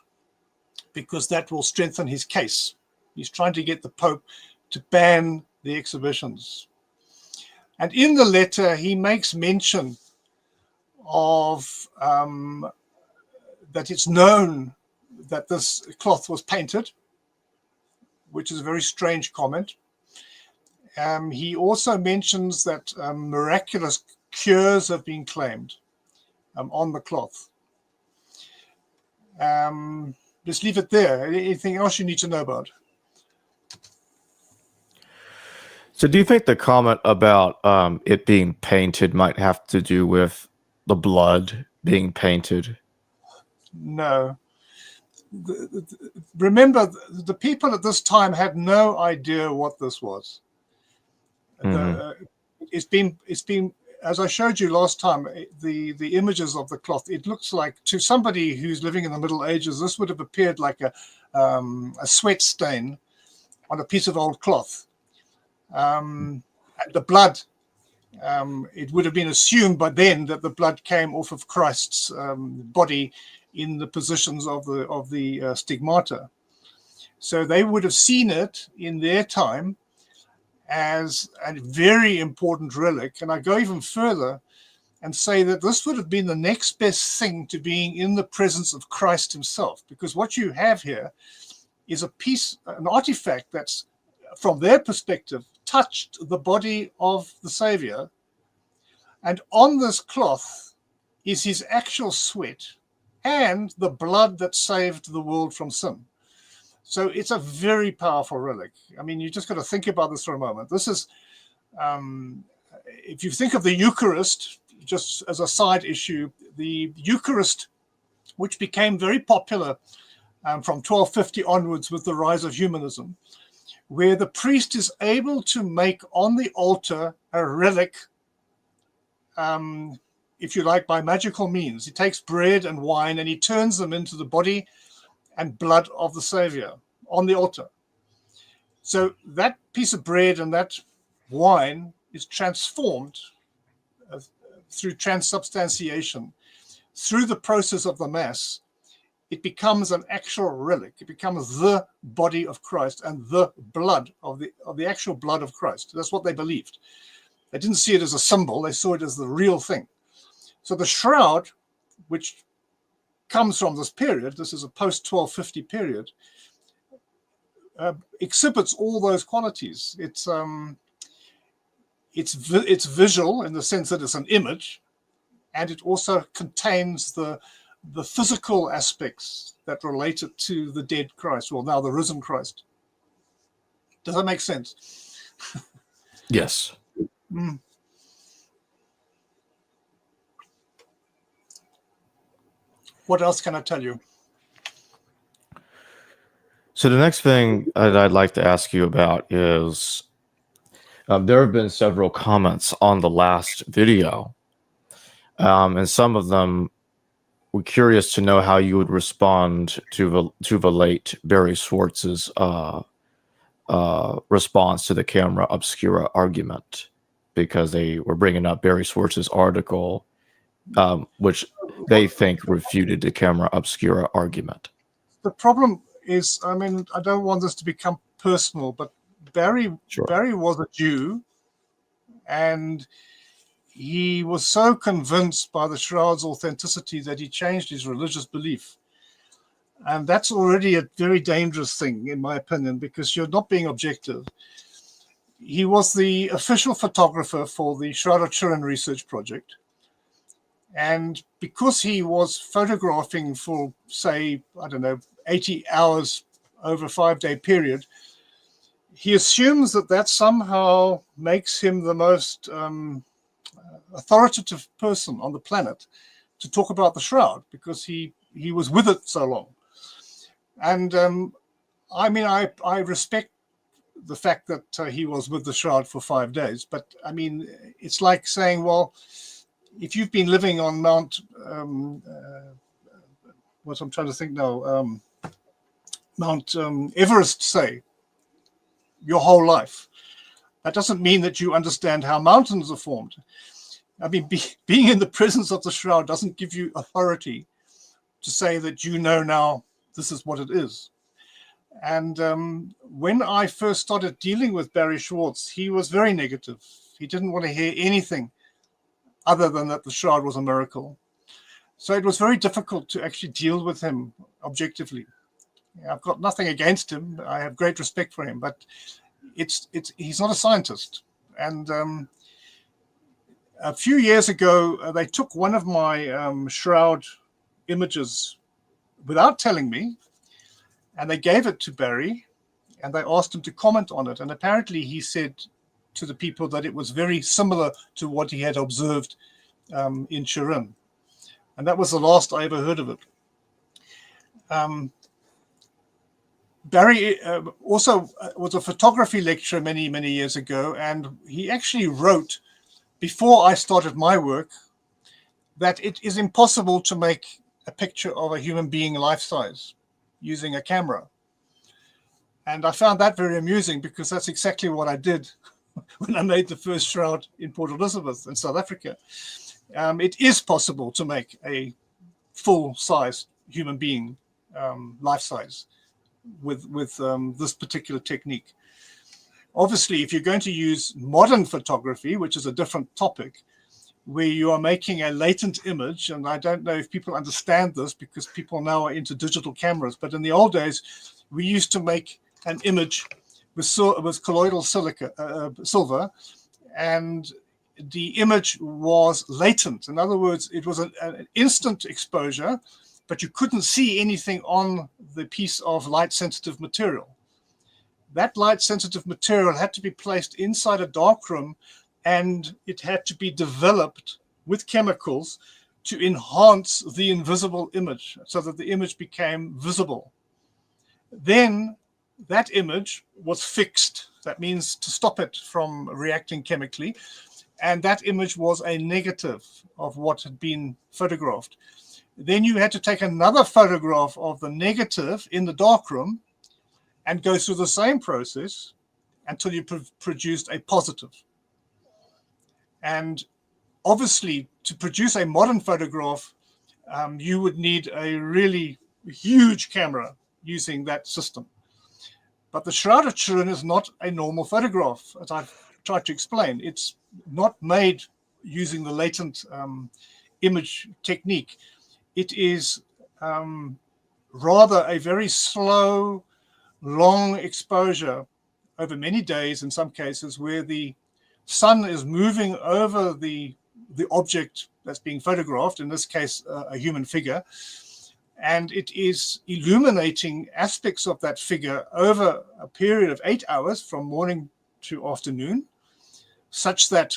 because that will strengthen his case. He's trying to get the Pope to ban the exhibitions. And in the letter, he makes mention of that it's known that this cloth was painted, which is a very strange comment. He also mentions that miraculous cures have been claimed on the cloth. Let's leave it there. Anything else you need to know about? So do you think the comment about it being painted might have to do with the blood being painted? No. Remember, the people at this time had no idea what this was. It's been, as I showed you last time, the images of the cloth, it looks like, to somebody who's living in the Middle Ages, this would have appeared like a sweat stain on a piece of old cloth. The blood, it would have been assumed by then that the blood came off of Christ's body in the positions of the stigmata. So they would have seen it in their time as a very important relic. And I go even further and say that this would have been the next best thing to being in the presence of Christ himself, because what you have here is an artifact that's, from their perspective, touched the body of the Savior. And on this cloth is his actual sweat and the blood that saved the world from sin. So it's a very powerful relic. I mean, you just got to think about this for a moment. This is, if you think of the Eucharist, just as a side issue, the Eucharist, which became very popular from 1250 onwards with the rise of humanism, where the priest is able to make on the altar a relic, if you like, by magical means. He takes bread and wine and he turns them into the body and blood of the Savior on the altar. So that piece of bread and that wine is transformed through transubstantiation, through the process of the Mass. It becomes an actual relic. It becomes the body of Christ and the blood of the actual blood of Christ. That's what they believed. They didn't see it as a symbol. They saw it as the real thing. So the shroud, which comes from this period, this is a post-1250 period, exhibits all those qualities. It's visual in the sense that it's an image, and it also contains the physical aspects that relate it to the dead Christ, well, now the risen Christ. Does that make sense? Yes. Mm. What else can I tell you? So the next thing I'd like to ask you about is there have been several comments on the last video, and some of them were curious to know how you would respond to the late Barry Schwartz's response to the camera obscura argument, because they were bringing up Barry Schwartz's article, which they think refuted the camera obscura argument. The problem is, I mean, I don't want this to become personal, but Barry was a Jew, and he was so convinced by the Shroud's authenticity that he changed his religious belief. And that's already a very dangerous thing, in my opinion, because you're not being objective. He was the official photographer for the Shroud of Turin research project. And because he was photographing for, say, I don't know, 80 hours over a 5-day period, he assumes that somehow makes him the most authoritative person on the planet to talk about the Shroud, because he was with it so long. And I mean, I respect the fact that he was with the Shroud for 5 days, but I mean, it's like saying, well, if you've been living on Mount, what I'm trying to think now, Mount Everest, say, your whole life, that doesn't mean that you understand how mountains are formed. I mean, being in the presence of the Shroud doesn't give you authority to say that you know now this is what it is. And when I first started dealing with Barry Schwartz, he was very negative. He didn't want to hear anything other than that the Shroud was a miracle. So it was very difficult to actually deal with him objectively. I've got nothing against him. I have great respect for him, but he's not a scientist. And a few years ago, they took one of my Shroud images without telling me, and they gave it to Barry, and they asked him to comment on it. And apparently he said to the people that it was very similar to what he had observed in Turin. And that was the last I ever heard of it. Barry also was a photography lecturer many, many years ago, and he actually wrote, before I started my work, that it is impossible to make a picture of a human being life-size using a camera. And I found that very amusing, because that's exactly what I did when I made the first Shroud in Port Elizabeth in South Africa. It is possible to make a full-size human being life-size with this particular technique. Obviously, if you're going to use modern photography, which is a different topic, where you are making a latent image, and I don't know if people understand this because people now are into digital cameras, but in the old days, we used to make an image with colloidal silver, and the image was latent. In other words, it was an instant exposure, but you couldn't see anything on the piece of light-sensitive material. That light-sensitive material had to be placed inside a darkroom, and it had to be developed with chemicals to enhance the invisible image so that the image became visible. Then that image was fixed. That means to stop it from reacting chemically. And that image was a negative of what had been photographed. Then you had to take another photograph of the negative in the darkroom and go through the same process until you produced a positive. And obviously, to produce a modern photograph, you would need a really huge camera using that system. But the Shroud of Turin is not a normal photograph, as I've tried to explain. It's not made using the latent image technique. It is rather a very slow, long exposure over many days, in some cases, where the sun is moving over the object that's being photographed, in this case, a human figure, and it is illuminating aspects of that figure over a period of 8 hours from morning to afternoon, such that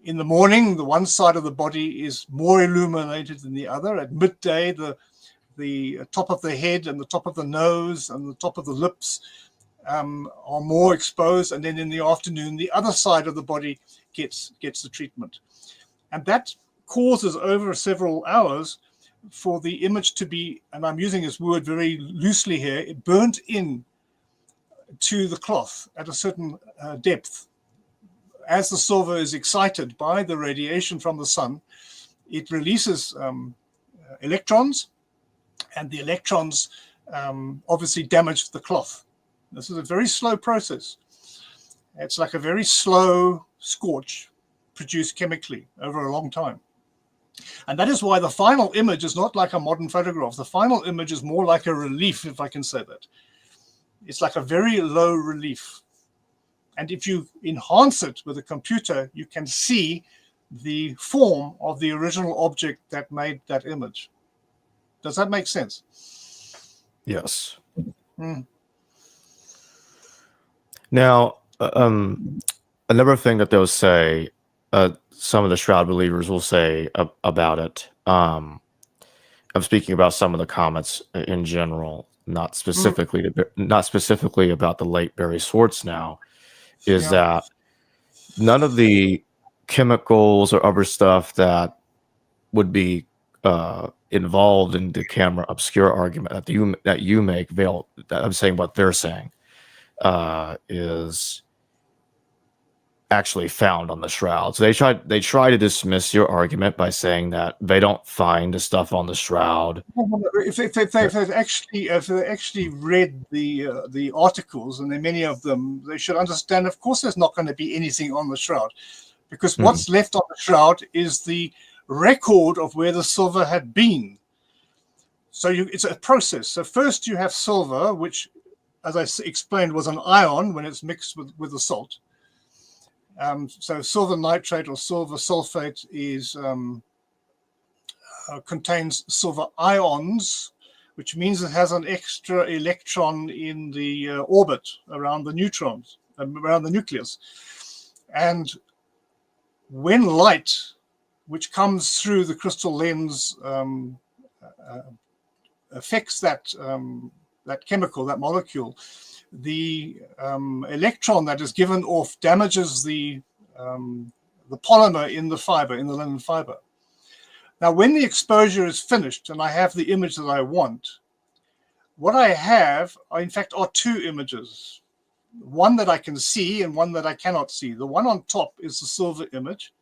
in the morning, the one side of the body is more illuminated than the other. At midday, the top of the head and the top of the nose and the top of the lips are more exposed. And then in the afternoon, the other side of the body gets the treatment. And that causes over several hours for the image to be, and I'm using this word very loosely here, it burnt in to the cloth at a certain depth. As the silver is excited by the radiation from the sun, it releases electrons, and the electrons obviously damage the cloth. This is a very slow process. It's like a very slow scorch produced chemically over a long time. And that is why the final image is not like a modern photograph. The final image is more like a relief, if I can say that. It's like a very low relief. And if you enhance it with a computer, you can see the form of the original object that made that image. Does that make sense? Yes. Now, another thing that they'll say, some of the Shroud believers will say about it. I'm speaking about some of the comments in general, not specifically about the late Barry Swartz. Now, is Yeah. that none of the chemicals or other stuff that would be involved in the camera obscura argument that you make, Vale, that I'm saying what they're saying, is actually found on the Shroud. So they try to dismiss your argument by saying that they don't find the stuff on the Shroud. If they actually read the articles, and there are many of them, they should understand. Of course, there's not going to be anything on the Shroud, because what's left on the Shroud is the record of where the silver had been. So it's a process. So first you have silver, which, as I explained, was an ion when it's mixed with the salt. So silver nitrate or silver sulfate is contains silver ions, which means it has an extra electron in the orbit around the neutrons, around the nucleus. And when light, which comes through the crystal lens, affects that chemical, that molecule, the electron that is given off damages the polymer in the fiber, in the linen fiber. Now, when the exposure is finished and I have the image that I want, what I have, in fact, are two images. One that I can see and one that I cannot see. The one on top is the silver image,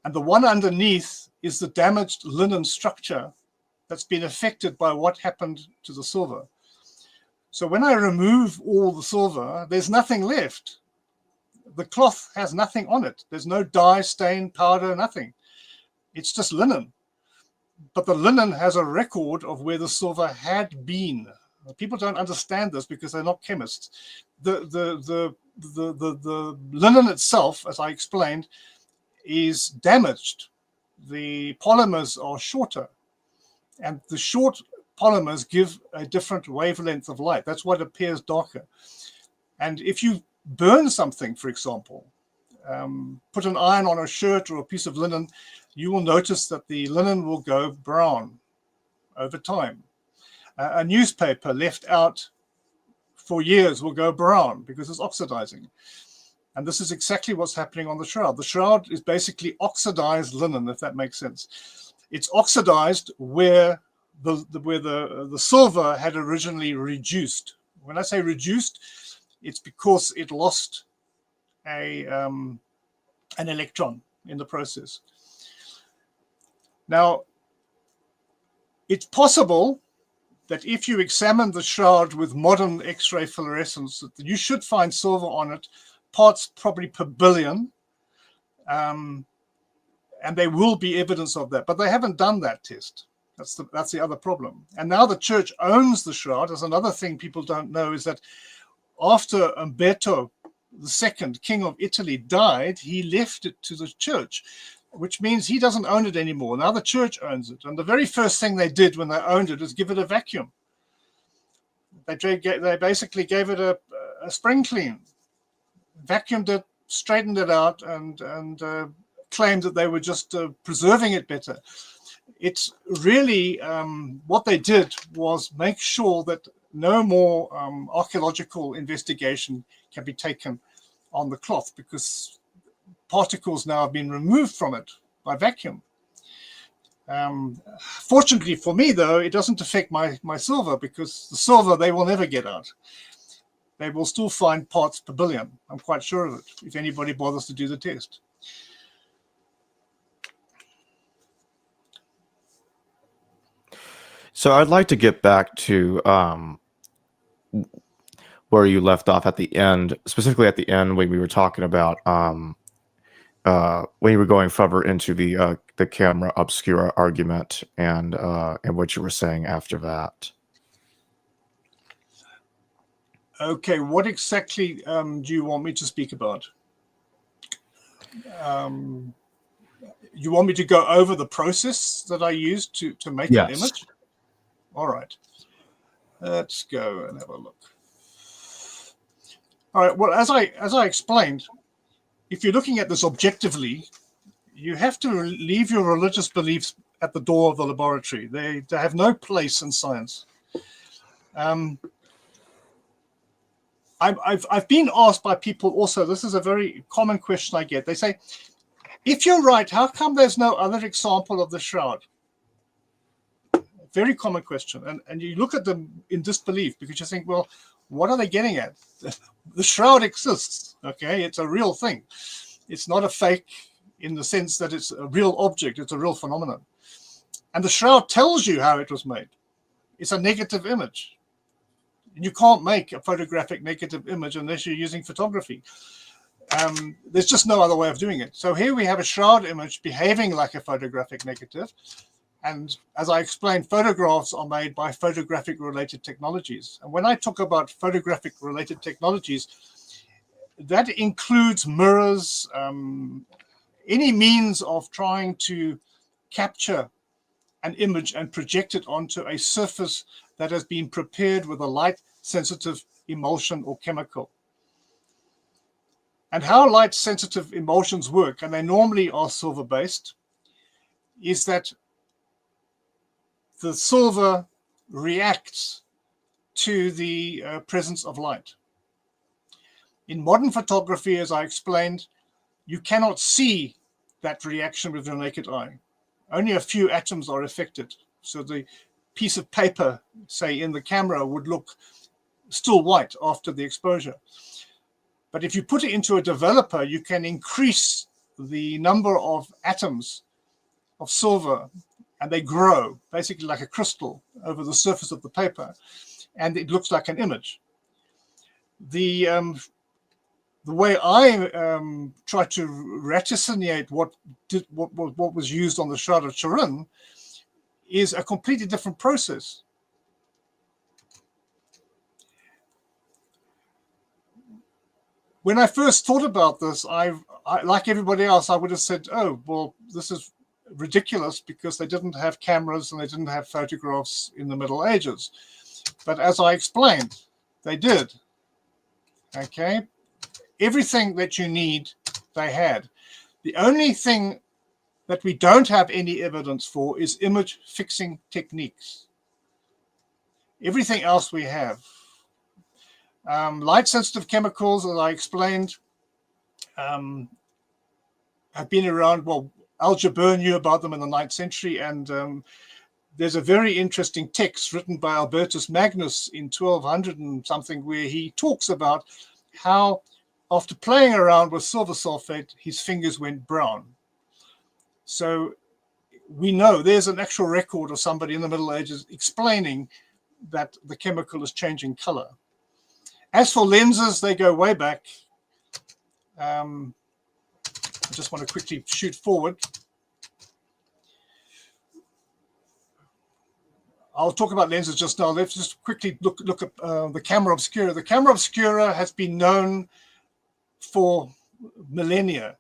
and the one underneath is the damaged linen structure that's been affected by what happened to the silver. So when I remove all the silver, there's nothing left. The cloth has nothing on it. There's no dye, stain, powder, nothing. It's just linen. But the linen has a record of where the silver had been. People don't understand this because they're not chemists. The linen itself, as I explained, is damaged. The polymers are shorter, and the short polymers give a different wavelength of light. That's why it appears darker. And if you burn something, for example, put an iron on a shirt or a piece of linen, you will notice that the linen will go brown over time. A newspaper left out for years will go brown because it's oxidizing. And this is exactly what's happening on the Shroud. The Shroud is basically oxidized linen, if that makes sense. It's oxidized where the silver had originally reduced. When I say reduced, it's because it lost an electron in the process. Now, it's possible that if you examine the Shroud with modern X-ray fluorescence, that you should find silver on it, parts probably per billion, and there will be evidence of that. But they haven't done that test. That's the other problem. And now the church owns the Shroud. There's another thing people don't know is that after Umberto II, King of Italy, died, he left it to the church, which means he doesn't own it anymore. Now the church owns it. And the very first thing they did when they owned it is give it a vacuum. They basically gave it a spring clean, vacuumed it, straightened it out, and claimed that they were just preserving it better. It's really what they did was make sure that no more archaeological investigation can be taken on the cloth, because particles now have been removed from it by vacuum. Fortunately for me, though, it doesn't affect my silver, because the silver they will never get out. They will still find parts per billion. I'm quite sure of it, if anybody bothers to do the test. So I'd like to get back to where you left off at the end, specifically at the end when we were talking about when you were going further into the camera obscura argument and what you were saying after that. Okay, what exactly do you want me to speak about? You want me to go over the process that I used to make an image? All right. Let's go and have a look. All right. Well, as I explained, if you're looking at this objectively, you have to leave your religious beliefs at the door of the laboratory. They have no place in science. I've been asked by people also, this is a very common question I get. They say, if you're right, how come there's no other example of the shroud? Very common question. And you look at them in disbelief because you think, well, what are they getting at? The shroud exists, okay? It's a real thing. It's not a fake in the sense that it's a real object. It's a real phenomenon. And the shroud tells you how it was made. It's a negative image. You can't make a photographic negative image unless you're using photography. There's just no other way of doing it. So here we have a shroud image behaving like a photographic negative. And as I explained, photographs are made by photographic-related technologies. And when I talk about photographic-related technologies, that includes mirrors, any means of trying to capture an image and project it onto a surface that has been prepared with a light-sensitive emulsion or chemical. And how light-sensitive emulsions work, and they normally are silver-based, is that the silver reacts to the presence of light. In modern photography, as I explained, you cannot see that reaction with your naked eye. Only a few atoms are affected. So the piece of paper, say in the camera, would look still white after the exposure. But if you put it into a developer, you can increase the number of atoms of silver, and they grow basically like a crystal over the surface of the paper, and it looks like an image. The way I try to raticinate what was used on the Shroud of Turin is a completely different process. When I first thought about this, I like everybody else, I would have said, oh, well, this is ridiculous because they didn't have cameras and they didn't have photographs in the Middle Ages. But as I explained, they did. Okay? Everything that you need, they had. The only thing that we don't have any evidence for is image fixing techniques. Everything else we have. Light-sensitive chemicals, as I explained, have been around. Well, Algebur knew about them in the 9th century, and there's a very interesting text written by Albertus Magnus in 1200 and something, where he talks about how, after playing around with silver sulfate, his fingers went brown. So we know there's an actual record of somebody in the Middle Ages explaining that the chemical is changing color. As for lenses, they go way back. I just want to quickly shoot forward. I'll talk about lenses just now. Let's just quickly look at the camera obscura. The camera obscura has been known for millennia.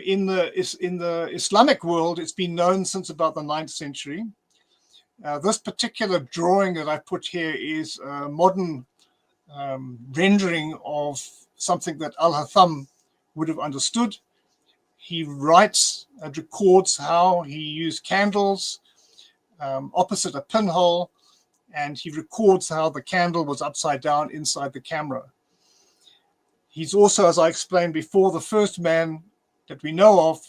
In the Islamic world, it's been known since about the 9th century. This particular drawing that I put here is a modern rendering of something that Al-Hatham would have understood. He writes and records how he used candles opposite a pinhole, and he records how the candle was upside down inside the camera. He's also, as I explained before, the first man that we know of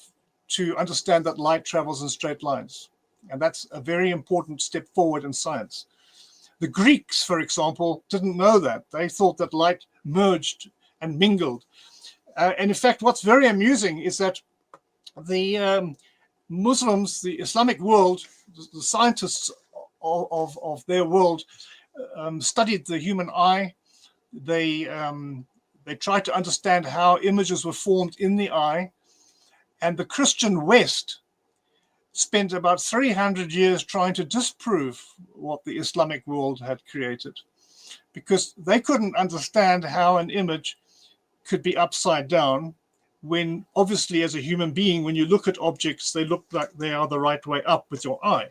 to understand that light travels in straight lines. And that's a very important step forward in science. The Greeks, for example, didn't know that. They thought that light merged and mingled. And in fact, what's very amusing is that the Muslims, the Islamic world, the scientists of their world studied the human eye. They tried to understand how images were formed in the eye. And the Christian West spent about 300 years trying to disprove what the Islamic world had created, because they couldn't understand how an image could be upside down when, obviously, as a human being, when you look at objects, they look like they are the right way up with your eye.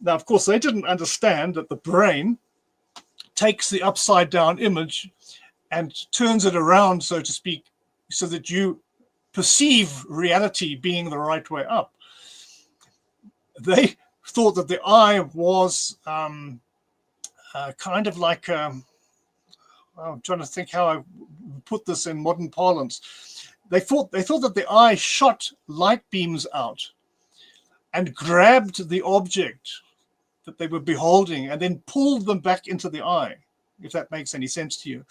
Now, of course, they didn't understand that the brain takes the upside down image and turns it around, so to speak, so that you perceive reality being the right way up. They thought that the eye was kind of like, I'm trying to think how I put this in modern parlance. They thought that the eye shot light beams out and grabbed the object that they were beholding and then pulled them back into the eye, if that makes any sense to you.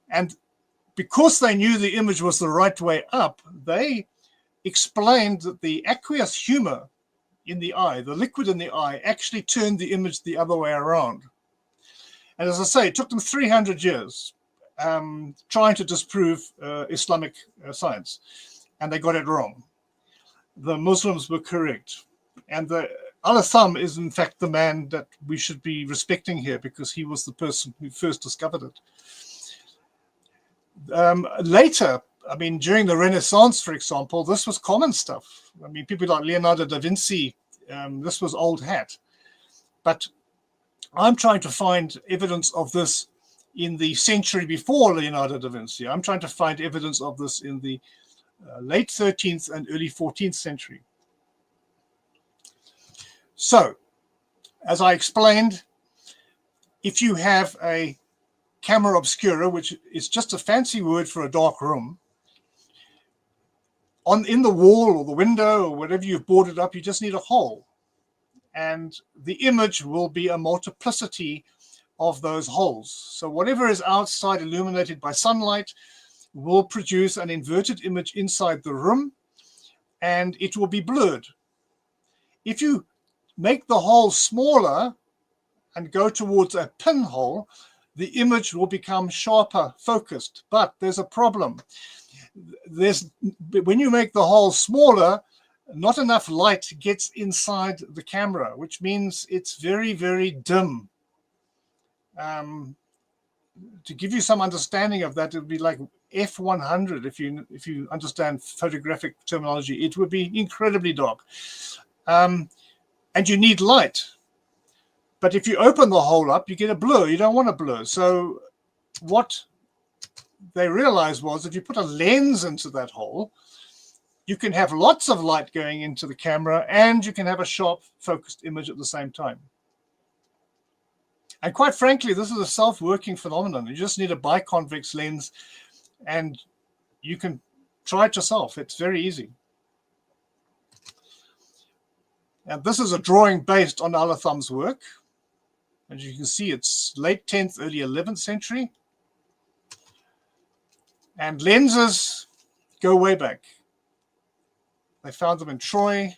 And because they knew the image was the right way up, they explained that the aqueous humor in the eye, the liquid in the eye, actually turned the image the other way around. And as I say, it took them 300 years trying to disprove Islamic science, and they got it wrong. The Muslims were correct. And the Al-Thumb is, in fact, the man that we should be respecting here, because he was the person who first discovered it. Later, I mean, during the Renaissance, for example, this was common stuff. I mean, people like Leonardo da Vinci, this was old hat. But I'm trying to find evidence of this in the century before Leonardo da Vinci. I'm trying to find evidence of this in the late 13th and early 14th century. So, as I explained, if you have a camera obscura, which is just a fancy word for a dark room, in the wall or the window or whatever you've boarded up, you just need a hole. And the image will be a multiplicity of those holes. So whatever is outside illuminated by sunlight will produce an inverted image inside the room, and it will be blurred. If you make the hole smaller and go towards a pinhole, the image will become sharper focused. But there's a problem. When you make the hole smaller, not enough light gets inside the camera, which means it's very, very dim. To give you some understanding of that, it would be like f100 if you understand photographic terminology. It would be incredibly dark. And you need light. But if you open the hole up, you get a blur. You don't want a blur. So what they realized was if you put a lens into that hole, you can have lots of light going into the camera and you can have a sharp focused image at the same time. And quite frankly, this is a self-working phenomenon. You just need a biconvex lens and you can try it yourself. It's very easy. And this is a drawing based on Al-Thumb's work. As you can see, it's late 10th, early 11th century. And lenses go way back. They found them in Troy,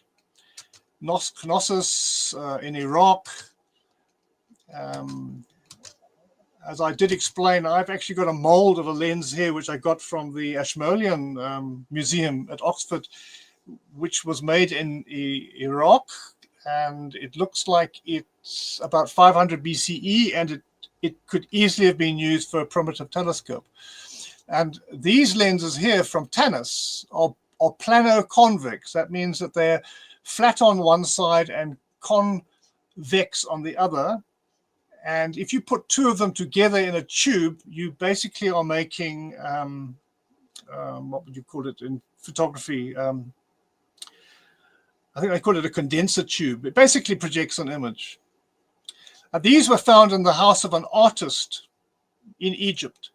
Knossos in Iraq. As I did explain, I've actually got a mold of a lens here, which I got from the Ashmolean Museum at Oxford, which was made in Iraq. And it looks like it's about 500 BCE, and it could easily have been used for a primitive telescope. And these lenses here from Tanis are plano-convex. That means that they're flat on one side and convex on the other. And if you put two of them together in a tube, you basically are making, what would you call it in photography? I think they call it a condenser tube. It basically projects an image. These were found in the house of an artist in Egypt.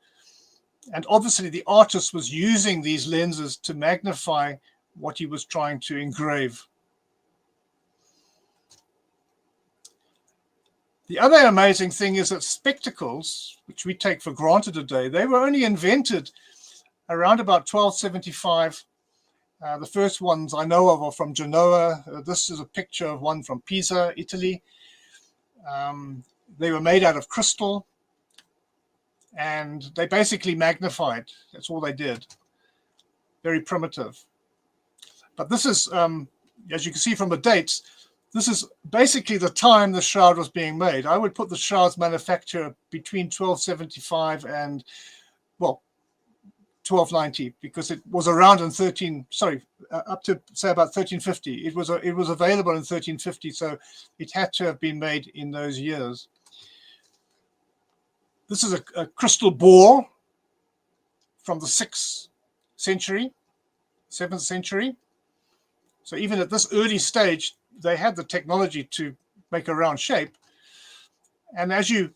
And obviously the artist was using these lenses to magnify what he was trying to engrave. The other amazing thing is that spectacles, which we take for granted today, they were only invented around about 1275. The first ones I know of are from Genoa. This is a picture of one from Pisa, Italy. They were made out of crystal, and they basically magnified. That's all they did. Very primitive. But this is, as you can see from the dates, this is basically the time the shroud was being made. I would put the shroud's manufacture between 1275 and, well, 1290, because it was around in up to say about 1350. It was available in 1350, so it had to have been made in those years. This is a crystal ball, from the 6th century, 7th century. So even at this early stage, they had the technology to make a round shape. And as you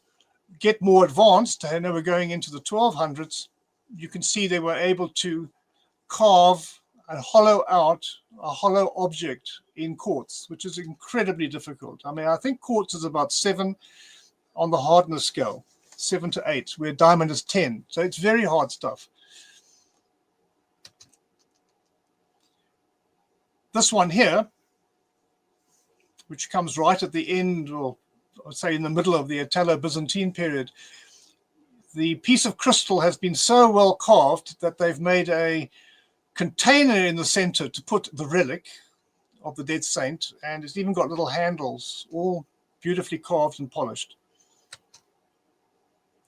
get more advanced, and now we're going into the 1200s, you can see they were able to carve and hollow out a hollow object in quartz, which is incredibly difficult. I mean, I think quartz is about 7 on the hardness scale, 7 to 8, where diamond is 10. So it's very hard stuff. This one here, which comes right at the end, or I'd say in the middle of the Italo-Byzantine period, the piece of crystal has been so well carved that they've made a container in the center to put the relic of the dead saint, and it's even got little handles, all beautifully carved and polished.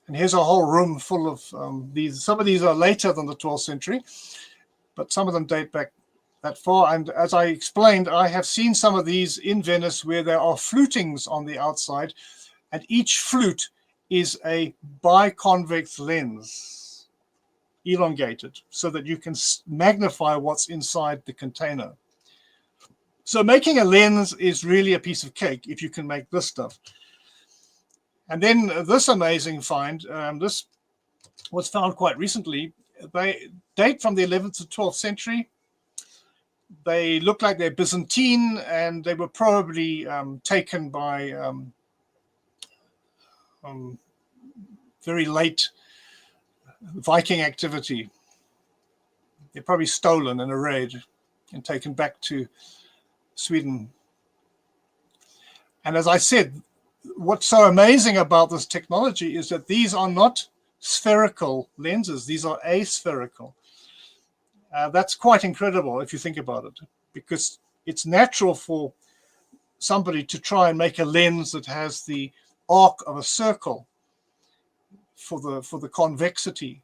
And here's a whole room full of these. Some of these are later than the 12th century, but some of them date back that far. And as I explained, I have seen some of these in Venice where there are flutings on the outside, and each flute is a biconvex lens, elongated, so that you can magnify what's inside the container. So making a lens is really a piece of cake if you can make this stuff. And then this amazing find, this was found quite recently. They date from the 11th to 12th century. They look like they're Byzantine, and they were probably taken by very late Viking activity. They're probably stolen in a raid and taken back to Sweden. And as I said, what's so amazing about this technology is that these are not spherical lenses. These are aspherical. That's quite incredible if you think about it, because it's natural for somebody to try and make a lens that has the arc of a circle for the convexity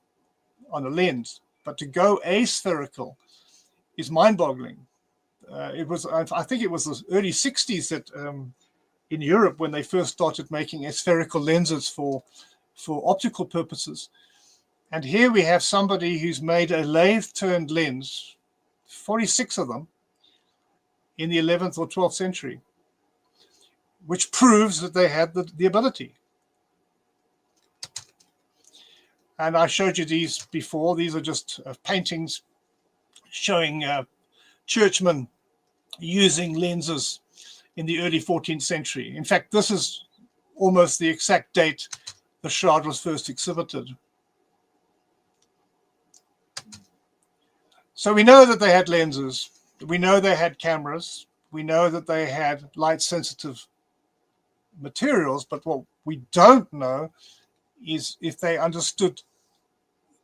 on a lens, but to go aspherical is mind-boggling. I think it was the early 60s that in Europe, when they first started making aspherical lenses for optical purposes. And here we have somebody who's made a lathe-turned lens, 46 of them, in the 11th or 12th century, which proves that they had the ability. And I showed you these before. These are just paintings showing churchmen using lenses in the early 14th century. In fact, this is almost the exact date the Shroud was first exhibited. So we know that they had lenses. We know they had cameras. We know that they had light-sensitive materials. But what we don't know is if they understood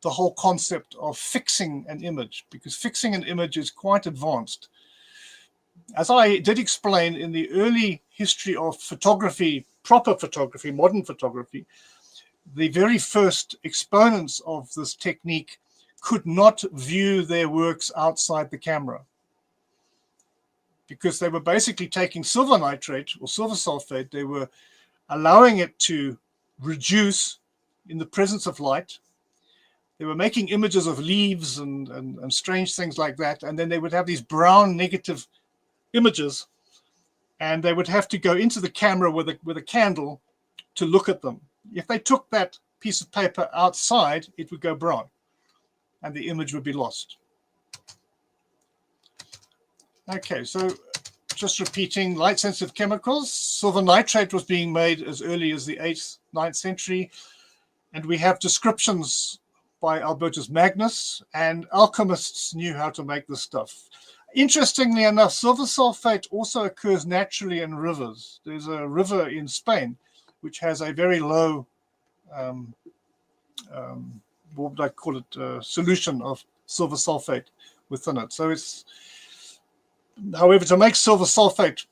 the whole concept of fixing an image, because fixing an image is quite advanced. As I did explain in the early history of photography, proper photography, modern photography, the very first exponents of this technique could not view their works outside the camera, because they were basically taking silver nitrate or silver sulfate. They were allowing it to reduce in the presence of light. They were making images of leaves and strange things like that. And then they would have these brown negative images, and they would have to go into the camera with a candle to look at them. If they took that piece of paper outside, it would go brown, and the image would be lost. Okay, so just repeating, light-sensitive chemicals. Silver nitrate was being made as early as the 8th, 9th century, and we have descriptions by Albertus Magnus, and alchemists knew how to make this stuff. Interestingly enough, silver sulfate also occurs naturally in rivers. There's a river in Spain which has a very low, what would I call it, solution of silver sulfate within it. So it's, however, to make silver sulfate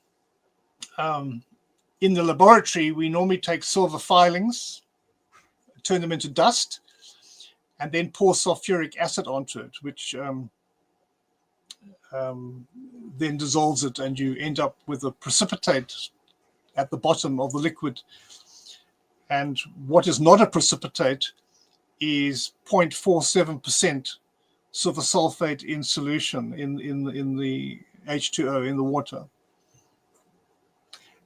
in the laboratory, we normally take silver filings, turn them into dust, and then pour sulfuric acid onto it, which then dissolves it, and you end up with a precipitate at the bottom of the liquid. And what is not a precipitate is 0.47% silver sulfate in solution in the H2O in the water.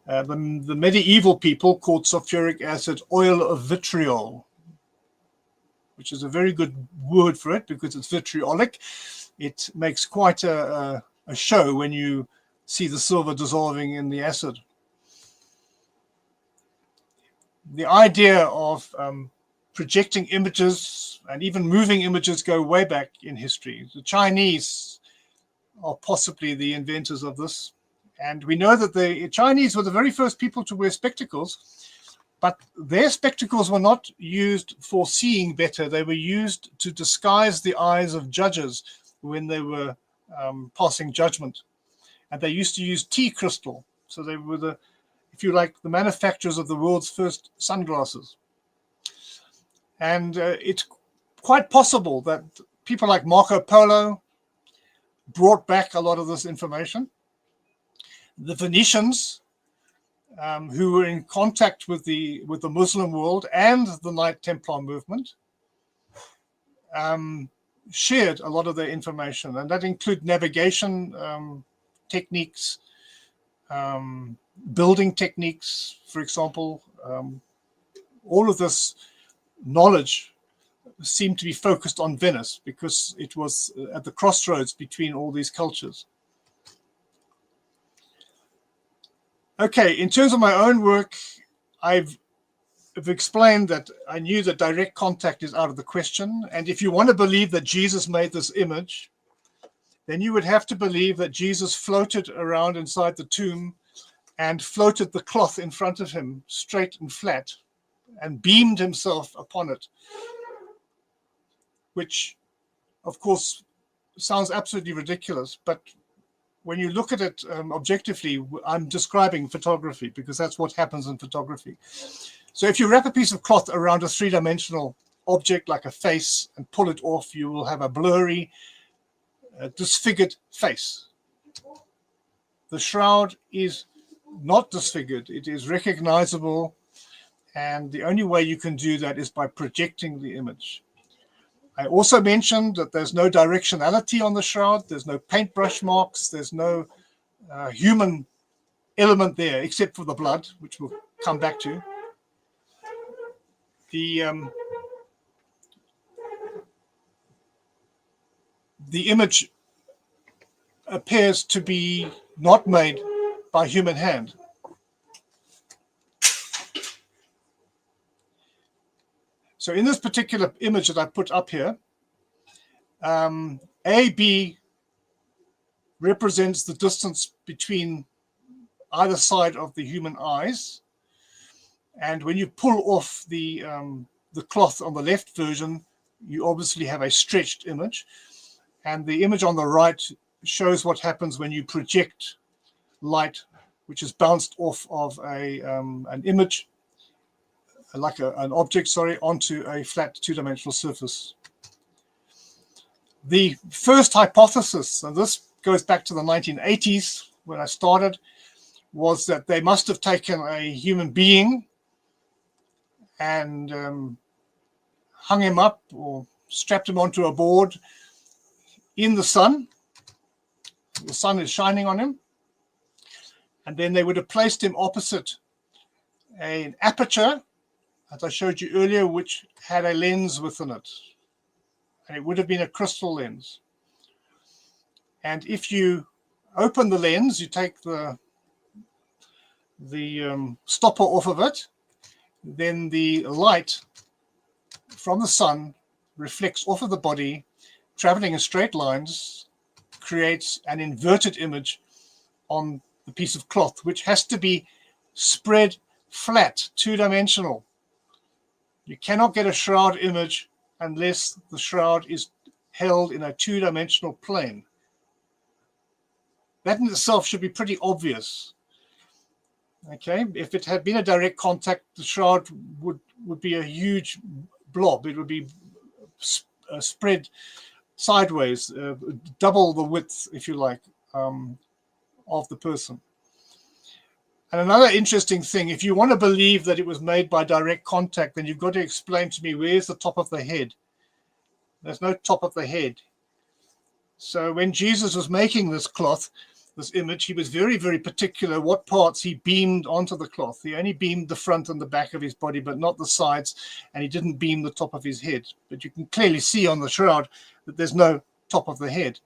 The medieval people called sulfuric acid oil of vitriol, which is a very good word for it because it's vitriolic. It makes quite a show when you see the silver dissolving in the acid. The idea of projecting images and even moving images go way back in history. The Chinese are possibly the inventors of this. And we know that the Chinese were the very first people to wear spectacles, but their spectacles were not used for seeing better. They were used to disguise the eyes of judges when they were passing judgment. And they used to use tea crystal. So they were the, if you like, the manufacturers of the world's first sunglasses. And it's quite possible that people like Marco Polo brought back a lot of this information. The Venetians, who were in contact with the Muslim world and the Knight Templar movement, shared a lot of their information, and that include navigation techniques, building techniques, for example. All of this knowledge seemed to be focused on Venice because it was at the crossroads between all these cultures. Okay, in terms of my own work, I've explained that I knew that direct contact is out of the question. And if you want to believe that Jesus made this image, then you would have to believe that Jesus floated around inside the tomb and floated the cloth in front of him straight and flat and beamed himself upon it, which, of course, sounds absolutely ridiculous. But when you look at it objectively, I'm describing photography because that's what happens in photography. So if you wrap a piece of cloth around a three-dimensional object like a face and pull it off, you will have a blurry, disfigured face. The shroud is not disfigured. It is recognizable. And the only way you can do that is by projecting the image. I also mentioned that there's no directionality on the shroud. There's no paintbrush marks. There's no human element there, except for the blood, which we'll come back to. The image appears to be not made by human hand. So in this particular image that I put up here, AB represents the distance between either side of the human eyes. And when you pull off the cloth on the left version, you obviously have a stretched image. And the image on the right shows what happens when you project light, which is bounced off of an image, like an object, onto a flat two-dimensional surface. The first hypothesis, and this goes back to the 1980s when I started, was that they must have taken a human being and hung him up or strapped him onto a board in the sun. The sun is shining on him. And then they would have placed him opposite an aperture, as I showed you earlier, which had a lens within it. And it would have been a crystal lens. And if you open the lens, you take the stopper off of it, then the light from the sun reflects off of the body, traveling in straight lines, creates an inverted image on the piece of cloth, which has to be spread flat, two-dimensional. You cannot get a shroud image unless the shroud is held in a two-dimensional plane. That in itself should be pretty obvious. Okay, if it had been a direct contact, the shroud would be a huge blob. It would be spread sideways, double the width, if you like, of the person. And another interesting thing, if you want to believe that it was made by direct contact, then you've got to explain to me, where's the top of the head? There's no top of the head. So when Jesus was making this cloth, this image, he was very, very particular what parts he beamed onto the cloth. He only beamed the front and the back of his body, but not the sides, and he didn't beam the top of his head. But you can clearly see on the shroud that there's no top of the head,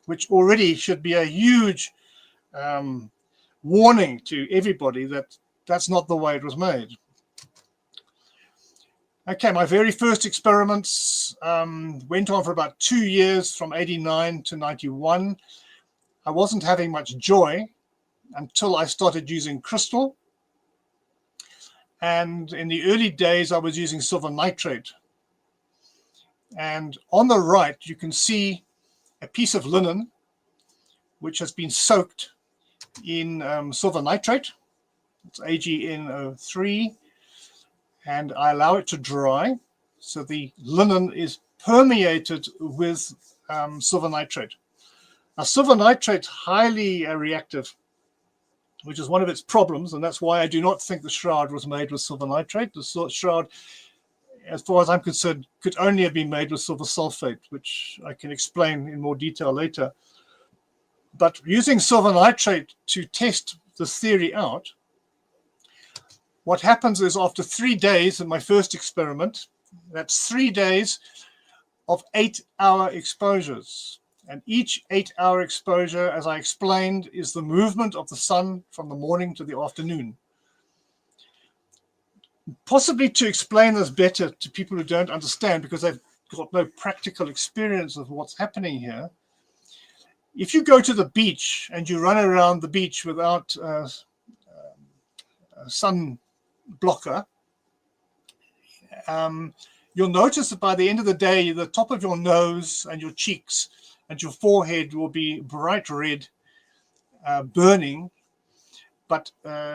which already should be a huge warning to everybody that that's not the way it was made. Okay, my very first experiments went on for about 2 years, from 89 to 91. I wasn't having much joy until I started using crystal. And in the early days, I was using silver nitrate. And on the right, you can see a piece of linen which has been soaked in silver nitrate. It's AgNO3. And I allow it to dry. So the linen is permeated with silver nitrate. Now, silver nitrate is highly reactive, which is one of its problems, and that's why I do not think the shroud was made with silver nitrate. The shroud, as far as I'm concerned, could only have been made with silver sulfate, which I can explain in more detail later. But using silver nitrate to test this theory out, what happens is after 3 days in my first experiment, that's 3 days of 8-hour exposures. And each 8-hour exposure, as I explained, is the movement of the sun from the morning to the afternoon. Possibly to explain this better to people who don't understand, because they've got no practical experience of what's happening here. If you go to the beach and you run around the beach without a sun blocker, you'll notice that by the end of the day, the top of your nose and your cheeks and your forehead will be bright red, burning, but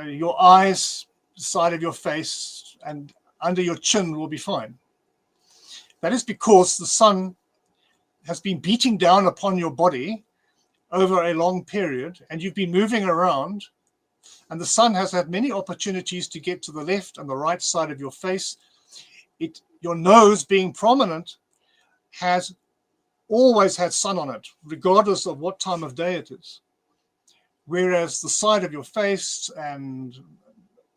your eyes, the side of your face, and under your chin will be fine. That is because the sun has been beating down upon your body over a long period, and you've been moving around, and the sun has had many opportunities to get to the left and the right side of your face. Your nose being prominent has always had sun on it, regardless of what time of day it is. Whereas the side of your face and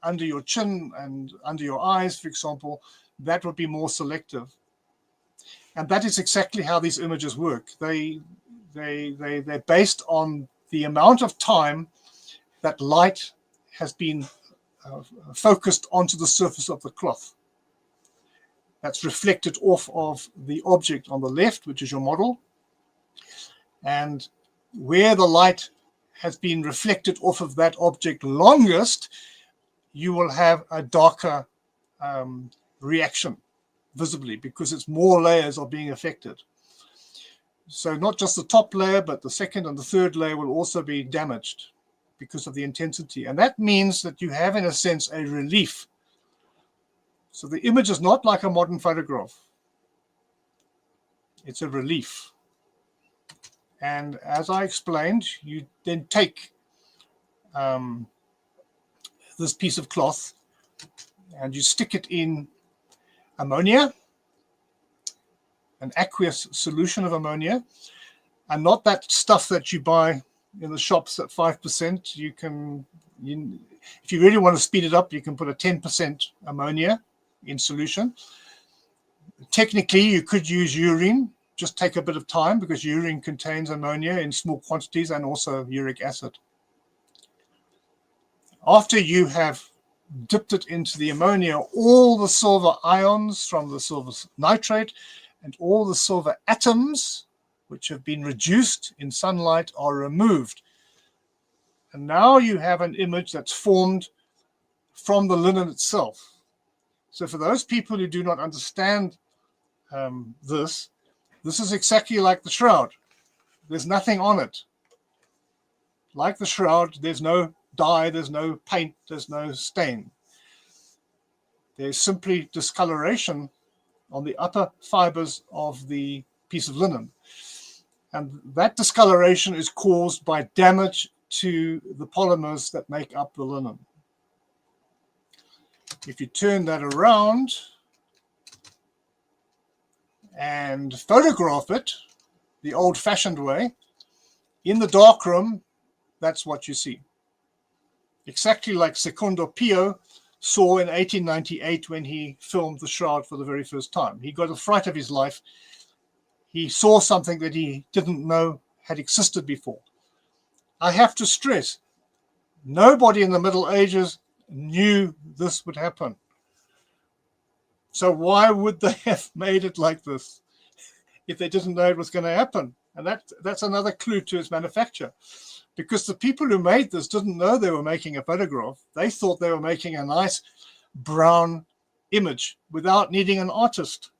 under your chin and under your eyes, for example, that would be more selective. And that is exactly how these images work. They're based on the amount of time that light has been focused onto the surface of the cloth. That's reflected off of the object on the left, which is your model. And where the light has been reflected off of that object longest, you will have a darker reaction visibly, because it's more layers are being affected. So not just the top layer, but the second and the third layer will also be damaged because of the intensity. And that means that you have, in a sense, a relief. So the image is not like a modern photograph. It's a relief. And as I explained, you then take this piece of cloth and you stick it in ammonia, an aqueous solution of ammonia, and not that stuff that you buy in the shops at 5%. If you really want to speed it up, you can put a 10% ammonia in solution. Technically, you could use urine. Just take a bit of time, because urine contains ammonia in small quantities and also uric acid. After you have dipped it into the ammonia, all the silver ions from the silver nitrate and all the silver atoms, which have been reduced in sunlight, are removed. And now you have an image that's formed from the linen itself. So for those people who do not understand this is exactly like the shroud. There's nothing on it. Like the shroud, there's no dye, there's no paint, there's no stain. There's simply discoloration on the upper fibers of the piece of linen. And that discoloration is caused by damage to the polymers that make up the linen. If you turn that around and photograph it the old-fashioned way, in the darkroom, that's what you see. Exactly like Secondo Pio saw in 1898 when he filmed The Shroud for the very first time. He got a fright of his life. He saw something that he didn't know had existed before. I have to stress, nobody in the Middle Ages knew this would happen. So why would they have made it like this if they didn't know it was going to happen? And that's another clue to its manufacture. Because the people who made this didn't know they were making a photograph. They thought they were making a nice brown image without needing an artist.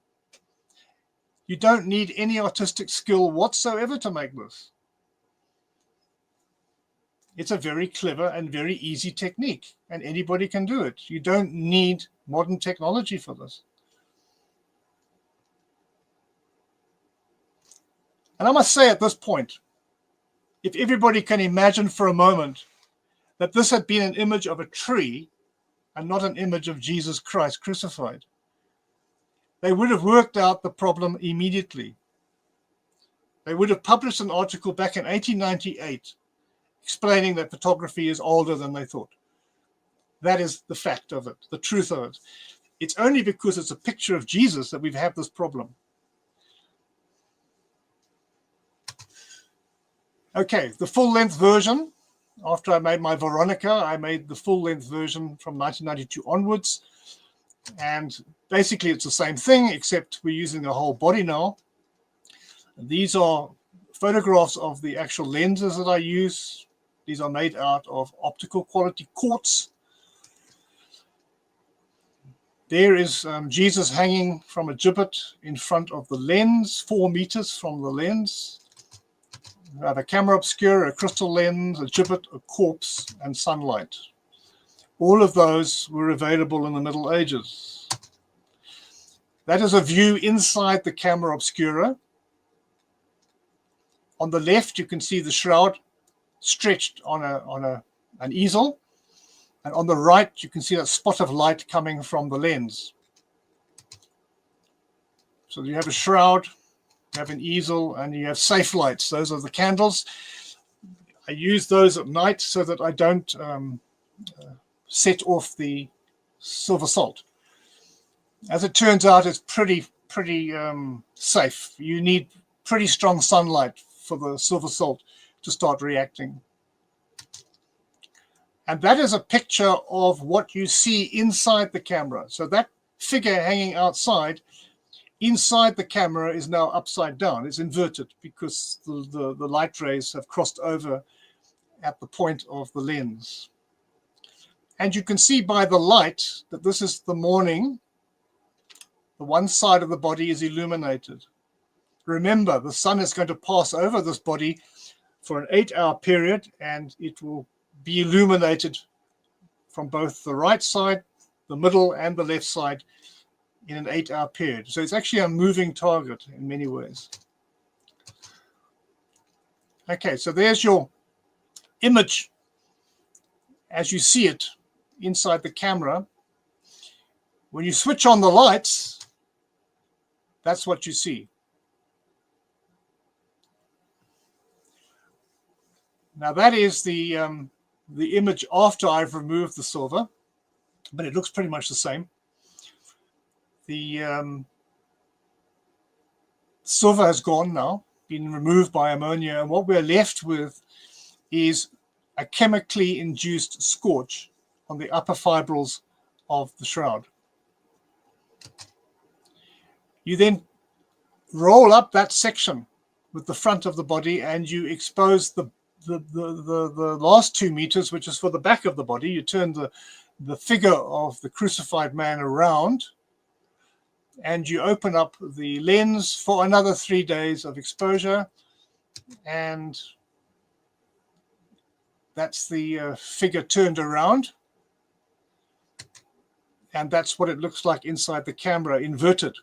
You don't need any artistic skill whatsoever to make this. It's a very clever and very easy technique, and anybody can do it. You don't need modern technology for this. And I must say at this point, if everybody can imagine for a moment that this had been an image of a tree and not an image of Jesus Christ crucified, they would have worked out the problem immediately. They would have published an article back in 1898 explaining that photography is older than they thought. That is the fact of it, the truth of it. It's only because it's a picture of Jesus that we've had this problem. Okay, the full-length version. After I made my Veronica, I made the full-length version from 1992 onwards. And basically it's the same thing, except we're using the whole body now. These are photographs of the actual lenses that I use. These are made out of optical quality quartz. There is Jesus hanging from a gibbet in front of the lens, 4 meters from the lens. We have a camera obscura, a crystal lens, a gibbet, a corpse, and sunlight. All of those were available in the Middle Ages. That is a view inside the camera obscura. On the left, you can see the shroud stretched on an easel. And on the right, you can see that spot of light coming from the lens. So you have a shroud, you have an easel, and you have safe lights. Those are the candles. I use those at night so that I don't set off the silver salt. As it turns out, it's pretty safe. You need pretty strong sunlight for the silver salt to start reacting. And that is a picture of what you see inside the camera. So that figure hanging outside, inside the camera, is now upside down. It's inverted because the light rays have crossed over at the point of the lens. And you can see by the light that this is the morning. The one side of the body is illuminated. Remember, the sun is going to pass over this body for an 8-hour period, and it will be illuminated from both the right side, the middle, and the left side in an 8-hour period. So it's actually a moving target in many ways. Okay, so there's your image as you see it inside the camera. When you switch on the lights, that's what you see. Now that is the image after I've removed the silver, but it looks pretty much the same. The silver has gone now, been removed by ammonia, and what we're left with is a chemically induced scorch on the upper fibrils of the shroud. You then roll up that section with the front of the body, and you expose the last 2 meters, which is for the back of the body. You turn the figure of the crucified man around, and you open up the lens for another 3 days of exposure, and that's the figure turned around, and that's what it looks like inside the camera, inverted.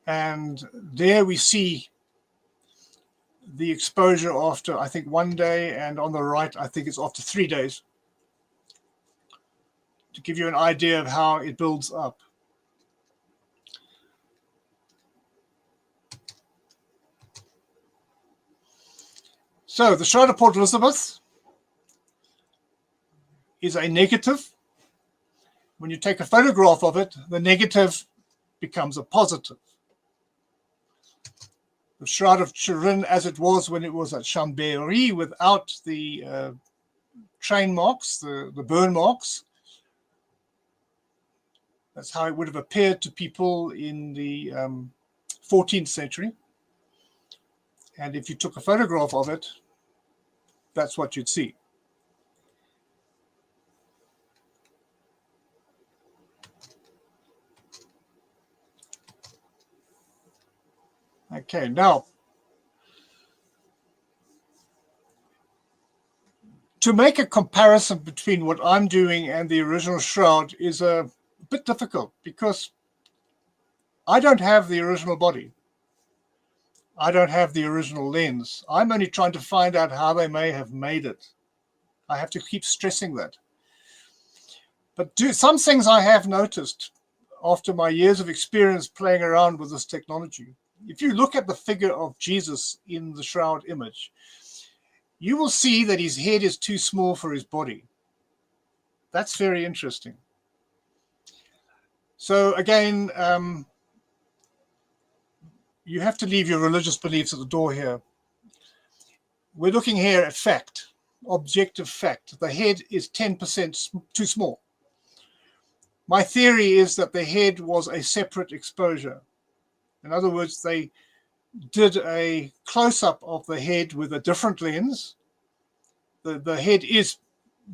And there we see the exposure after, I think, 1 day, and on the right, I think it's after 3 days. to give you an idea of how it builds up. So the Shroud of Port Elizabeth is a negative. When you take a photograph of it, the negative becomes a positive. The Shroud of Turin, as it was when it was at Chambéry, without the train marks, the burn marks. That's how it would have appeared to people in the 14th century. And if you took a photograph of it, that's what you'd see. Okay, now, to make a comparison between what I'm doing and the original Shroud is a bit difficult because I don't have the original body. I don't have the original lens. I'm only trying to find out how they may have made it. I have to keep stressing that. But some things I have noticed after my years of experience playing around with this technology. If you look at the figure of Jesus in the Shroud image, you will see that his head is too small for his body. That's very interesting. So again, you have to leave your religious beliefs at the door here. We're looking here at fact, objective fact. The head is 10% too small. My theory is that the head was a separate exposure. In other words, they did a close-up of the head with a different lens. The head is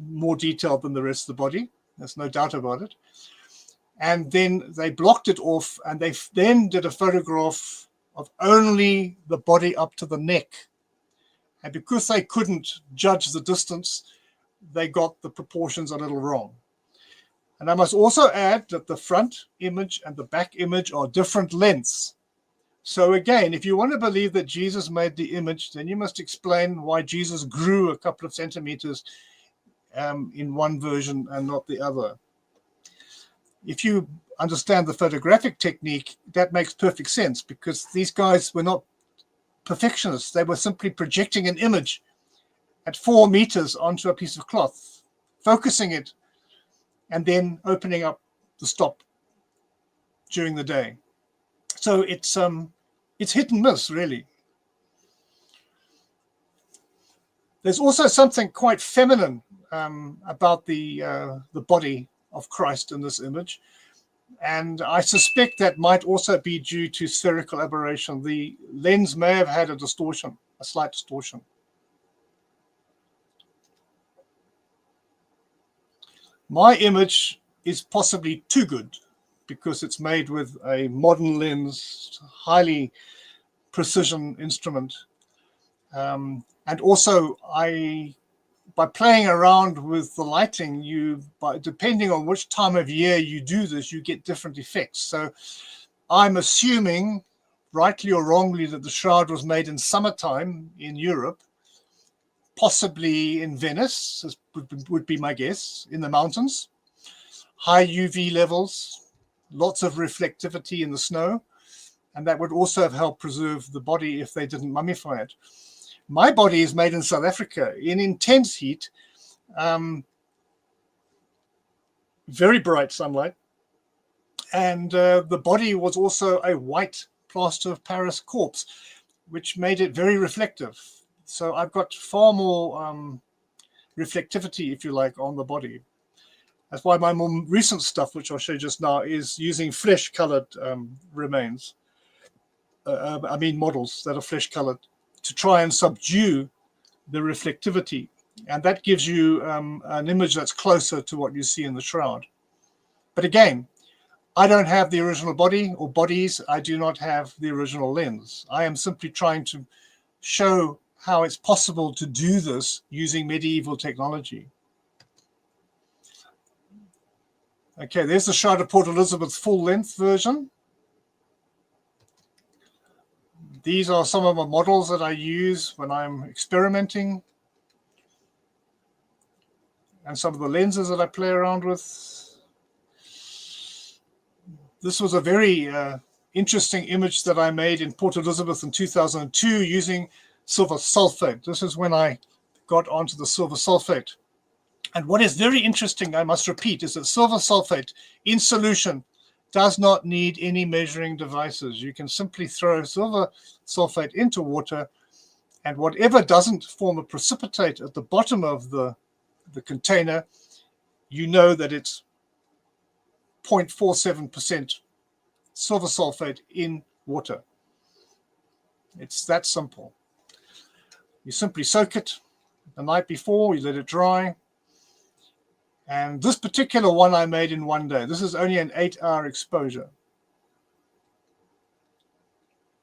more detailed than the rest of the body. There's no doubt about it. And then they blocked it off, and they then did a photograph of only the body up to the neck. And because they couldn't judge the distance, they got the proportions a little wrong. And I must also add that the front image and the back image are different lengths. So again, if you want to believe that Jesus made the image, then you must explain why Jesus grew a couple of centimeters in one version and not the other. If you understand the photographic technique, that makes perfect sense, because these guys were not perfectionists. They were simply projecting an image at 4 meters onto a piece of cloth, focusing it, and then opening up the stop during the day. So it's hit and miss, really. There's also something quite feminine about the body of Christ in this image, and I suspect that might also be due to spherical aberration. The lens may have had a distortion, a slight distortion. My image is possibly too good because it's made with a modern lens, highly precision instrument. And also, by playing around with the lighting, depending on which time of year you do this, you get different effects. So I'm assuming, rightly or wrongly, that the Shroud was made in summertime in Europe, possibly in Venice, would be my guess, in the mountains. High UV levels, lots of reflectivity in the snow, and that would also have helped preserve the body if they didn't mummify it. My body is made in South Africa in intense heat, very bright sunlight, and the body was also a white plaster of Paris corpse, which made it very reflective. So I've got far more reflectivity, if you like, on the body. That's why my more recent stuff, which I'll show you just now, is using flesh-colored remains. Models that are flesh-colored, to try and subdue the reflectivity. And that gives you an image that's closer to what you see in the Shroud. But again, I don't have the original body or bodies. I do not have the original lens. I am simply trying to show how it's possible to do this using medieval technology. Okay, there's the Shroud of Port Elizabeth full-length version. These are some of the models that I use when I'm experimenting, and some of the lenses that I play around with. This was a very interesting image that I made in Port Elizabeth in 2002 using silver sulfate. This is when I got onto the silver sulfate. And what is very interesting, I must repeat, is that silver sulfate in solution does not need any measuring devices. You can simply throw silver sulfate into water, and whatever doesn't form a precipitate at the bottom of the container, you know that it's 0.47% silver sulfate in water. It's that simple. You simply soak it the night before, you let it dry. And this particular one I made in one day. This is only an 8-hour exposure.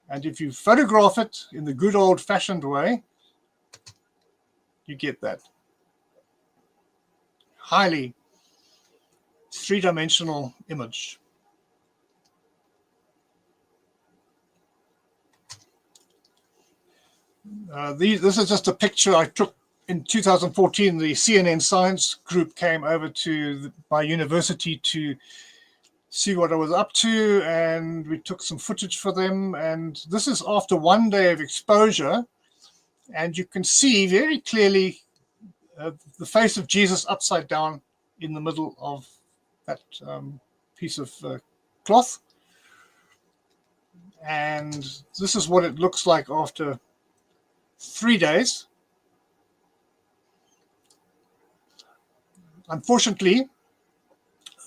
And if you photograph it in the good old-fashioned way, you get that. Highly three-dimensional image. This is just a picture I took in 2014. The CNN science group came over to my university to see what I was up to, and we took some footage for them. And this is after one day of exposure, and you can see very clearly the face of Jesus upside down in the middle of that piece of cloth. And this is what it looks like after 3 days. Unfortunately,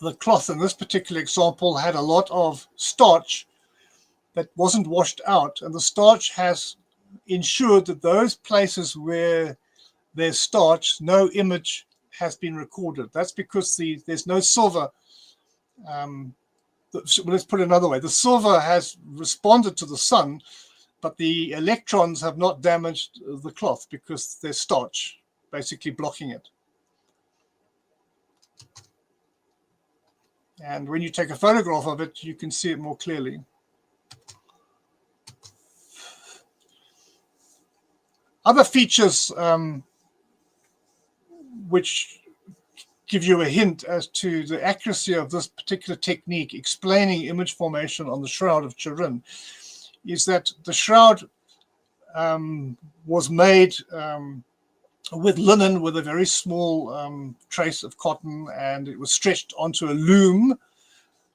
the cloth in this particular example had a lot of starch that wasn't washed out, and the starch has ensured that those places where there's starch, no image has been recorded. That's because there's no silver. Let's put it another way. The silver has responded to the sun, but the electrons have not damaged the cloth because there's starch basically blocking it. And when you take a photograph of it, you can see it more clearly. Other features which give you a hint as to the accuracy of this particular technique explaining image formation on the Shroud of Turin is that the shroud was made with linen with a very small trace of cotton, and it was stretched onto a loom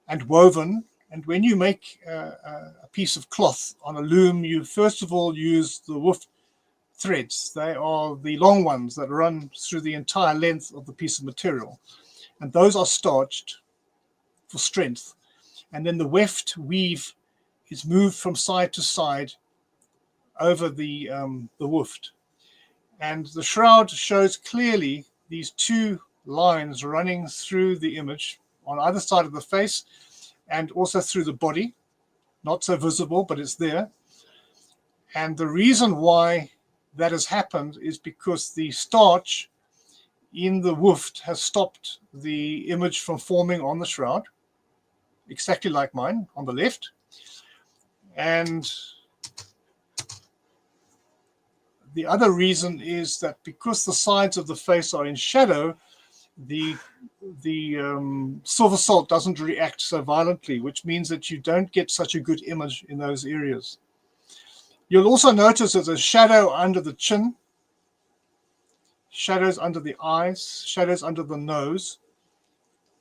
and woven. And when you make a piece of cloth on a loom, you first of all use the woof threads. They are the long ones that run through the entire length of the piece of material, and those are starched for strength. And then the weft weave is moved from side to side over the woof. And the shroud shows clearly these two lines running through the image on either side of the face and also through the body. Not so visible, but it's there. And the reason why that has happened is because the starch in the woof has stopped the image from forming on the shroud, exactly like mine on the left. And the other reason is that because the sides of the face are in shadow, the silver salt doesn't react so violently, which means that you don't get such a good image in those areas. You'll also notice there's a shadow under the chin, shadows under the eyes, shadows under the nose,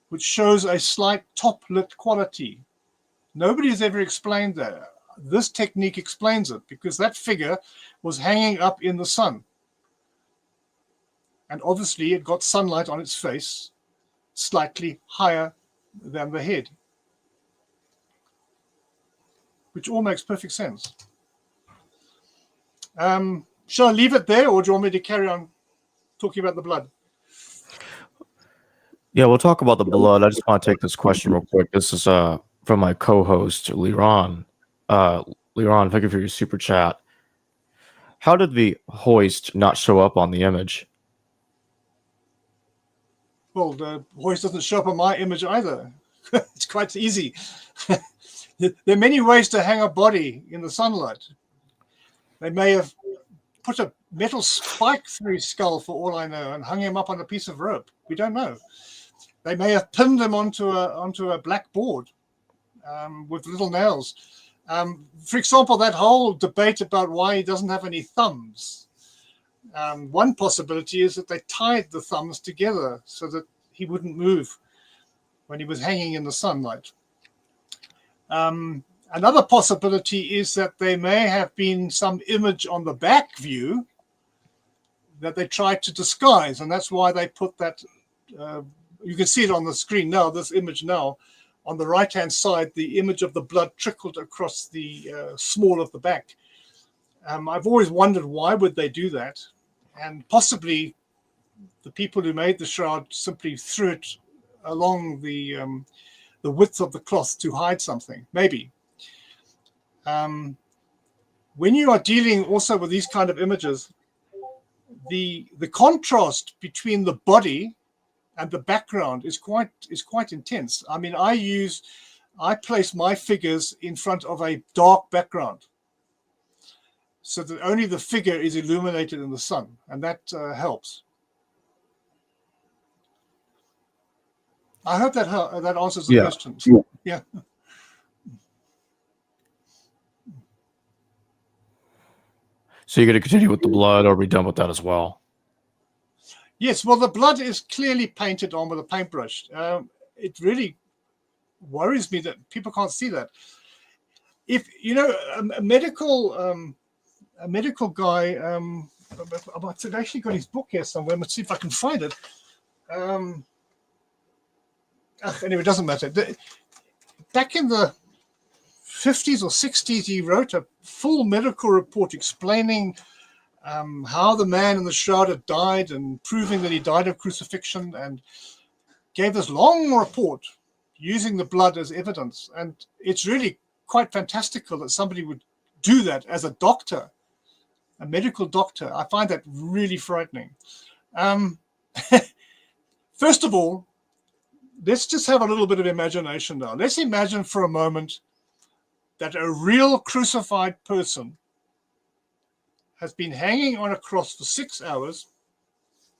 which shows a slight top lit quality. Nobody has ever explained that. This technique explains it, because that figure was hanging up in the sun. And obviously it got sunlight on its face slightly higher than the head, which all makes perfect sense. Shall I leave it there, or do you want me to carry on talking about the blood? Yeah, we'll talk about the blood. I just want to take this question real quick. This is from my co-host, Liron. Liron, thank you for your super chat. How did the hoist not show up on the image? Well, the hoist doesn't show up on my image either. It's quite easy. There are many ways to hang a body in the sunlight. They may have put a metal spike through his skull, for all I know, and hung him up on a piece of rope. We don't know. They may have pinned him onto a black board. with little nails. For example, that whole debate about why he doesn't have any thumbs. One possibility is that they tied the thumbs together so that he wouldn't move when he was hanging in the sunlight. Another possibility is that there may have been some image on the back view that they tried to disguise, and that's why they put that. You can see it on the screen now, this image now. On the right-hand side, the image of the blood trickled across the small of the back. I've always wondered why would they do that, and possibly the people who made the shroud simply threw it along the width of the cloth to hide something, maybe. When you are dealing also with these kind of images, the contrast between the body and the background is quite intense. I mean, I place my figures in front of a dark background so that only the figure is illuminated in the sun, and that helps. I hope that answers the question. Yeah. So you're going to continue with the blood, or are we done with that as well? Yes, well, the blood is clearly painted on with a paintbrush. It really worries me that people can't see that. If you know a medical guy, I've actually got his book here somewhere. Let's see if I can find it. Anyway, it doesn't matter. Back in the 50s or 60s, he wrote a full medical report explaining how the man in the shroud had died and proving that he died of crucifixion, and gave this long report using the blood as evidence. And it's really quite fantastical that somebody would do that as a doctor, a medical doctor. I find that really frightening. First of all, let's just have a little bit of imagination now. Let's imagine for a moment that a real crucified person has been hanging on a cross for 6 hours,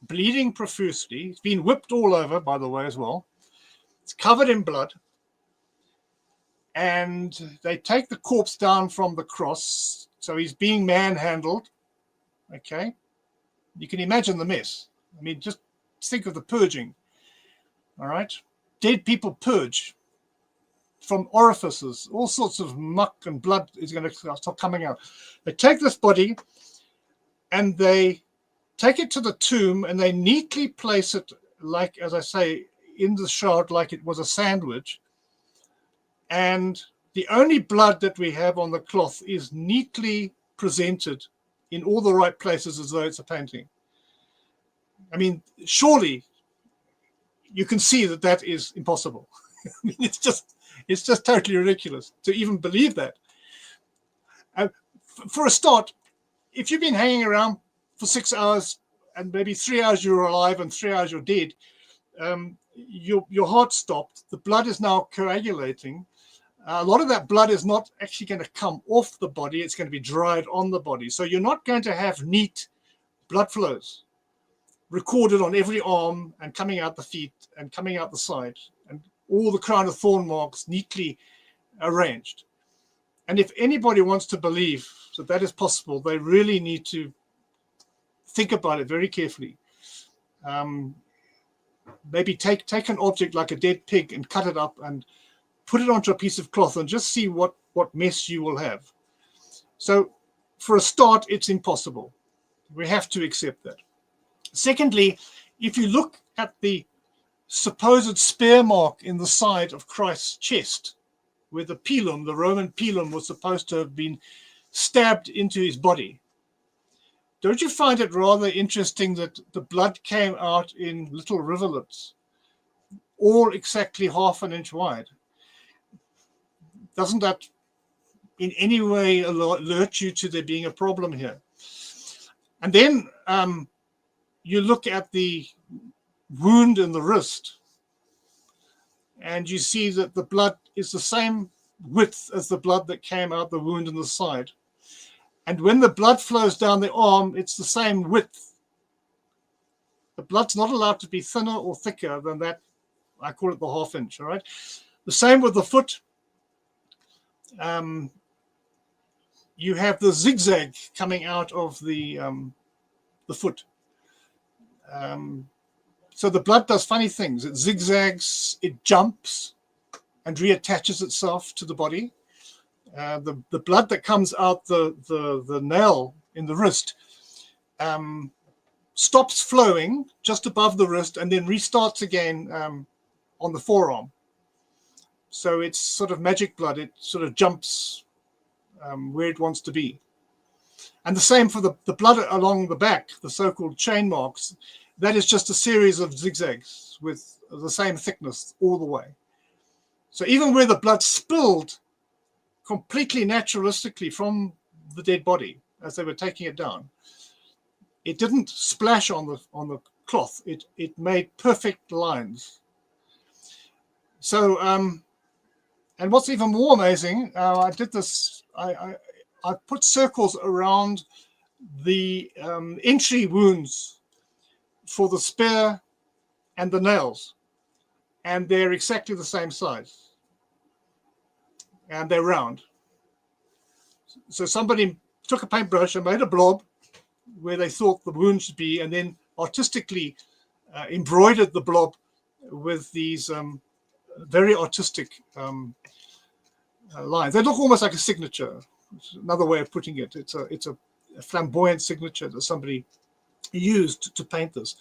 bleeding profusely. It's been whipped all over, by the way, as well. It's covered in blood. And they take the corpse down from the cross. So he's being manhandled. Okay. You can imagine the mess. I mean, just think of the purging. All right. Dead people purge from orifices. All sorts of muck and blood is going to start coming out. They take this body and they take it to the tomb, and they neatly place it, like, as I say, in the shroud, like it was a sandwich. And the only blood that we have on the cloth is neatly presented in all the right places, as though it's a painting. I mean, surely you can see that that is impossible. I mean, it's just totally ridiculous to even believe that. For a start, if you've been hanging around for 6 hours and maybe 3 hours you're alive and 3 hours you're dead, your heart stopped. The blood is now coagulating. A lot of that blood is not actually going to come off the body. It's going to be dried on the body. So you're not going to have neat blood flows recorded on every arm and coming out the feet and coming out the side, and all the crown of thorn marks neatly arranged. And if anybody wants to believe that that is possible, they really need to think about it very carefully. Maybe take an object like a dead pig and cut it up and put it onto a piece of cloth and just see what mess you will have. So for a start, it's impossible. We have to accept that. Secondly, if you look at the supposed spear mark in the side of Christ's chest, where the pilum, the Roman pilum, was supposed to have been stabbed into his body, don't you find it rather interesting that the blood came out in little rivulets, all exactly 1/2 inch wide? Doesn't that in any way alert you to there being a problem here? And then you look at the wound in the wrist, and you see that the blood is the same width as the blood that came out the wound in the side. And when the blood flows down the arm, it's the same width. The blood's not allowed to be thinner or thicker than that. I call it the 1/2 inch, all right? The same with the foot. you have the zigzag coming out of the foot. So the blood does funny things. It zigzags, it jumps, and reattaches itself to the body. The blood that comes out the nail in the wrist stops flowing just above the wrist and then restarts again on the forearm. So it's sort of magic blood. It sort of jumps where it wants to be. And the same for the blood along the back, the so-called chain marks. That is just a series of zigzags with the same thickness all the way. So even where the blood spilled completely naturalistically from the dead body as they were taking it down, it didn't splash on the cloth. It made perfect lines. So, and what's even more amazing, I did this. I put circles around the entry wounds for the spear and the nails, and they're exactly the same size, and they're round. So somebody took a paintbrush and made a blob where they thought the wound should be, and then artistically embroidered the blob with these very artistic lines. They look almost like a signature. It's another way of putting it. It's a flamboyant signature that somebody used to paint this.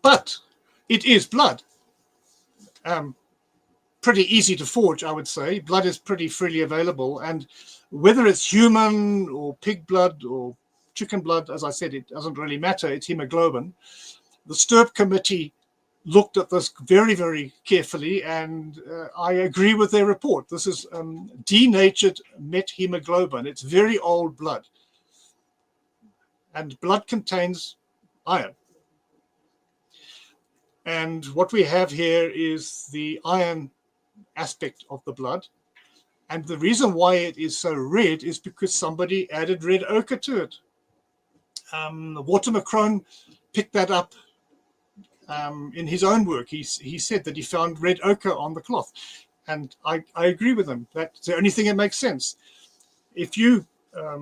But it is blood. Pretty easy to forge, I would say. Blood is pretty freely available, and whether it's human or pig blood or chicken blood, as I said, it doesn't really matter. It's hemoglobin. The Stirp committee looked at this very, very carefully, and I agree with their report. This is denatured methemoglobin. It's very old blood, and blood contains iron. And what we have here is the iron aspect of the blood. And the reason why it is so red is because somebody added red ochre to it. Walter McCrone picked that up in his own work. He said that he found red ochre on the cloth. And I agree with him. That's the only thing that makes sense. If you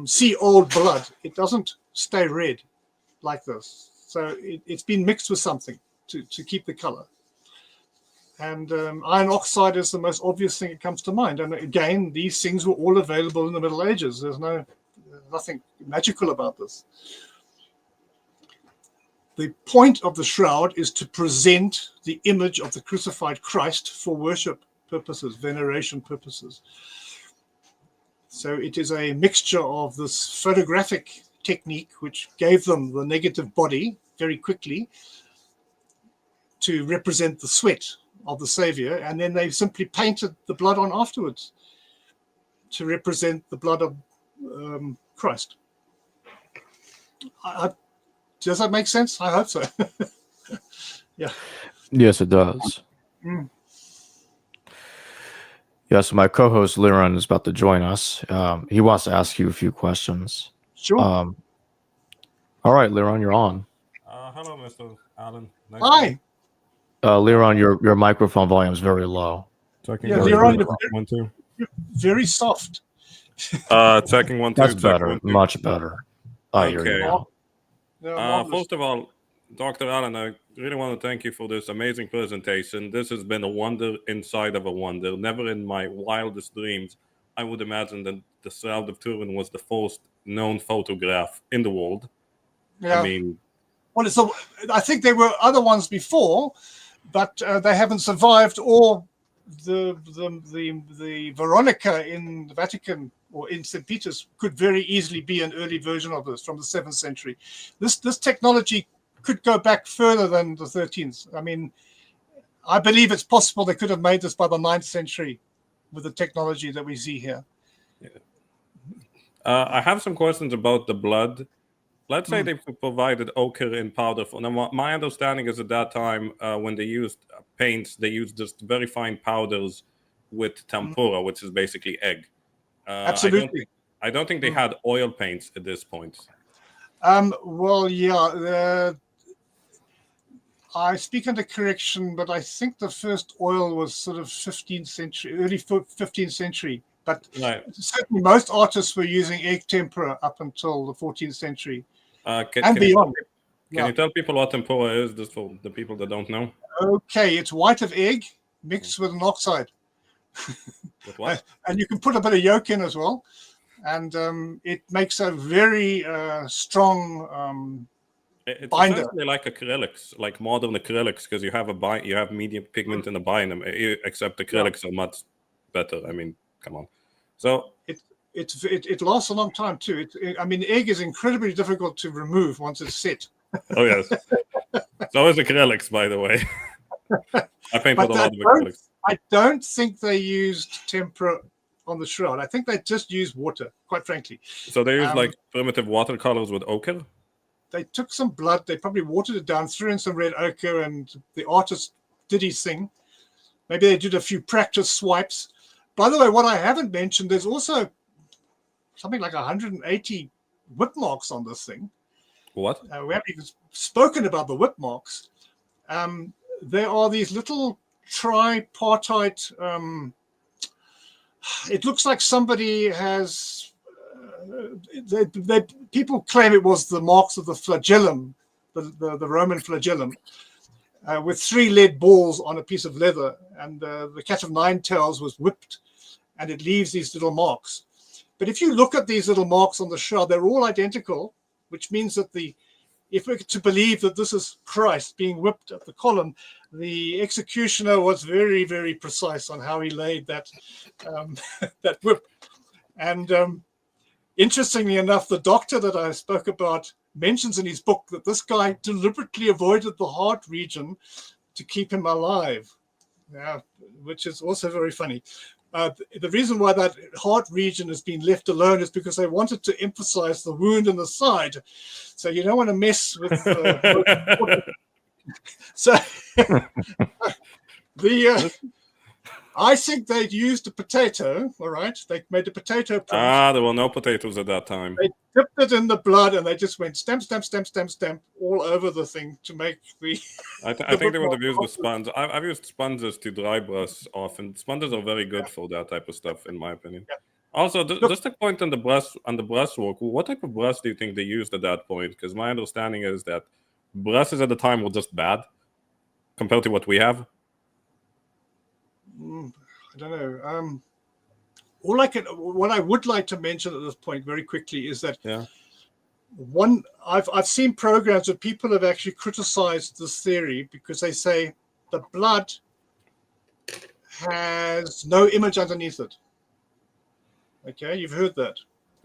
see old blood, it doesn't stay red like this. So it's been mixed with something to keep the color. And iron oxide is the most obvious thing that comes to mind. And again, these things were all available in the Middle Ages. There's nothing magical about this. The point of the shroud is to present the image of the crucified Christ for worship purposes, veneration purposes. So it is a mixture of this photographic technique, which gave them the negative body very quickly to represent the sweat of the Savior, and then they simply painted the blood on afterwards to represent the blood of Christ. Does that make sense? I hope so. Yeah. Yes, it does. Yeah, so my co-host Liran is about to join us. He wants to ask you a few questions. Sure. All right, Liran, you're on. Hello, Mr. Allen. Nice Hi. Liran, your microphone volume is very low. Checking Yeah, one, Liran, one, two. very soft. Checking one, two. That's check, better, 1, 2. much better. I hear you Okay. now. Yeah, First of all, Dr. Allen, I really want to thank you for this amazing presentation. This has been a wonder inside of a wonder. Never in my wildest dreams I would imagine that the Shroud of Turin was the first known photograph in the world. yeah. I mean, Well, I think there were other ones before, but they haven't survived. Or the Veronica in the Vatican or in St. Peter's could very easily be an early version of this from the 7th century. This technology could go back further than the 13th. I mean, I believe it's possible they could have made this by the 9th century with the technology that we see here. I have some questions about the blood. Let's say they provided ochre in powder form. Now, my understanding is at that time, when they used paints, they used just very fine powders with tempura, which is basically egg. Absolutely. I don't think they had oil paints at this point. Well, yeah. I speak under correction, but I think the first oil was sort of 15th century, early 15th century. But Right. certainly most artists were using egg tempera up until the 14th century and Can beyond. you tell people what tempura is, just for the people that don't know? Okay, it's white of egg mixed with an oxide. With what? And you can put a bit of yolk in as well. And it makes a very strong It's binder. essentially like acrylics, like modern acrylics, because you have medium pigment in the binder, except acrylics are much better. I mean, come on. So it lasts a long time too. I mean, egg is incredibly difficult to remove once it's set. oh yes, so is acrylics, by the way. I paint with a lot of acrylics. I don't think they used tempera on the Shroud. I think they just used water, quite frankly. So they used like primitive watercolors with ochre? They took some blood, they probably watered it down, threw in some red ochre, and the artist did his thing. Maybe they did a few practice swipes. By the way, what I haven't mentioned, there's also something like 180 whip marks on this thing. What? We haven't even spoken about the whip marks. There are these little tripartite, it looks like somebody has, people claim it was the marks of the flagellum, the Roman flagellum, with 3 lead balls on a piece of leather, and the cat of 9 tails was whipped, and it leaves these little marks. But if you look at these little marks on the shroud, they're all identical, which means that if we're to believe that this is Christ being whipped at the column, the executioner was very, very precise on how he laid that that whip. And interestingly enough, the doctor that I spoke about mentions in his book that this guy deliberately avoided the heart region to keep him alive, which is also very funny. The reason why that heart region has been left alone is because they wanted to emphasize the wound in the side. So you don't want to mess with so I think they'd used a potato, all right? They made a potato print. There were no potatoes at that time. They dipped it in the blood and they just went stamp, stamp, stamp, stamp, stamp all over the thing to make the... I think they would have used the sponge. I've used sponges to dry brush often. Sponges are very good for that type of stuff, in my opinion. Yeah. Also, just a point on the brushwork. What type of brush do you think they used at that point? Because my understanding is that brushes at the time were just bad compared to what we have. I don't know. What I would like to mention at this point very quickly is that I've seen programs where people have actually criticized this theory because they say the blood has no image underneath it. Okay, you've heard that.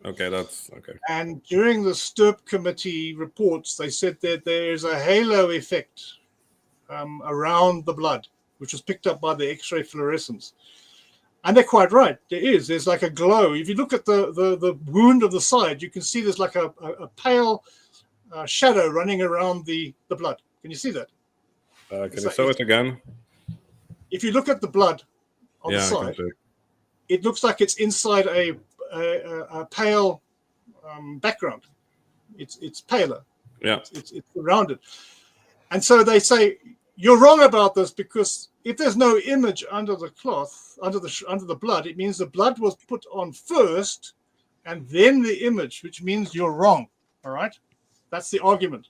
Okay, that's okay. And during the Sturp committee reports, they said that there's a halo effect around the blood, which was picked up by the X-ray fluorescence. And they're quite right. There is. There's like a glow. If you look at the wound of the side, you can see there's like a pale shadow running around the blood. Can you see that? Can you show it again? If you look at the blood on the side, it looks like it's inside a pale background. It's paler. Yeah. It's around it. And so they say, you're wrong about this because if there's no image under the cloth, under the blood, it means the blood was put on first and then the image, which means you're wrong. All right? That's the argument.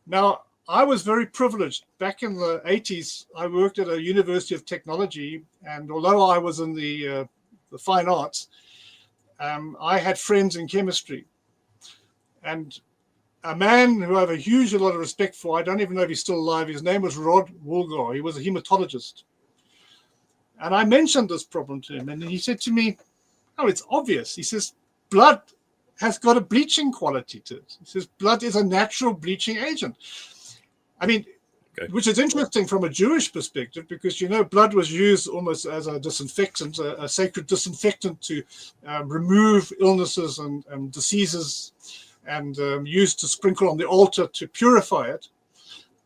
Now, I was very privileged. Back in the 80s, I worked at a University of Technology, and although I was in the fine arts, I had friends in chemistry. And a man who I have a lot of respect for, I don't even know if he's still alive, his name was Rod Woolgar. He was a hematologist. And I mentioned this problem to him, and he said to me, oh, it's obvious. He says, blood has got a bleaching quality to it. He says, blood is a natural bleaching agent. I mean, which is interesting from a Jewish perspective, because, you know, blood was used almost as a disinfectant, a sacred disinfectant to remove illnesses and diseases, and used to sprinkle on the altar to purify it.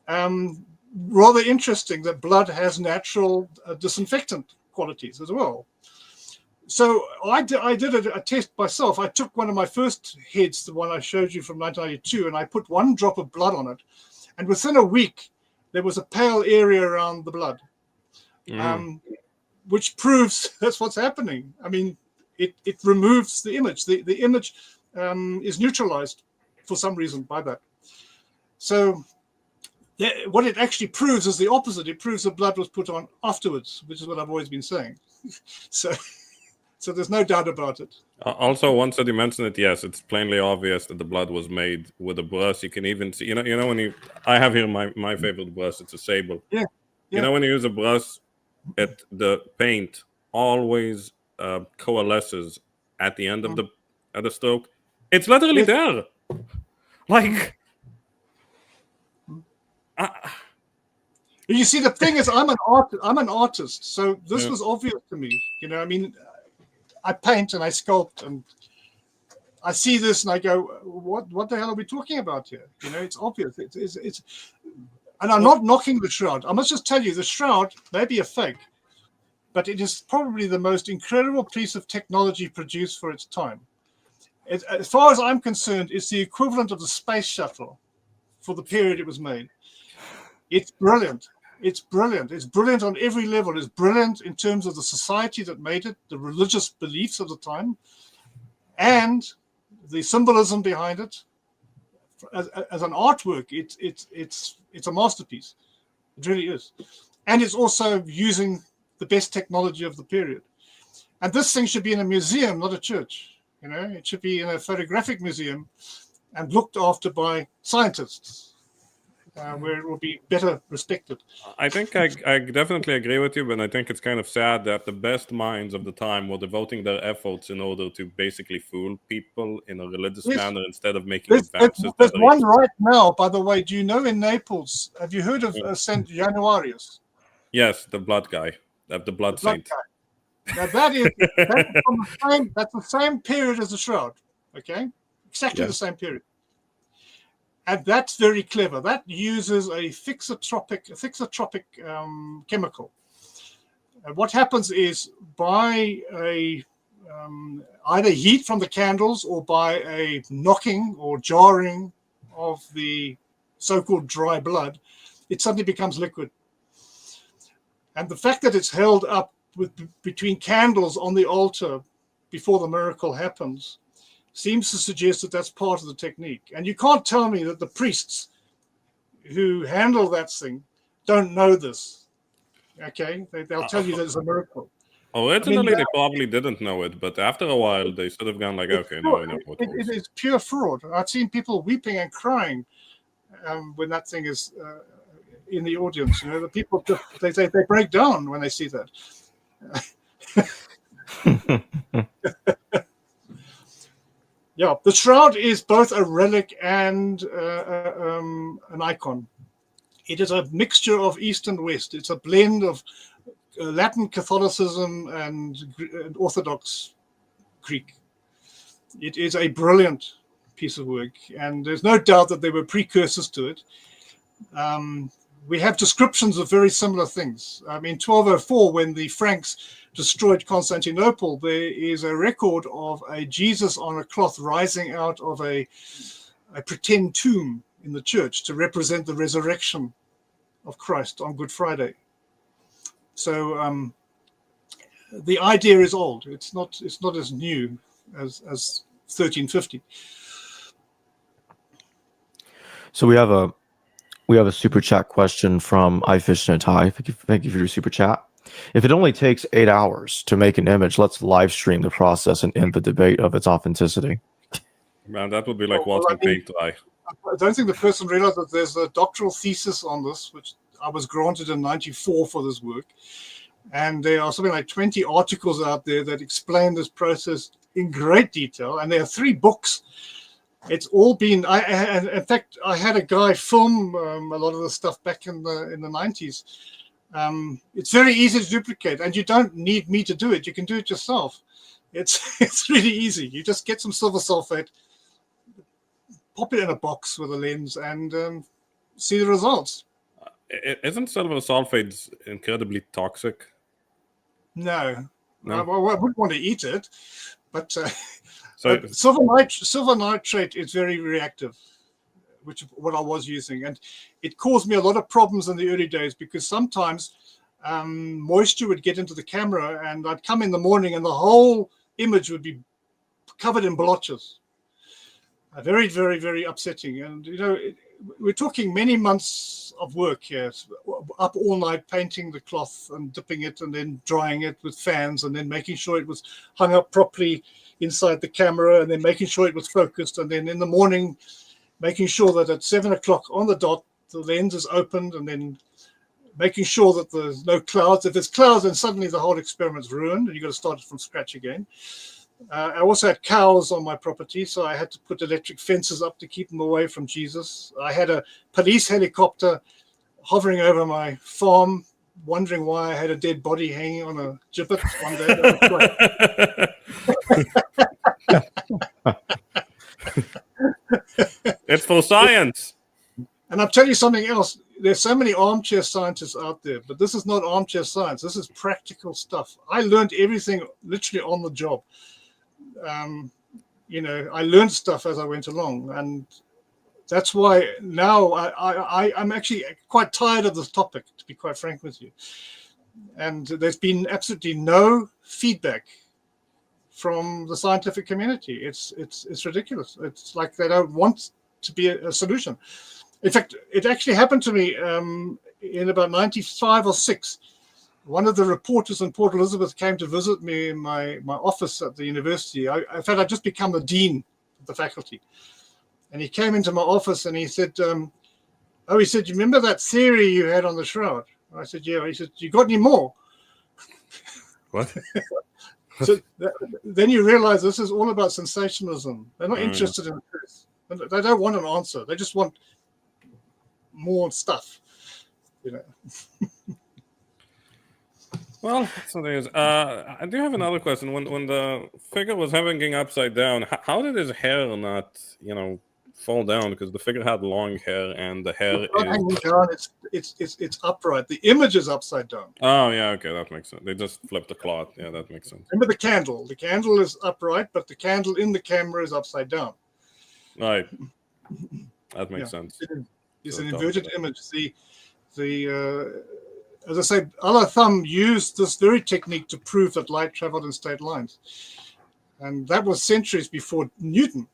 Rather interesting that blood has natural disinfectant qualities as well. So I did a test myself. I took one of my first heads, the one I showed you from 1992, and I put 1 drop of blood on it. And within a week, there was a pale area around the blood, which proves that's what's happening. I mean, it removes the image. The image is neutralized for some reason by that. So what it actually proves is the opposite. It proves the blood was put on afterwards, which is what I've always been saying. So there's no doubt about it. Also, once that you mention it, yes, it's plainly obvious that the blood was made with a brush. You can even see, you know, when I have here my favorite brush. It's a sable. Yeah. You know, when you use a brush, the paint always coalesces at the end of the stroke. It's literally there. Like, you see, the thing is, I'm an artist, so this was obvious to me. You know, I mean, I paint and I sculpt, and I see this and I go, "What the hell are we talking about here?" You know, it's obvious. It's and I'm not knocking the Shroud. I must just tell you, the Shroud may be a fake, but it is probably the most incredible piece of technology produced for its time. As far as I'm concerned, it's the equivalent of the space shuttle for the period it was made. It's brilliant. It's brilliant. It's brilliant on every level. It's brilliant in terms of the society that made it, the religious beliefs of the time, and the symbolism behind it. As an artwork, it's a masterpiece. It really is. And it's also using the best technology of the period. And this thing should be in a museum, not a church. You know, it should be in a photographic museum and looked after by scientists, where it will be better respected. I think I definitely agree with you, but I think it's kind of sad that the best minds of the time were devoting their efforts in order to basically fool people in a religious manner instead of making advances. There's one right now, by the way. Do you know in Naples, have you heard of Saint Januarius? Yes, the blood guy, the blood saint. Guy. Now that's the same period as the Shroud, okay? Exactly the same period. And that's very clever. That uses a thixotropic chemical. And what happens is by either heat from the candles or by a knocking or jarring of the so-called dry blood, it suddenly becomes liquid. And the fact that it's held up between candles on the altar before the miracle happens seems to suggest that that's part of the technique. And you can't tell me that the priests who handle that thing don't know this. Okay? They'll tell you that it's a miracle. Originally, they probably didn't know it, but after a while, they sort of gone like, okay, now we know what it was. It is pure fraud. I've seen people weeping and crying when that thing is in the audience. You know, the people, they break down when they see that. Yeah, the Shroud is both a relic and an icon. It is a mixture of East and West. It's a blend of Latin Catholicism and Orthodox Greek. It is a brilliant piece of work, and there's no doubt that there were precursors to it. We have descriptions of very similar things. In 1204, when the Franks destroyed Constantinople, there is a record of a Jesus on a cloth rising out of a pretend tomb in the church to represent the resurrection of Christ on Good Friday. So the idea is old. It's not as new as 1350. So we have a super chat question from iFishNetHigh. Thank you for your super chat. If it only takes 8 hours to make an image, let's live stream the process and end the debate of its authenticity. Man, that would be like watching paint dry. I don't think the person realized that there's a doctoral thesis on this, which I was granted in '94 for this work. And there are something like 20 articles out there that explain this process in great detail. And there are 3 books. It's all been, in fact, I had a guy film a lot of the stuff back in the 90s. It's very easy to duplicate, and you don't need me to do it. You can do it yourself. It's really easy. You just get some silver sulfate, pop it in a box with a lens, and see the results. Isn't silver sulfate incredibly toxic? No. I wouldn't want to eat it, but So silver nitrate is very reactive which is what I was using. And it caused me a lot of problems in the early days because sometimes moisture would get into the camera and I'd come in the morning and the whole image would be covered in blotches. Very, very, very upsetting. And, you know, we're talking many months of work here, up all night painting the cloth and dipping it and then drying it with fans and then making sure it was hung up properly inside the camera and then making sure it was focused. And then in the morning, making sure that at 7 o'clock on the dot, the lens is opened and then making sure that there's no clouds. If there's clouds, then suddenly the whole experiment's ruined and you've got to start it from scratch again. I also had cows on my property, so I had to put electric fences up to keep them away from Jesus. I had a police helicopter hovering over my farm, wondering why I had a dead body hanging on a gibbet one day. It's for science. And I'll tell you something else. There's so many armchair scientists out there, but this is not armchair science. This is practical stuff. I learned everything literally on the job. You know, I learned stuff as I went along, and that's why now I'm actually quite tired of this topic, to be quite frank with you. And there's been absolutely no feedback from the scientific community. It's ridiculous. It's like they don't want to be a solution. In fact, it actually happened to me in about 95 or 6. One of the reporters in Port Elizabeth came to visit me in my office at the university. In fact, I'd just become the dean of the faculty. And he came into my office and he said, he said, you remember that theory you had on the Shroud? I said, yeah. He said, you got any more? What? So then you realize this is all about sensationalism. They're not interested in the truth. They don't want an answer. They just want more stuff, you know. Well, so there's. I do have another question. When the figure was hanging upside down, how did his hair not, you know, fall down? Because the figure had long hair, and the hair it's not hanging down. It's upright. The image is upside down. Oh yeah, okay, that makes sense. They just flipped the cloth. Yeah, that makes sense. Remember the candle? The candle is upright, but the candle in the camera is upside down. Right. That makes sense. It's an inverted image. As I say, Allah Thumb used this very technique to prove that light traveled in straight lines. And that was centuries before Newton.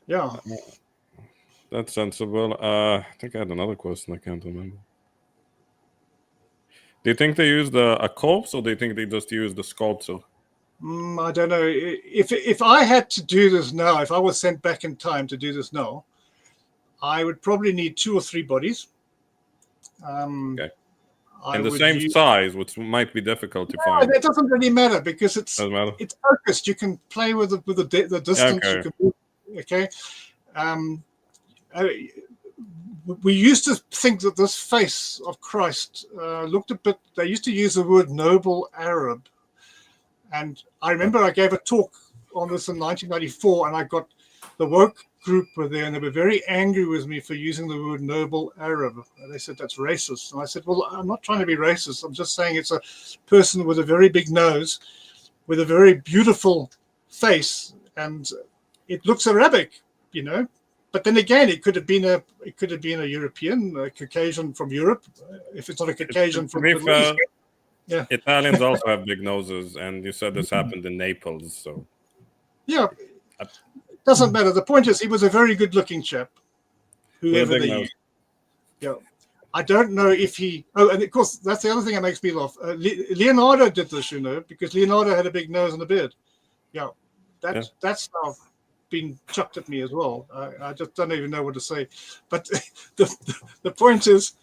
Yeah. That's sensible. I think I had another question. I can't remember. Do you think they used a corpse, or do you think they just used the sculpture? I don't know. If I had to do this now, if I was sent back in time to do this now, I would probably need 2 or 3 bodies. Okay. And the same size, which might be difficult to find. It doesn't really matter because it's focused. You can play with the distance. Okay. You can move, okay. We used to think that this face of Christ looked a bit. They used to use the word noble Arab, and I remember I gave a talk on this in 1994, and I got the woke group were there, and they were very angry with me for using the word noble Arab. And they said that's racist, and I said, well, I'm not trying to be racist. I'm just saying it's a person with a very big nose, with a very beautiful face, and it looks Arabic, you know. But then again, it could have been a European, a Caucasian from Europe. If it's not a Caucasian from the Middle East. Yeah. Italians also have big noses, and you said this happened in Naples, so yeah. Doesn't matter. The point is, he was a very good-looking chap. Whoever they used. Yeah, I don't know if he. Oh, and of course, that's the other thing that makes me laugh. Leonardo did this, you know, because Leonardo had a big nose and a beard. Yeah, that's now been chucked at me as well. I just don't even know what to say. But the point is,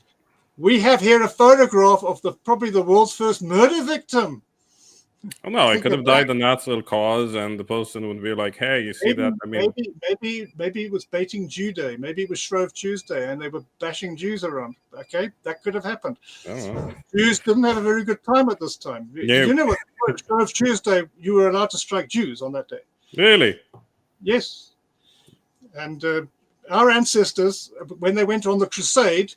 we have here a photograph of probably the world's first murder victim. Oh no, it could have died a natural cause, and the person would be like, "Hey, you see that? I mean, maybe it was baiting Jew Day. Maybe it was Shrove Tuesday, and they were bashing Jews around. Okay, that could have happened. Jews didn't have a very good time at this time. Yeah. You know what? Shrove Tuesday, you were allowed to strike Jews on that day. Really? Yes. And our ancestors, when they went on the crusade,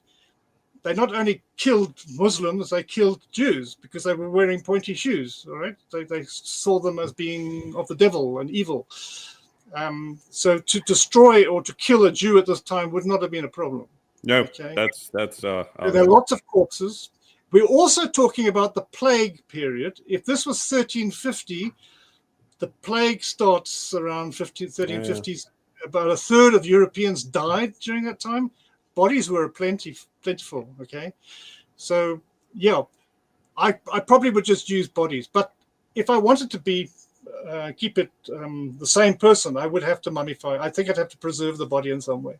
they not only killed Muslims, they killed Jews because they were wearing pointy shoes. All right, they saw them as being of the devil and evil. So to destroy or to kill a Jew at this time would not have been a problem. No, Okay. that's There are lots of corpses. We're also talking about the plague period. If this was 1350, the plague starts around 1350s. About a third of Europeans died during that time. Bodies were plentiful. Okay, so yeah, I probably would just use bodies. But if I wanted to keep it the same person, I would have to mummify. I think I'd have to preserve the body in some way,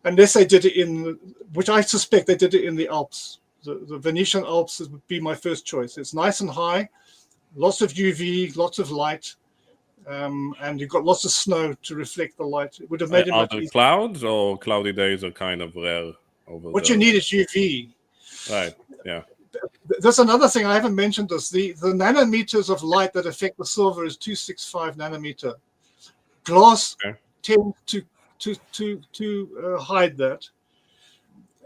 unless they did it which I suspect they did it in the Alps. The Venetian Alps would be my first choice. It's nice and high, lots of UV, lots of light, and you've got lots of snow to reflect the light. It would have made it Are much there easier. clouds or cloudy days are kind of rare over What there? you need is UV. Right, yeah. That's another thing I haven't mentioned this. The nanometers of light that affect the silver is 265 nanometer. Glass tend to hide that.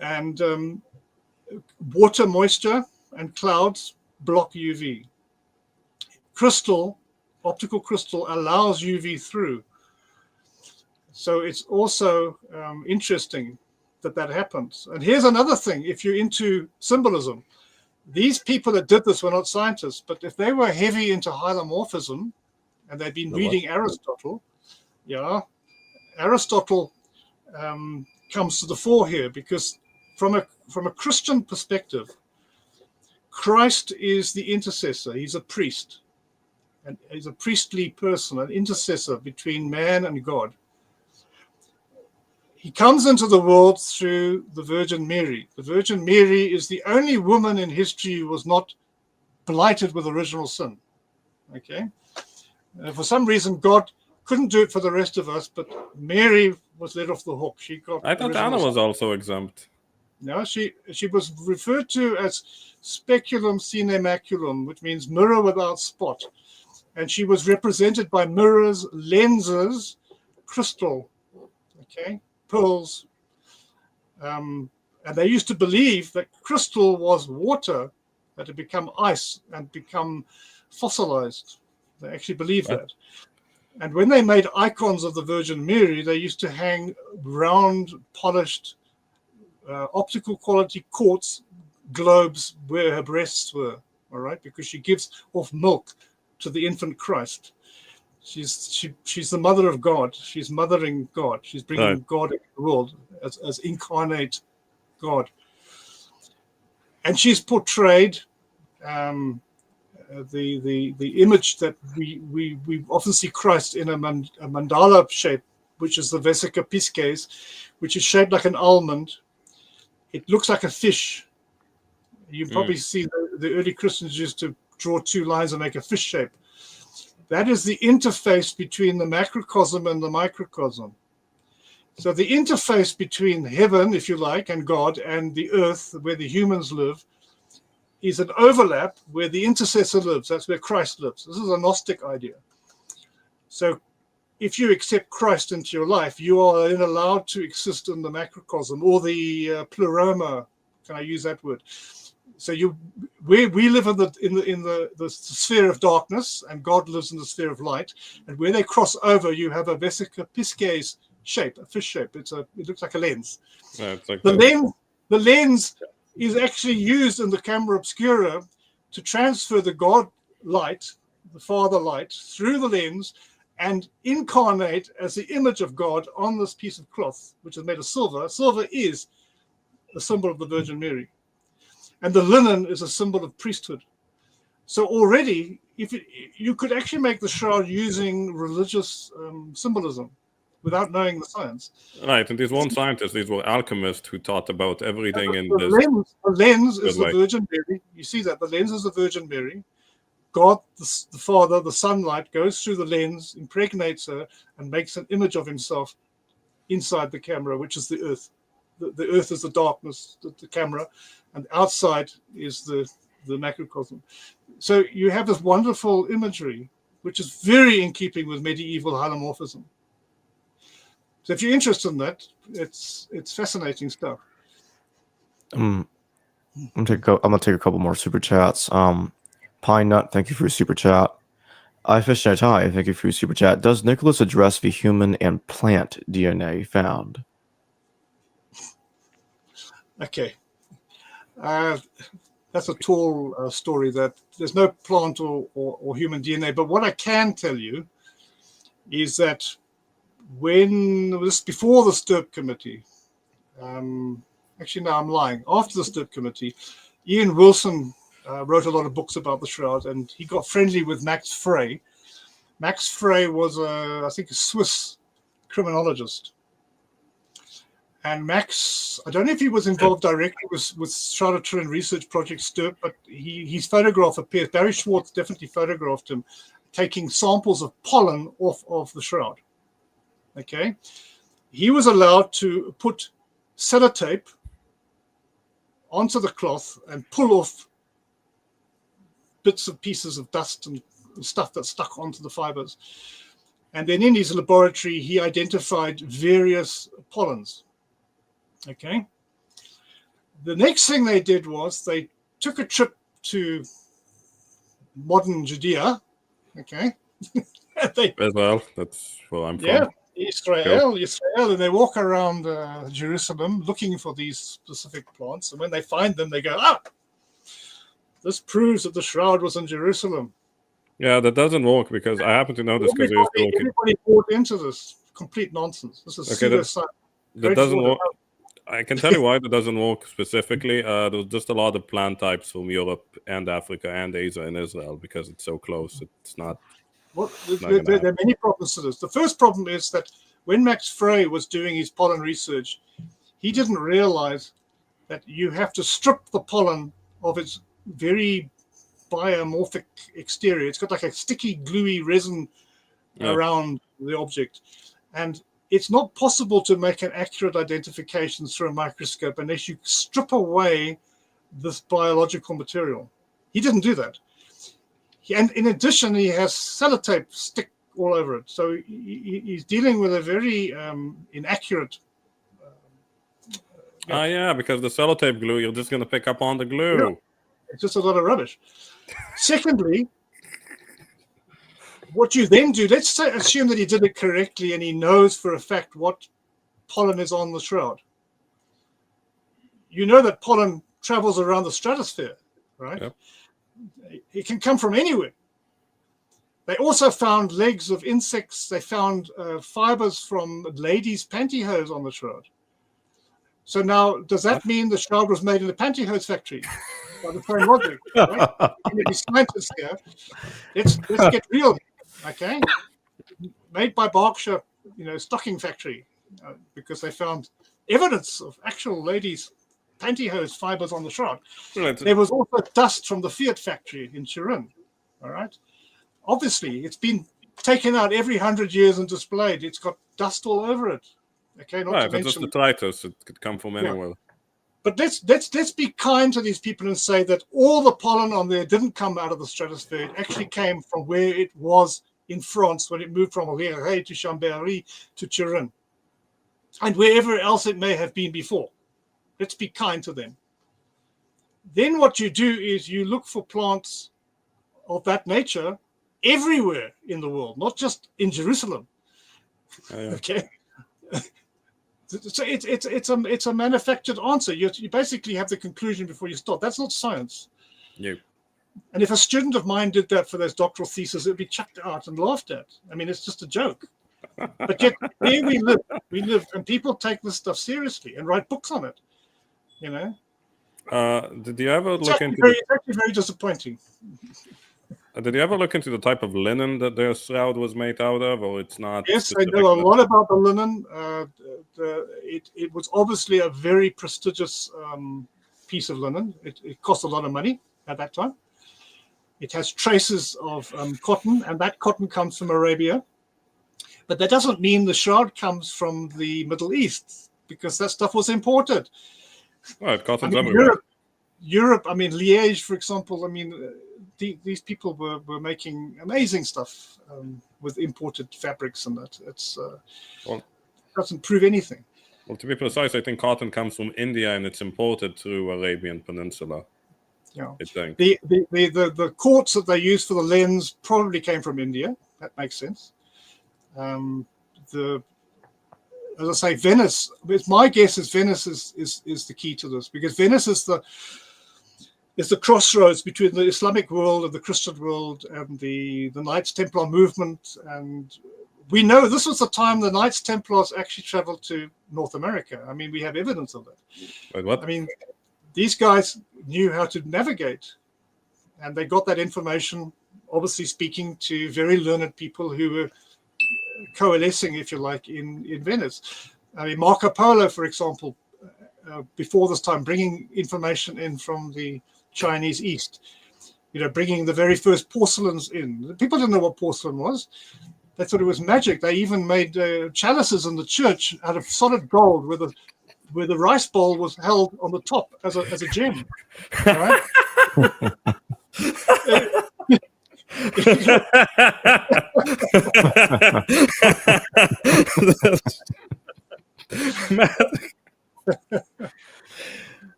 And water, moisture, and clouds block UV. Optical crystal allows UV through. So it's also interesting that happens. And here's another thing. If you're into symbolism, these people that did this were not scientists, but if they were heavy into hylomorphism and they'd been reading Aristotle, Aristotle comes to the fore here, because from a Christian perspective, Christ is the intercessor. He's a priest. And he's a priestly person, an intercessor between man and God. He comes into the world through the Virgin Mary. The Virgin Mary is the only woman in history who was not blighted with original sin. Okay? And for some reason, God couldn't do it for the rest of us, but Mary was let off the hook. She got. I thought Anna was also exempt. No, she was referred to as speculum sine maculum, which means mirror without spot. And she was represented by mirrors, lenses, crystal, okay, pearls. And they used to believe that crystal was water that had become ice and become fossilized. They actually believed that. And when they made icons of the Virgin Mary, they used to hang round, polished, optical quality quartz globes where her breasts were, all right, because she gives off milk to the infant Christ. She's the mother of God. She's mothering God. She's bringing God into the world as incarnate God. And she's portrayed the image that we often see Christ in a mandala shape, which is the Vesica Pisces, which is shaped like an almond. It looks like a fish. You probably see the early Christians used to draw two lines and make a fish shape. That is the interface between the macrocosm and the microcosm. So the interface between heaven, if you like, and God, and the earth, where the humans live, is an overlap where the intercessor lives. That's where Christ lives. This is a Gnostic idea. So if you accept Christ into your life, you are then allowed to exist in the macrocosm, or the pleroma. Can I use that word? So we live in the sphere of darkness, and God lives in the sphere of light. And where they cross over, you have a Vesica Pisces shape, a fish shape. It looks like a lens. Yeah, it's like the lens is actually used in the camera obscura to transfer the God light, the Father light, through the lens and incarnate as the image of God on this piece of cloth, which is made of silver. Silver is the symbol of the Virgin Mary. And the linen is a symbol of priesthood. So already, you could actually make the shroud using religious symbolism without knowing the science. Right, and these weren't scientists, these were alchemists who taught about everything in this. The lens is the Virgin Mary. You see that? The lens is the Virgin Mary. God, the Father, the sunlight goes through the lens, impregnates her, and makes an image of himself inside the camera, which is the earth. The earth is the darkness, the camera, and outside is the macrocosm. So you have this wonderful imagery, which is very in keeping with medieval hylomorphism. So if you're interested in that, it's fascinating stuff. I'm gonna take a couple more super chats. Pine Nut, thank you for your super chat. I Fishnet, hi, thank you for your super chat. Does Nicholas address the human and plant DNA found? Okay. That's a tall story that there's no plant or human DNA. But what I can tell you is that when this before the Stirp Committee, actually, no, I'm lying. After the Stirp Committee, Ian Wilson wrote a lot of books about the Shroud, and he got friendly with Max Frey. Max Frey was, I think, a Swiss criminologist. And Max, I don't know if he was involved directly with Shroud of Turin Research Project Stirp, but his photograph appears. Barry Schwartz definitely photographed him taking samples of pollen off of the Shroud. Okay. He was allowed to put sellotape onto the cloth and pull off bits and pieces of dust and stuff that stuck onto the fibers. And then in his laboratory, he identified various pollens. Okay. The next thing they did was they took a trip to modern Judea. Okay. Israel, that's where I'm from. Yeah, Israel, and they walk around Jerusalem looking for these specific plants. And when they find them, they go, this proves that the Shroud was in Jerusalem. Yeah, that doesn't work because I happen to know this because everybody bought into this complete nonsense. This is pseudoscience. That doesn't work. I can tell you why that doesn't work specifically. There's just a lot of plant types from Europe and Africa and Asia and Israel because it's so close. It's not. Well, there are many problems to this. The first problem is that when Max Frey was doing his pollen research, he didn't realize that you have to strip the pollen of its very biomorphic exterior. It's got like a sticky, gluey resin around the object. And it's not possible to make an accurate identification through a microscope unless you strip away this biological material. He didn't do that. And in addition, he has sellotape stick all over it. So he's dealing with a very inaccurate. Because the sellotape glue, you're just going to pick up on the glue. Yeah, it's just a lot of rubbish. Secondly, what you then do, let's assume that he did it correctly and he knows for a fact what pollen is on the Shroud. You know that pollen travels around the stratosphere, right? Yep. It can come from anywhere. They also found legs of insects. They found fibers from ladies' pantyhose on the Shroud. So now, does that mean the Shroud was made in a pantyhose factory? By the same logic, right? Maybe scientists here. Let's get real. Okay, made by Berkshire, stocking factory, because they found evidence of actual ladies' pantyhose fibers on the Shroud. Right. There was also dust from the Fiat factory in Turin. All right, obviously it's been taken out every 100 years and displayed. It's got dust all over it. Okay, not to mention just detritus. It could come from anywhere. Yeah. But let's be kind to these people and say that all the pollen on there didn't come out of the stratosphere. It actually came from where it was in France when it moved from Redating to Chambéry to Turin, and wherever else it may have been before. Let's be kind to them. Then what you do is you look for plants of that nature everywhere in the world, not just in Jerusalem. Okay. So it's a manufactured answer. You basically have the conclusion before you start. That's not science. No. And if a student of mine did that for their doctoral thesis, it would be chucked out and laughed at. I mean, it's just a joke. But yet, here we live, and people take this stuff seriously and write books on it. Did you ever look into? It's actually very disappointing. Did you ever look into the type of linen that their Shroud was made out of, or it's not? Yes, I know a lot about the linen. It was obviously a very prestigious piece of linen. It cost a lot of money at that time. It has traces of cotton, and that cotton comes from Arabia. But that doesn't mean the Shroud comes from the Middle East, because that stuff was imported. Well, cotton's everywhere. Europe, Liège, for example, these people were making amazing stuff with imported fabrics, and that it doesn't prove anything. Well, to be precise, I think cotton comes from India and it's imported through Arabian Peninsula. Yeah. I think. The quartz that they used for the lens probably came from India. That makes sense. As I say, Venice. My guess is Venice is the key to this, because Venice is the crossroads between the Islamic world and the Christian world and the Knights Templar movement. And we know this was the time the Knights Templars actually traveled to North America. I mean, we have evidence of that. Wait, what? I mean, these guys knew how to navigate, and they got that information, obviously speaking to very learned people who were coalescing, if you like, in Venice. I mean, Marco Polo, for example, before this time, bringing information in from the Chinese East, bringing the very first porcelains in. People didn't know what porcelain was. They thought it was magic. They even made chalices in the church out of solid gold, where the rice bowl was held on the top as a gem. Right?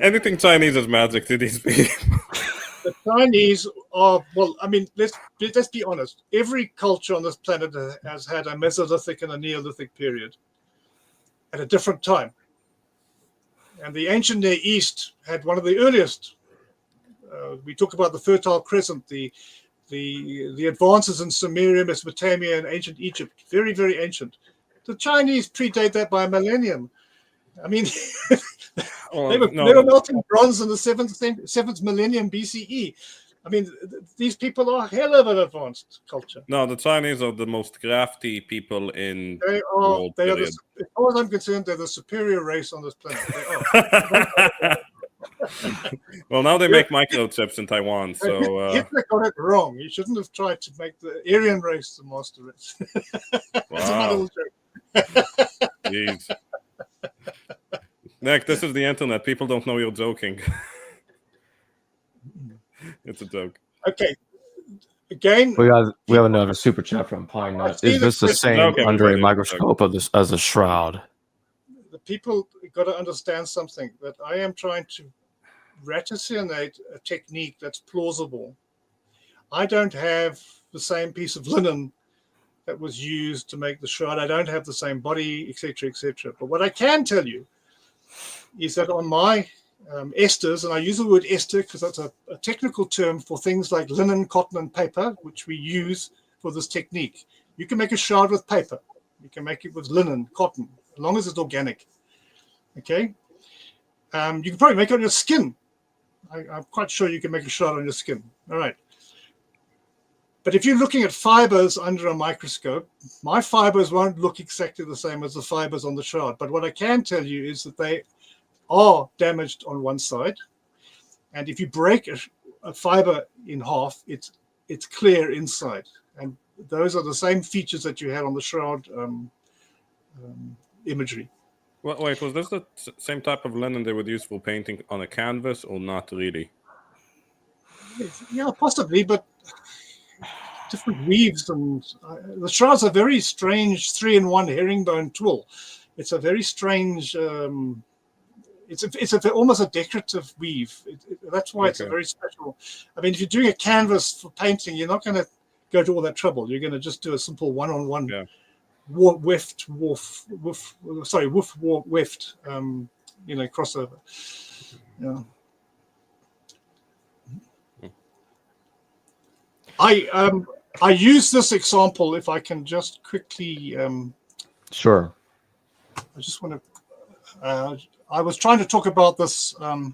Anything Chinese is magic to these people. The Chinese are, well, I mean, let's be honest. Every culture on this planet has had a Mesolithic and a Neolithic period at a different time. And the ancient Near East had one of the earliest. We talk about the Fertile Crescent, the advances in Sumeria, Mesopotamia, and ancient Egypt. Very, very ancient. The Chinese predate that by a millennium. I mean, they were melting bronze in the seventh millennium BCE. I mean, these people are hell of an advanced culture. No, the Chinese are the most crafty people in They the are. world. They are. As far as I'm concerned, they're the superior race on this planet. They are. Well, now they make microchips in Taiwan, so Hitler got it wrong. He shouldn't have tried to make the Aryan race the master race. That's my little joke. Jeez. Nick, this is the internet. People don't know you're joking. It's a joke. Okay. Again, we have another super chat from Pine Nut. Is this the same under a microscope of this as a shroud? The people got to understand something, that I am trying to raticinate a technique that's plausible. I don't have the same piece of linen that was used to make the shroud. I don't have the same body, etc., etc. But what I can tell you is that on my esters, and I use the word ester because that's a technical term for things like linen, cotton, and paper, which we use for this technique. You can make a shroud with paper. You can make it with linen, cotton, as long as it's organic. Okay? You can probably make it on your skin. I'm quite sure you can make a shroud on your skin. All right. But if you're looking at fibers under a microscope, my fibers won't look exactly the same as the fibers on the shroud. But what I can tell you is that they are damaged on one side. And if you break a fiber in half, it's clear inside. And those are the same features that you had on the shroud imagery. Wait, was this the same type of linen they would use for painting on a canvas, or not really? Yeah, possibly, but different weaves. And the shroud's a very strange 3-in-1 herringbone tool. It's a very strange... It's almost a decorative weave. That's why it's a very special. I mean, if you're doing a canvas for painting, you're not going to go to all that trouble. You're going to just do a simple one-on-one weft, crossover. Yeah. I use this example, if I can just quickly. Sure. I just want to. I was trying to talk about this. What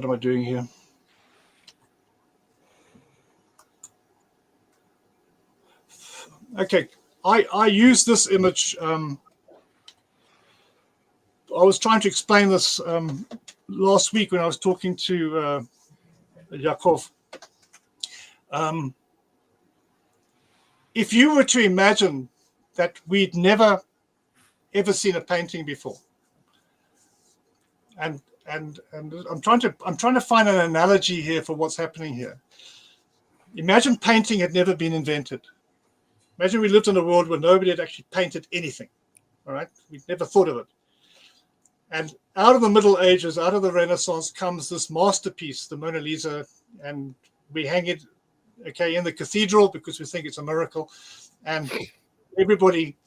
am I doing here? Okay, I use this image. I was trying to explain this last week when I was talking to Yakov. If you were to imagine that we'd never ever seen a painting before, and I'm trying to find an analogy here for what's happening here. Imagine painting had never been invented. Imagine we lived in a world where nobody had actually painted anything, All right, we never thought of it. And out of the Middle Ages, out of the Renaissance, comes this masterpiece, the Mona Lisa, and we hang it, okay, in the cathedral because we think it's a miracle, and everybody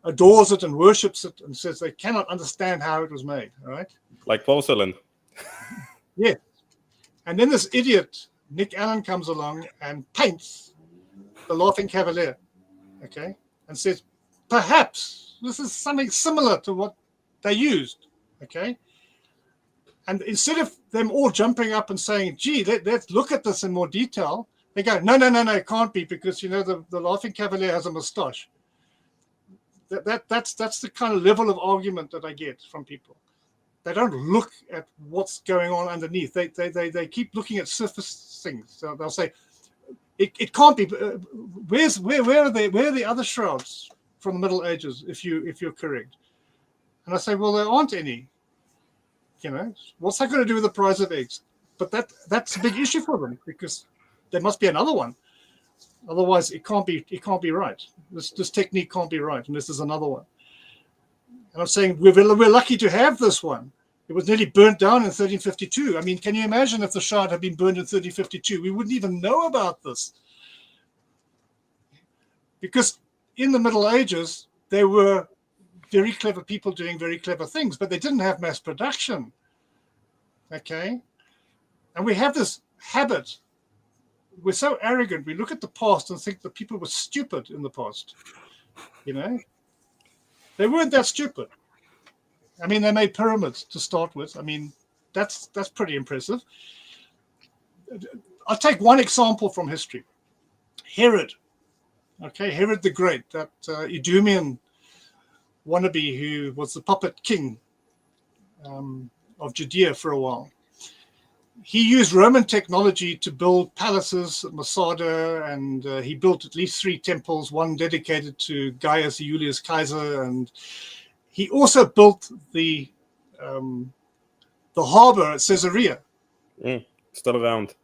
adores it and worships it and says they cannot understand how it was made. All right, Like porcelain. yeah. And then this idiot Nick Allen comes along and paints the Laughing Cavalier, okay, and says perhaps this is something similar to what they used, okay? And instead of them all jumping up and saying, gee, let's look at this in more detail, they go, no, it can't be, because, you know, the Laughing Cavalier has a moustache. That's the kind of level of argument that I get from people. They don't look at what's going on underneath. They keep looking at surface things. So they'll say, it can't be. Where are the other shrouds from the Middle Ages, if you're correct? And I say, well, there aren't any. You know, what's that going to do with the price of eggs? But that's a big issue for them, because there must be another one. Otherwise, it can't be right. This technique can't be right, and this is another one. And I'm saying we're lucky to have this one. It was nearly burnt down in 1352. I mean, can you imagine if the shard had been burned in 1352? We wouldn't even know about this. Because in the Middle Ages, there were very clever people doing very clever things, but they didn't have mass production. Okay? And we have this habit. We're so arrogant. We look at the past and think that people were stupid in the past. You know? They weren't that stupid. I mean, they made pyramids to start with. I mean, that's pretty impressive. I'll take one example from history. Herod. Okay, Herod the Great, that Edomian wannabe who was the puppet king of Judea for a while. He used Roman technology to build palaces at Masada, and he built at least 3 temples, one dedicated to Gaius Julius Caesar, and he also built the harbor at Caesarea. Still around.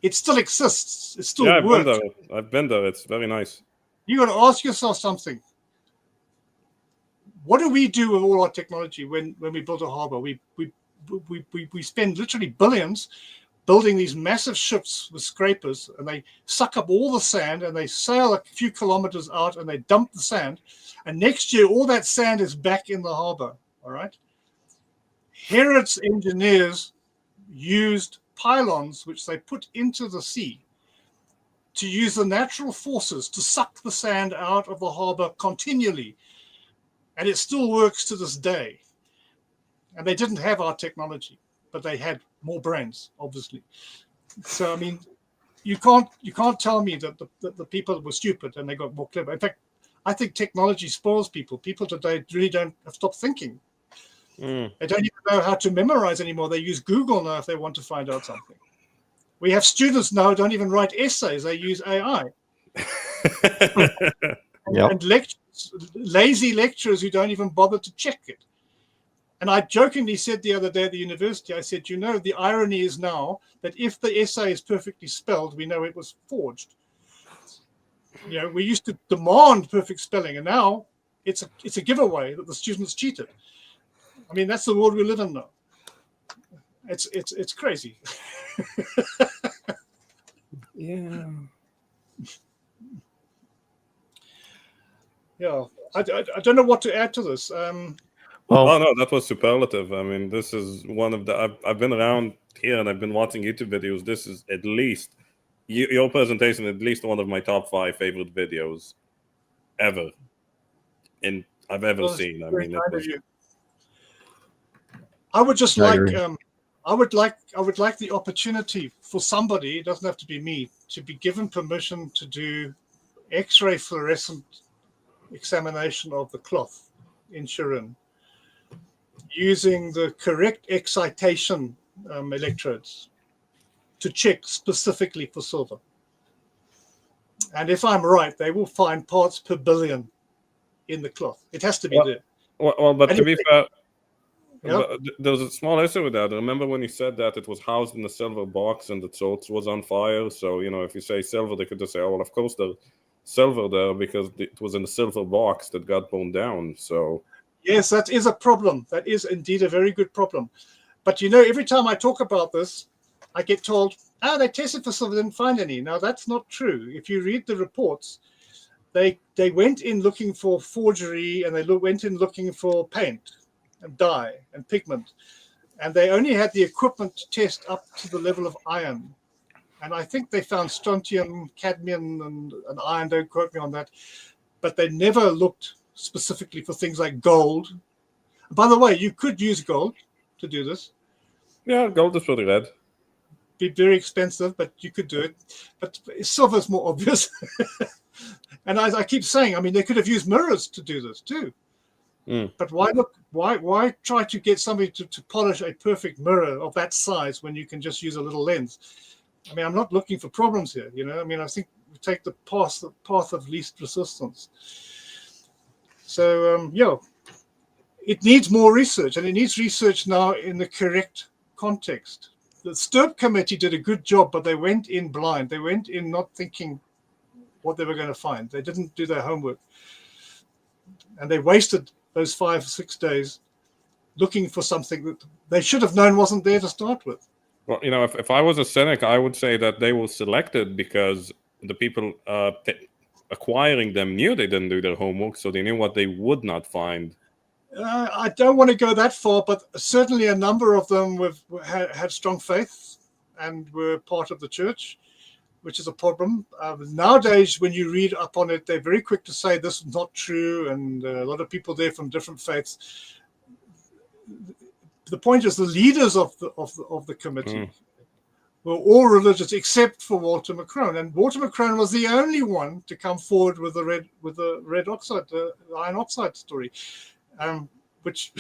It still exists. It still works. I've been there. It's very nice. You got to ask yourself something. What do we do with all our technology when we build a harbor? We spend literally billions building these massive ships with scrapers, and they suck up all the sand, and they sail a few kilometers out, and they dump the sand. And next year, all that sand is back in the harbor. All right. Herod's engineers used pylons, which they put into the sea, to use the natural forces to suck the sand out of the harbor continually. And it still works to this day. And they didn't have our technology, but they had more brains, obviously. So, I mean, you can't tell me that the people were stupid and they got more clever. In fact, I think technology spoils people. People today really don't have stopped thinking. They don't even know how to memorize anymore. They use Google now if they want to find out something. We have students now who don't even write essays. They use AI. And lazy lecturers who don't even bother to check it. And I jokingly said the other day at the university, I said, you know, the irony is now that if the essay is perfectly spelled, we know it was forged. You know, we used to demand perfect spelling, and now it's a giveaway that the students cheated. I mean, that's the world we live in now. It's crazy. Yeah. Yeah, I don't know what to add to this. No, that was superlative. I mean, this is one of the... I've been around here and I've been watching YouTube videos. This is at least... Your presentation, at least one of my top 5 favorite videos ever. I've ever seen. I mean, it was... I would just like... I would like the opportunity for somebody, it doesn't have to be me, to be given permission to do X-ray fluorescent examination of the cloth in Turin using the correct excitation electrodes to check specifically for silver. And if I'm right, they will find parts per billion in the cloth. It has to be there. Well, but to be fair, yeah. There's a small issue with that. Remember when he said that it was housed in a silver box and the salt was on fire? So, you know, if you say silver, they could just say, oh, well, of course, silver there because it was in a silver box that got burned down. So Yes, that is a problem. That is indeed a very good problem. But you know, every time I talk about this, I get told, they tested for silver, didn't find any. Now, that's not true. If you read the reports, they went in looking for forgery, and they went in looking for paint and dye and pigment. And they only had the equipment to test up to the level of iron. And I think they found strontium, cadmium, and iron. Don't quote me on that. But they never looked specifically for things like gold. By the way, you could use gold to do this. yeah, gold is pretty red. Be very expensive, but you could do it. But silver is more obvious. And as I keep saying, I mean, they could have used mirrors to do this too. But why try to get somebody to polish a perfect mirror of that size when you can just use a little lens? I mean, I'm not looking for problems here, you know. I mean, I think we take the path of least resistance. So, it needs more research, and it needs research now in the correct context. The Sturp committee did a good job, but they went in blind. They went in not thinking what they were going to find. They didn't do their homework. And they wasted those 5 or 6 days looking for something that they should have known wasn't there to start with. Well, you know, if I was a cynic, I would say that they were selected because the people acquiring them knew they didn't do their homework, so they knew what they would not find. I don't want to go that far, but certainly a number of them had strong faith and were part of the church, which is a problem. Nowadays, when you read up on it, they're very quick to say this is not true, and a lot of people there from different faiths. The point is, the leaders of the committee were all religious except for Walter McCrone, and Walter McCrone was the only one to come forward with the red oxide, the iron oxide story. Which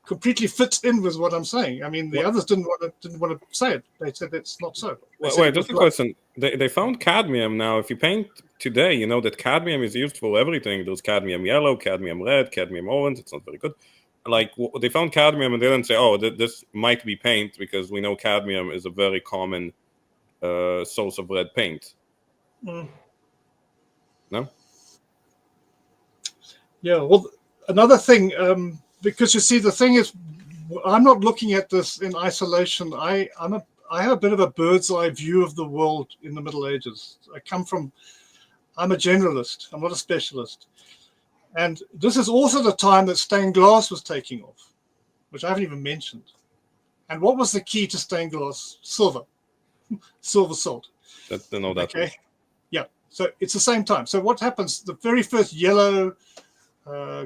completely fits in with what I'm saying. I mean, the others didn't want to say it. They said it's not so. Wait, just a question. They found cadmium. Now, if you paint today, you know that cadmium is used for everything. There's cadmium yellow, cadmium red, cadmium orange. It's not very good. Like, they found cadmium and they didn't say, oh, this might be paint, because we know cadmium is a very common source of red paint. No? Yeah, well, another thing, because you see, the thing is, I'm not looking at this in isolation. I have a bit of a bird's eye view of the world in the Middle Ages. I'm a generalist. I'm not a specialist. And this is also the time that stained glass was taking off, which I haven't even mentioned. And what was the key to stained glass? Silver. Silver salt. Okay. Yeah. So it's the same time. So what happens? The very first yellow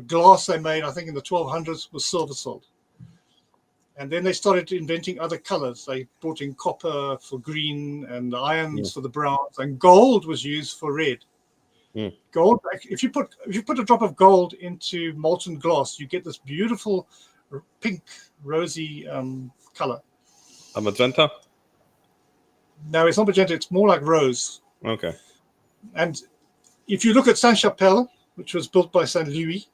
glass they made, I think in the 1200s, was silver salt. And then they started inventing other colors. They brought in copper for green and irons for the browns, and gold was used for red. Gold, if you put a drop of gold into molten glass, you get this beautiful pink, rosy color. A magenta? No, it's not magenta. It's more like rose. Okay. And if you look at Sainte-Chapelle, which was built by Saint Louis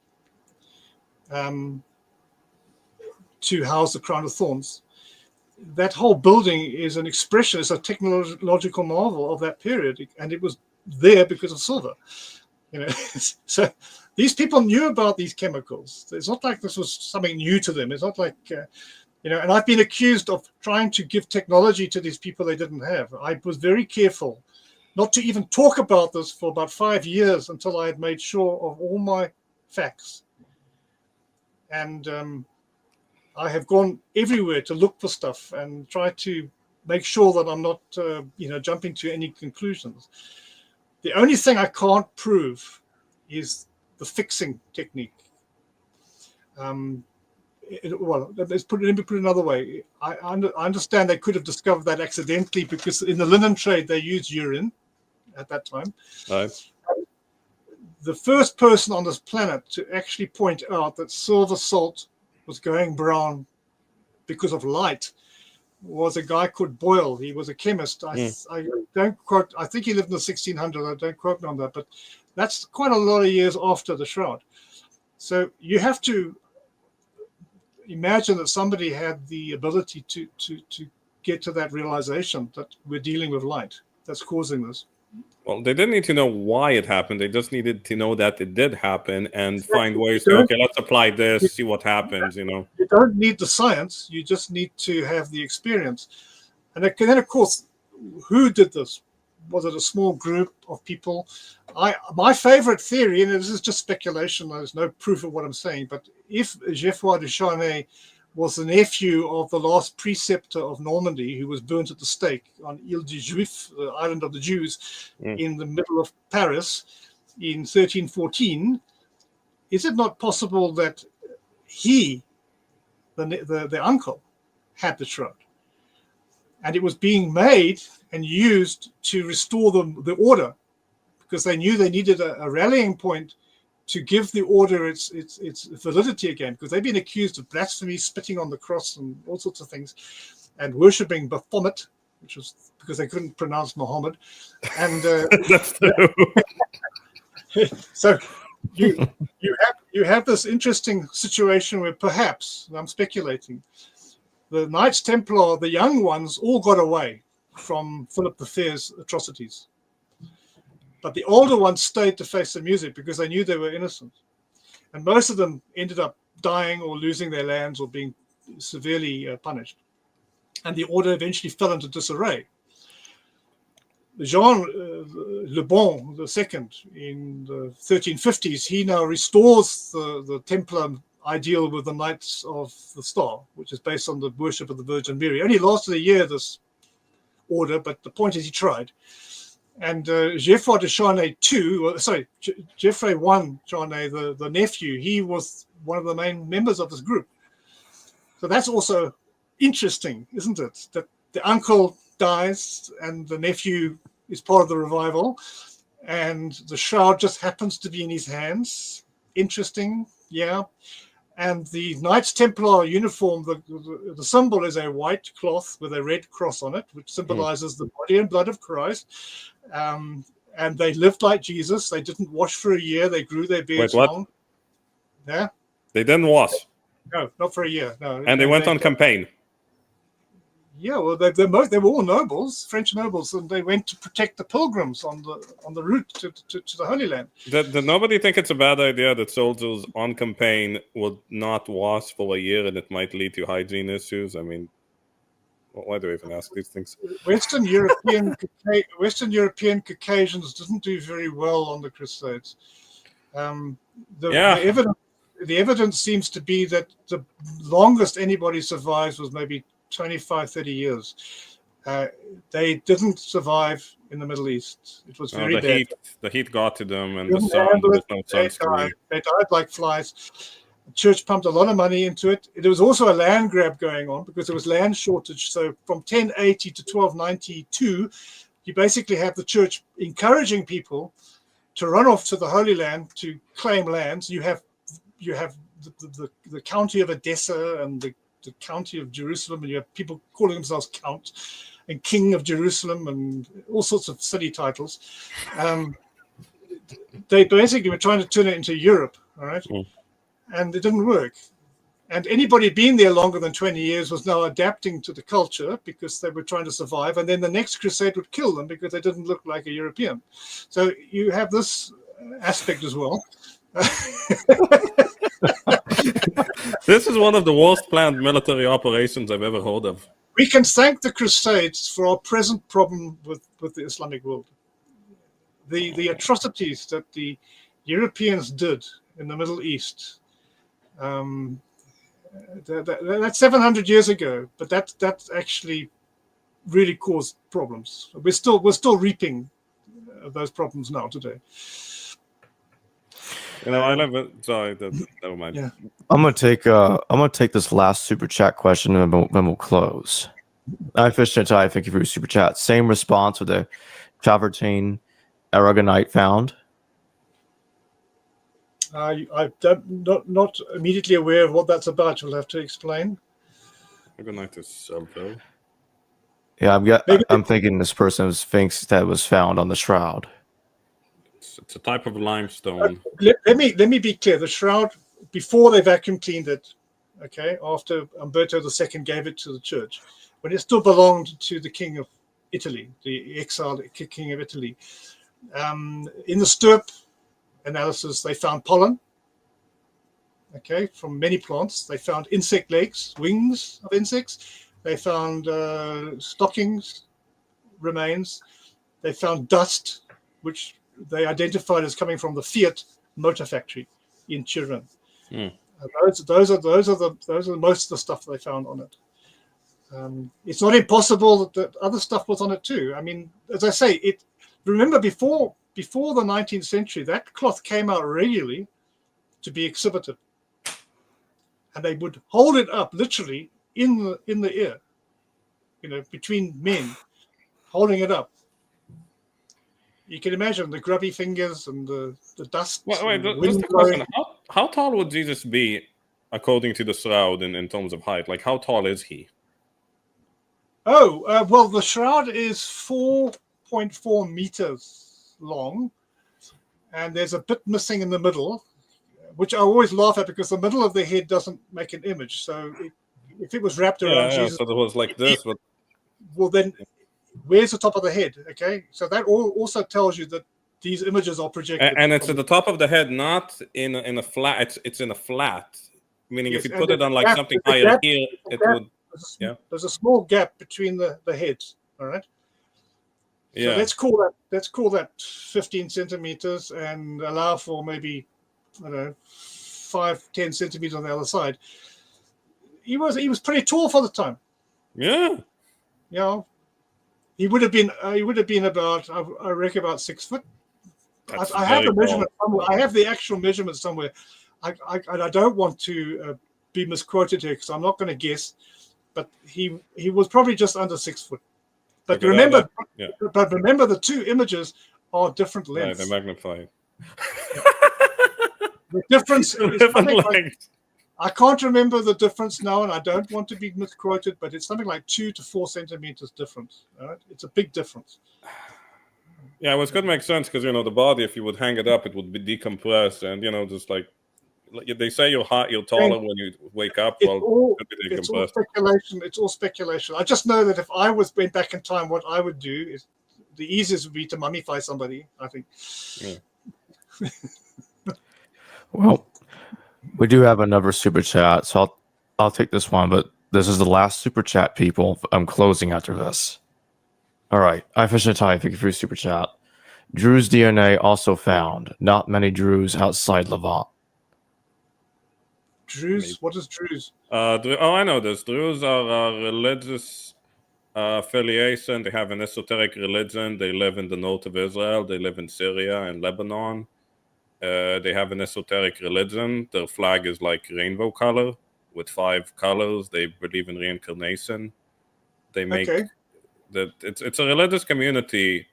to house the crown of thorns, that whole building is an expression, it's a technological marvel of that period, and it was there because of silver. You know, so these people knew about these chemicals. It's not like this was something new to them. It's not like and I've been accused of trying to give technology to these people they didn't have. I was very careful not to even talk about this for about 5 years until I had made sure of all my facts. And I have gone everywhere to look for stuff and try to make sure that I'm not, jumping to any conclusions. The only thing I can't prove is the fixing technique. Let's put it another way. I understand they could have discovered that accidentally, because in the linen trade they used urine at that time. Right. The first person on this planet to actually point out that silver salt was going brown because of light was a guy called Boyle. He was a chemist. I don't quote. I think he lived in the 1600s. I don't quote me on that, but that's quite a lot of years after the Shroud. So you have to imagine that somebody had the ability to get to that realization that we're dealing with light that's causing this. Well, they didn't need to know why it happened. They just needed to know that it did happen and find ways to, okay, let's apply this, see what happens, you know. You don't need the science. You just need to have the experience. And then, of course, who did this? Was it a small group of people? My favorite theory, and this is just speculation, there's no proof of what I'm saying, but if Geoffroy de Charnay was the nephew of the last preceptor of Normandy, who was burnt at the stake on Ile de Juif, the island of the Jews, in the middle of Paris in 1314, is it not possible that he, the uncle, had the shroud? And it was being made and used to restore the order, because they knew they needed a rallying point to give the order its validity again, because they've been accused of blasphemy, spitting on the cross, and all sorts of things, and worshipping Baphomet, which was because they couldn't pronounce Muhammad. And That's true. so you have this interesting situation where perhaps, and I'm speculating, the Knights Templar, the young ones, all got away from Philip the Fair's atrocities. But the older ones stayed to face the music because they knew they were innocent. And most of them ended up dying or losing their lands or being severely punished. And the order eventually fell into disarray. Jean Le Bon II, in the 1350s, he now restores the Templar ideal with the Knights of the Star, which is based on the worship of the Virgin Mary. It only lasted a year, this order, but the point is he tried. And Geoffroy de Charnay Geoffroy I Charnay, the nephew, he was one of the main members of this group. So that's also interesting, isn't it? That the uncle dies and the nephew is part of the revival, and the shroud just happens to be in his hands. Interesting, yeah. And the Knights Templar uniform, the symbol is a white cloth with a red cross on it, which symbolizes the body and blood of Christ. And they lived like Jesus. They didn't wash for a year. They grew their beards long. Yeah. They didn't wash. No, not for a year. No. And they went on campaign. Yeah, well, they were all nobles, French nobles, and they went to protect the pilgrims on the route to the Holy Land. Did nobody think it's a bad idea that soldiers on campaign would not wash for a year and it might lead to hygiene issues? I mean, why do we even ask these things? Western European Caucasians didn't do very well on the Crusades. The evidence seems to be that the longest anybody survives was maybe 25, 30 years. They didn't survive in the Middle East. It was very bad. The heat got to them, and the sun. They died like flies. The church pumped a lot of money into it. There was also a land grab going on because there was land shortage. So from 1080 to 1292, you basically have the church encouraging people to run off to the Holy Land to claim lands. You have the county of Edessa and the county of Jerusalem, and you have people calling themselves Count and King of Jerusalem and all sorts of city titles. They basically were trying to turn it into Europe, all right? And it didn't work. And anybody being there longer than 20 years was now adapting to the culture because they were trying to survive. And then the next crusade would kill them because they didn't look like a European. So you have this aspect as well. This is one of the worst planned military operations I've ever heard of. We can thank the Crusades for our present problem with the Islamic world. The atrocities that the Europeans did in the Middle East, that's 700 years ago, but that actually really caused problems. We're still reaping those problems now today. I live. Sorry, never mind. Yeah. I'm gonna take this last super chat question and then we'll close. I Fish and Ty, thank you for your super chat. Same response with the travertine aragonite found. I'm not immediately aware of what that's about. You'll have to explain. Aragonite is silver. Yeah, I'm thinking this person thinks that was found on the shroud. It's a type of limestone. Let me be clear. The shroud, before they vacuum cleaned it, okay, after Umberto II gave it to the church, when it still belonged to the king of Italy, the exiled king of Italy. In the stirp analysis, they found pollen, okay, from many plants. They found insect legs, wings of insects. They found stockings remains. They found dust, which they identified as coming from the Fiat motor factory in Turin. Those are most of the stuff they found on it. It's not impossible that other stuff was on it too. I mean, as I say, remember before the 19th century, that cloth came out regularly to be exhibited, and they would hold it up literally in the ear, between men, holding it up. You can imagine the grubby fingers and the dust. Wait, and just a question. How tall would Jesus be according to the Shroud in terms of height? Like, how tall is he? Oh, well, the Shroud is 4.4 meters long, and there's a bit missing in the middle, which I always laugh at because the middle of the head doesn't make an image. So if it was wrapped around Jesus, so it was like this. But well, then where's the top of the head? Okay, so that also tells you that these images are projected, and it's at the top of the head, not in a flat. It's in a flat, meaning if you put it on like something higher here, it would. There's a small gap between the heads. All right. So let's call that 15 centimeters and allow for maybe 5-10 centimeters on the other side. He was pretty tall for the time. Yeah. He would have been about, I reckon, about 6 foot. I have the measurement somewhere. I have the actual measurement somewhere. I don't want to be misquoted here because I'm not going to guess. But he was probably just under 6 foot. But remember, the two images are different lengths. Right, they're magnified. The difference is different lengths. I can't remember the difference now, and I don't want to be misquoted, but it's something like 2 to 4 centimeters difference. Right? It's a big difference. Yeah, well, it could make sense because the body, if you would hang it up, it would be decompressed, and just like they say, you're taller when you wake up. It's all speculation. It's all speculation. I just know that if I went back in time, what I would do is the easiest would be to mummify somebody, I think. Yeah. Well, we do have another super chat, so I'll take this one, but this is the last super chat, people. I'm closing after this. All right. I fish and tie. Thank you for your super chat. Drew's DNA also found. Not many Drews outside Levant. Druze? What is Druze? I know this. Druze are a religious affiliation. They have an esoteric religion. They live in the north of Israel. They live in Syria and Lebanon. They have an esoteric religion. Their flag is like rainbow color with 5 colors. They believe in reincarnation. They make that. It's a religious community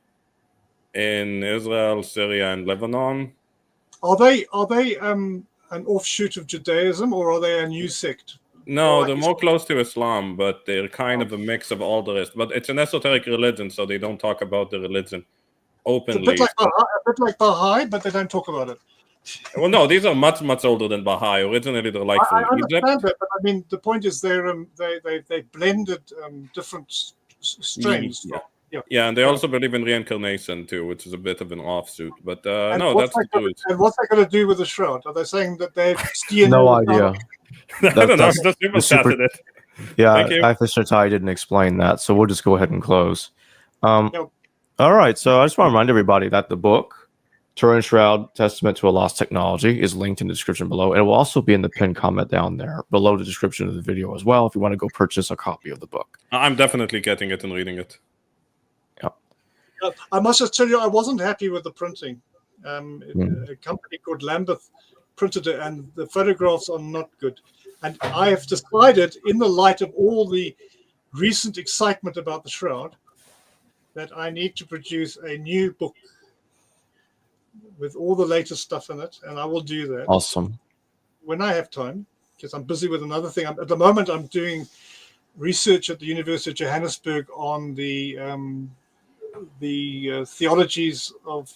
in Israel, Syria, and Lebanon. Are they an offshoot of Judaism, or are they a new sect? No, they're more close to Islam, but they're kind of a mix of all the rest. But it's an esoteric religion, so they don't talk about the religion openly. It's a bit like Baha'i, but they don't talk about it. Well, no, these are much, much older than Baha'i. Originally, they're like from Egypt. I understand that, but I mean, the point is they blended different strains. Yeah, and they also believe in reincarnation too, which is a bit of an offshoot. But no, that's the truth. And what's that going to do with the Shroud? Are they saying that they're skiing? No idea. I don't know. Just people chatted it. Yeah, I fish and tie didn't explain that, so we'll just go ahead and close. All right, so I just want to remind everybody that the book, Turin Shroud, Testament to a Lost Technology, is linked in the description below. And it will also be in the pinned comment down there below the description of the video as well if you want to go purchase a copy of the book. I'm definitely getting it and reading it. I must just tell you, I wasn't happy with the printing. A company called Lambeth printed it, and the photographs are not good. And I have decided, in the light of all the recent excitement about the Shroud, that I need to produce a new book with all the latest stuff in it, and I will do that. Awesome. When I have time, because I'm busy with another thing. At the moment, I'm doing research at the University of Johannesburg on the theologies of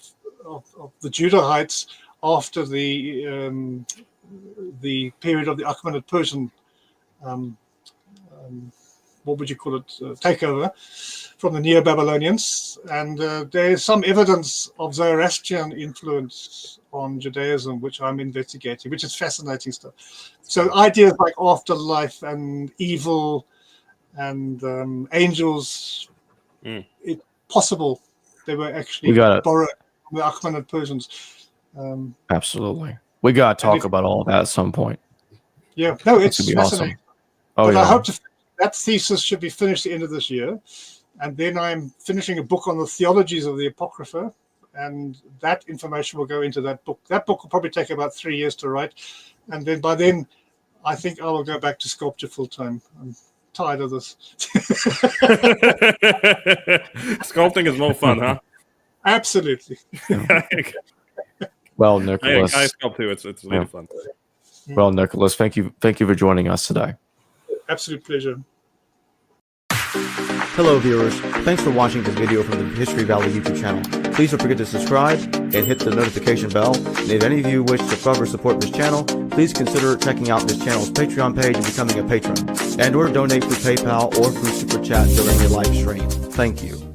the Judahites after the period of the Achaemenid Persian what would you call it, takeover from the Neo-Babylonians. And there's some evidence of Zoroastrian influence on Judaism, which I'm investigating, which is fascinating stuff. So ideas like afterlife and evil and angels, it's possible they were actually borrowed from the Achaemenid Persians. Absolutely. We got to talk about all that at some point. Yeah, no, it's fascinating. Awesome. Oh, but yeah. I hope that thesis should be finished at the end of this year. And then I'm finishing a book on the theologies of the Apocrypha. And that information will go into that book. That book will probably take about 3 years to write. And then by then, I think I will go back to sculpture full time. I'm tired of this. Sculpting is more fun, huh? Absolutely. Well, Nicholas. I sculpt too. It's really fun. Well, Nicholas, thank you for joining us today. Absolute pleasure. Hello, viewers. Thanks for watching this video from the History Valley YouTube channel. Please don't forget to subscribe and hit the notification bell. And if any of you wish to further support this channel, please consider checking out this channel's Patreon page and becoming a patron, and/or donate through PayPal or through Super Chat during your live stream. Thank you.